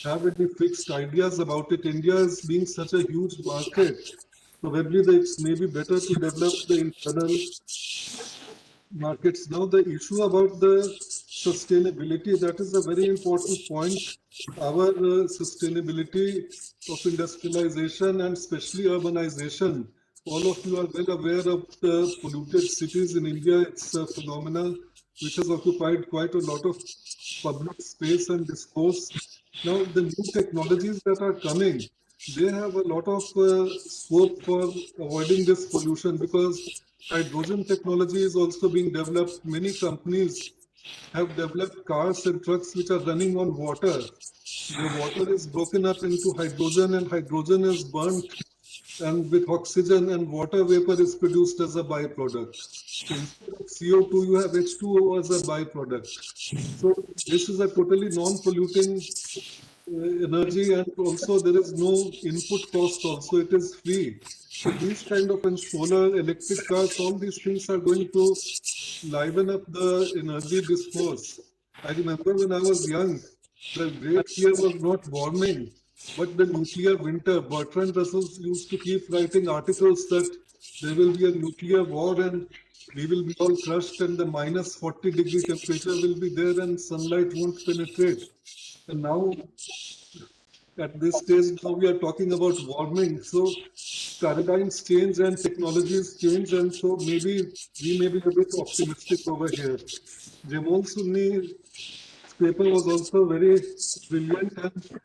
have any fixed ideas about it. India is being such a huge market. Probably it's maybe better to develop the internal markets. Now the issue about the sustainability, that is a very important point. Our sustainability of industrialization and especially urbanization. All of you are well aware of the polluted cities in India. It's a phenomenon which has occupied quite a lot of public space and discourse. Now the new technologies that are coming, they have a lot of scope for avoiding this pollution, because hydrogen technology is also being developed. Many companies have developed cars and trucks which are running on water. The water is broken up into hydrogen, and hydrogen is burnt, and with oxygen and water vapor is produced as a byproduct. So instead of CO2, you have H2O as a byproduct. So this is a totally non-polluting energy, and also there is no input cost also, it is free. So these kind of, and solar, electric cars, all these things are going to liven up the energy discourse. I remember when I was young, the great fear was not warming, but the nuclear winter. Bertrand Russell used to keep writing articles that there will be a nuclear war and we will be all crushed, and the minus 40-degree temperature will be there and sunlight won't penetrate. And now, at this stage, now we are talking about warming. So paradigms change and technologies change, and so maybe we may be a bit optimistic over here. Jamol Sunni's paper was also very brilliant, and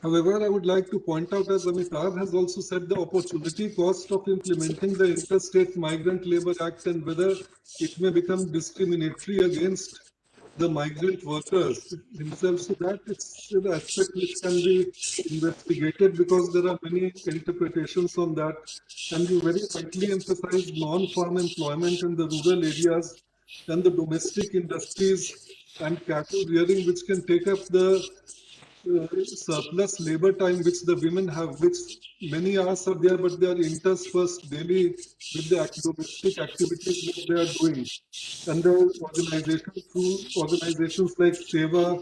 however, I would like to point out, as Amitabh has also said, the opportunity cost of implementing the Interstate Migrant Labour Act and whether it may become discriminatory against the migrant workers themselves. So that it's an aspect which can be investigated, because there are many interpretations on that. And you very rightly emphasized non-farm employment in the rural areas and the domestic industries and cattle rearing, which can take up the surplus labor time which the women have, which many hours are there, but they are interspersed daily with the domestic activities which they are doing. And the organizations like SEVA,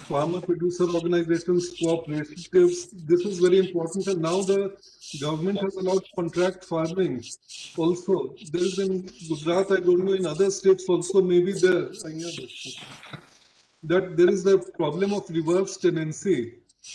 farmer producer organizations, cooperatives, this is very important. And now the government has allowed contract farming also. There is in Gujarat, I don't know, in other states also maybe there. That there is a problem of reverse tenancy.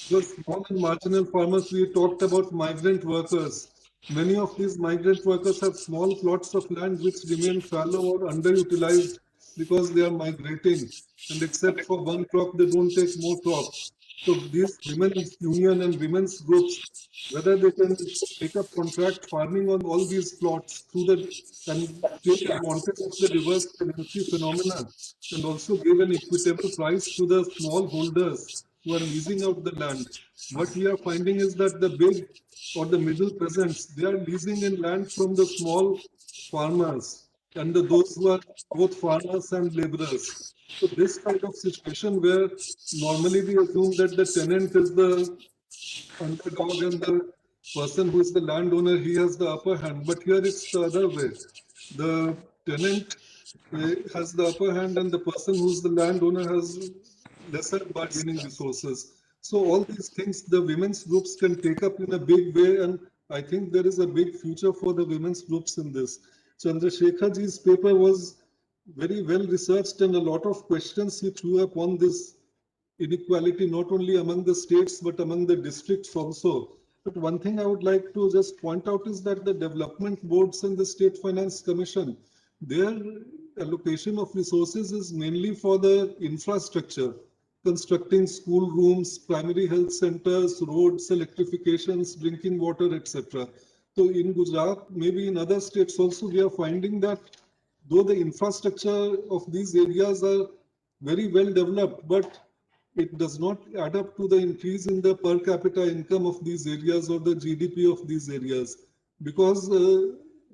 Because small and marginal farmers, we talked about migrant workers. Many of these migrant workers have small plots of land which remain fallow or underutilized because they are migrating. And except for one crop, they don't take more crops. So these women's union and women's groups, whether they can take up contract farming on all these plots through the and take advantage of the reverse tenancy phenomenon and also give an equitable price to the small holders who are leasing out the land. What we are finding is that the big or the middle peasants, they are leasing in land from the small farmers and those who are both farmers and laborers. So this kind of situation where normally we assume that the tenant is the underdog and the person who is the landowner, he has the upper hand. But here it's the other way. The tenant has the upper hand and the person who's the landowner has lesser bargaining resources. So all these things the women's groups can take up in a big way, and I think there is a big future for the women's groups in this. Chandrasekhar ji's paper was very well researched and a lot of questions he threw up on this inequality not only among the states but among the districts also. But one thing I would like to just point out is that the development boards and the State Finance Commission, their allocation of resources is mainly for the infrastructure, constructing school rooms, primary health centers, roads, electrifications, drinking water, etc. So in Gujarat, maybe in other states also, we are finding that though the infrastructure of these areas are very well developed, but it does not add up to the increase in the per capita income of these areas or the GDP of these areas. Because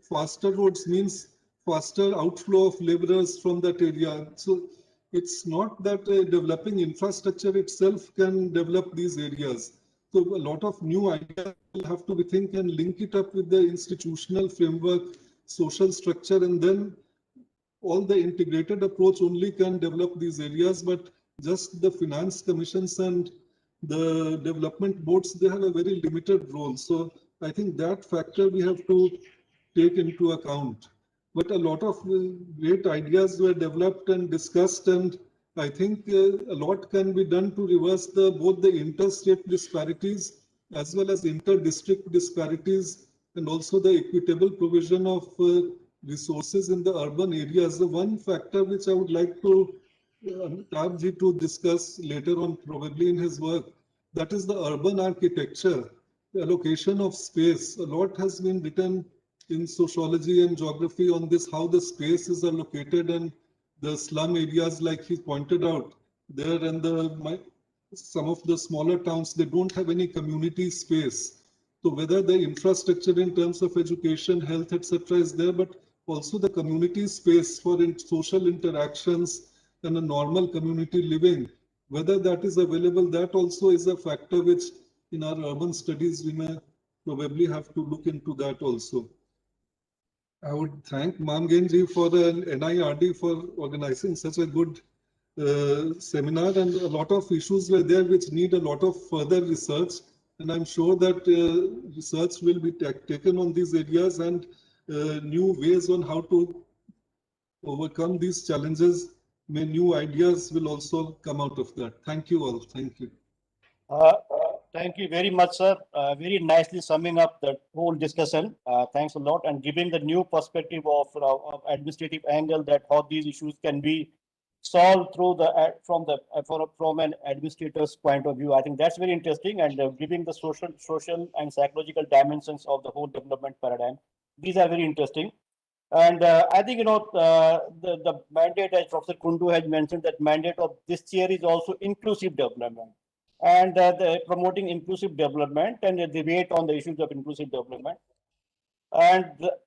faster roads means faster outflow of laborers from that area. So it's not that developing infrastructure itself can develop these areas. So a lot of new ideas will have to be think and link it up with the institutional framework, social structure, and then all the integrated approach only can develop these areas, but just the finance commissions and the development boards, they have a very limited role. So I think that factor we have to take into account. But a lot of great ideas were developed and discussed, and I think a lot can be done to reverse both the interstate disparities as well as inter-district disparities, and also the equitable provision of resources in the urban areas. The one factor which I would like to Tabji to discuss later on, probably in his work, that is the urban architecture, the allocation of space. A lot has been written in sociology and geography on this, how the spaces are located, and the slum areas, like he pointed out, there and some of the smaller towns, they don't have any community space. So whether the infrastructure in terms of education, health, etc. is there, but also the community space for social interactions and a normal community living, whether that is available, that also is a factor which in our urban studies we may probably have to look into that also. I would thank Mamgenji for the NIRD for organizing such a good seminar, and a lot of issues were there which need a lot of further research, and I'm sure that research will be taken on these areas, and new ways on how to overcome these challenges. New ideas will also come out of that. Thank you all. Thank you. Thank you very much, sir. Very nicely summing up the whole discussion. Thanks a lot, and giving the new perspective of administrative angle, that how these issues can be solved through from an administrator's point of view. I think that's very interesting, and giving the social and psychological dimensions of the whole development paradigm. These are very interesting. And I think, the mandate, as Professor Kundu has mentioned, that mandate of this chair is also inclusive development, and the promoting inclusive development and the debate on the issues of inclusive development. And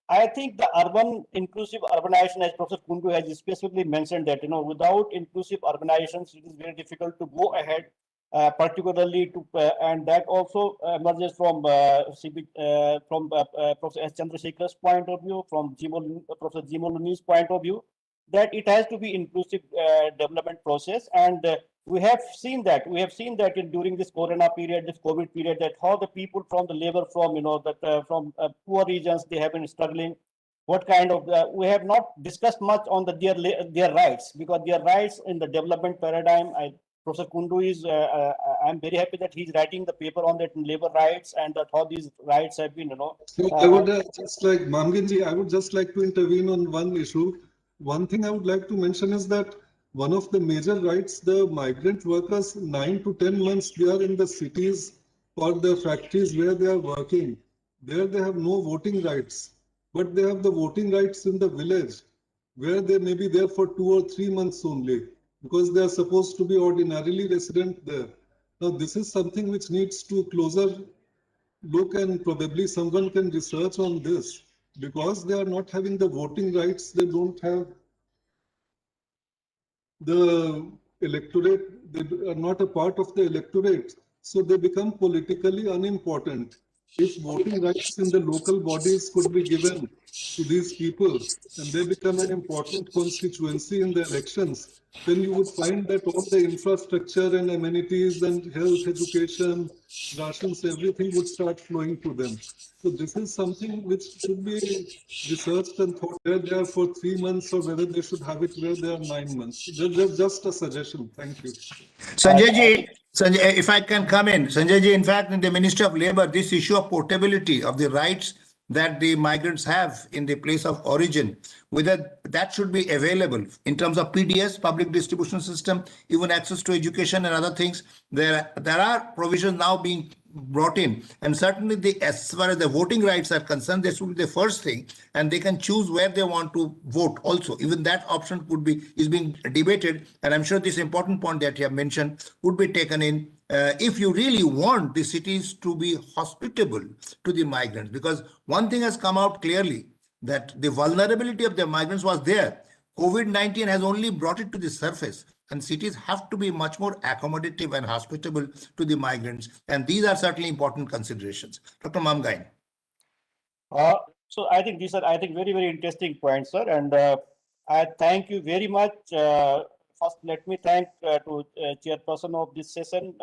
I think the inclusive urbanization, as Professor Kundu has specifically mentioned, that without inclusive urbanizations, it is very difficult to go ahead particularly to, and that also emerges from Professor S. Chandrasekhar's point of view, from Professor Jimoluni's point of view, that it has to be inclusive development process. And we have seen that during this Corona period, this COVID period, that how the people from the labor from from poor regions, they have been struggling. What kind of we have not discussed much on their rights, because their rights in the development paradigm. Professor Kundu is, I'm very happy that he's writing the paper on that labor rights, and that how these rights have been, So I would just like, Mamgenji, I would just like to intervene on one issue. One thing I would like to mention is that one of the major rights, the migrant workers, 9 to 10 months, they are in the cities or the factories where they are working. There they have no voting rights, but they have the voting rights in the village, where they may be there for 2 or 3 months only, because they are supposed to be ordinarily resident there. Now, this is something which needs to closer look, and probably someone can research on this, because they are not having the voting rights. They don't have the electorate, they are not a part of the electorate, so they become politically unimportant. If voting rights in the local bodies could be given to these people and they become an important constituency in the elections, then you would find that all the infrastructure and amenities and health, education, rations, everything would start flowing to them. So this is something which should be researched and thought, where they are for 3 months or whether they should have it where they are 9 months. Just a suggestion. Thank you. Sanjay, if I can come in, Sanjay, in fact, in the Ministry of Labor, this issue of portability of the rights that the migrants have in the place of origin, whether that should be available in terms of PDS, public distribution system, even access to education and other things. There are provisions now being brought in, and certainly as far as the voting rights are concerned, this will be the first thing, and they can choose where they want to vote also. Even that option is being debated, and I'm sure this important point that you have mentioned would be taken in if you really want the cities to be hospitable to the migrants. Because one thing has come out clearly, that the vulnerability of the migrants was there. COVID-19 has only brought it to the surface, and cities have to be much more accommodative and hospitable to the migrants. And these are certainly important considerations. Dr. Mamgain. So I think these are, very, very interesting points, sir. And I thank you very much. First, let me thank to chairperson of this session,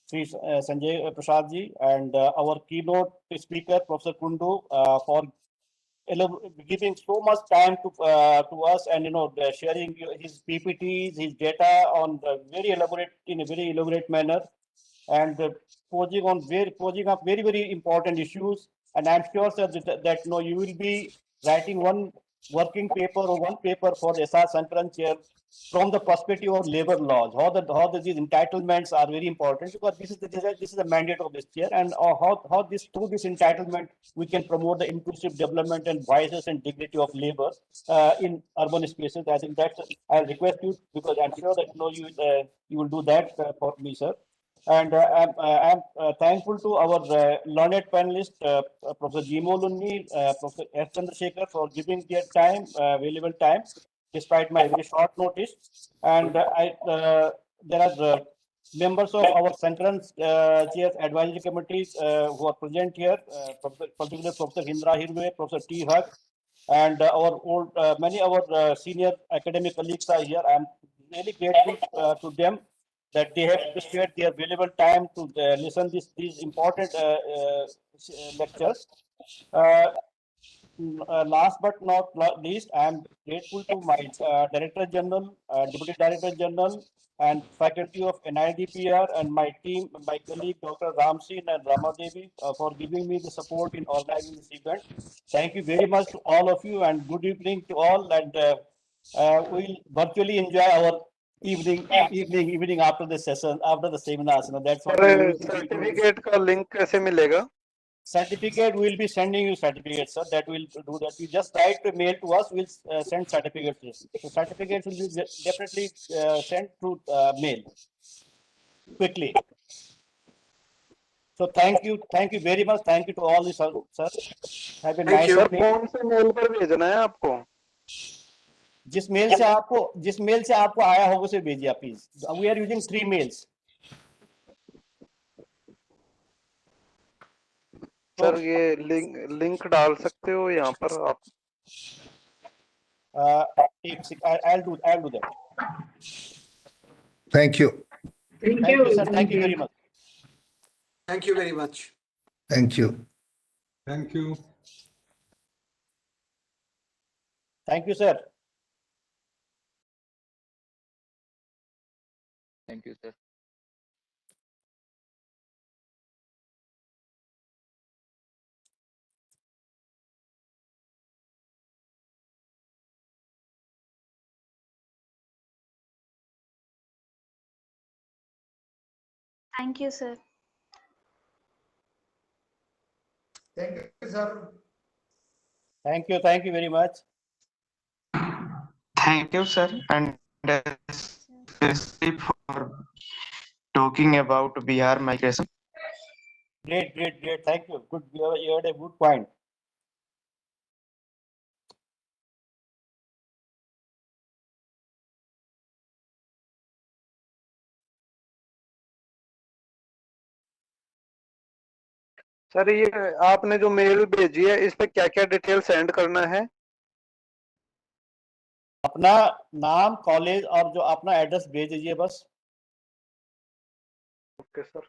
Sri Sanjay Prasad ji, and our keynote speaker, Professor Kundu, for giving so much time to us, and sharing his PPTs, his data on in a very elaborate manner, and posing up very, very important issues. And I'm sure, sir, that you will be writing one working paper or one paper for the SR Sankaran chair from the perspective of labor laws, how these entitlements are very important, because this is the mandate of this chair, and how through this entitlement we can promote the inclusive development and voices and dignity of labor in urban spaces. I think that I request you, because I'm sure that you will do that for me, sir. And I'm thankful to our learned panelists, Professor Jimoluni, Professor S. Chandrasekhar, for giving their time, valuable time, despite my very short notice. And there are members of our Sankaran Chair's advisory committees who are present here, particularly Professor Hindra Hirve, Professor T. Hug, and many of our senior academic colleagues are here. I'm really grateful to them that they have spared their valuable time to listen these important lectures. Last but not least, I am grateful to my Director General, Deputy Director General, and faculty of NIDPR, and my team, my colleague Dr. Ramsin and Ramadevi, for giving me the support in organizing this event. Thank you very much to all of you, and good evening to all. And we'll virtually enjoy our evening after the session, after the seminars. That's what we will certificate का link कैसे मिलेगा? Certificate, we will be sending you certificates, sir. That will do that. You just write a mail to us. We'll send certificates. So certificates will be definitely sent through mail quickly. So thank you very much. Thank you to all this, sir. Have a nice evening. कौन से mail पर भेजना है आपको? जिस mail से आपको आया होगा उसे भेजिए please. We are using 3 mails. Sir ये लिंक डाल सकते हो यहाँ पर आप? I'll do that. Thank you. Thank Thank you, you. sir. Thank you very much. Thank you very much. Thank you. Thank you. Thank you, sir. Thank you, sir. Thank you, sir. Thank you, sir. Thank you. Thank you very much. Thank you, sir, and especially for talking about Bihar migration. Great, great, great. Thank you. Good. You had a good point. Sir ये आपने जो mail भेजी है इस पे क्या क्या detail send करना है? अपना नाम, कॉलेज और जो अपना एड्रेस भेज दीजिए बस. Okay sir.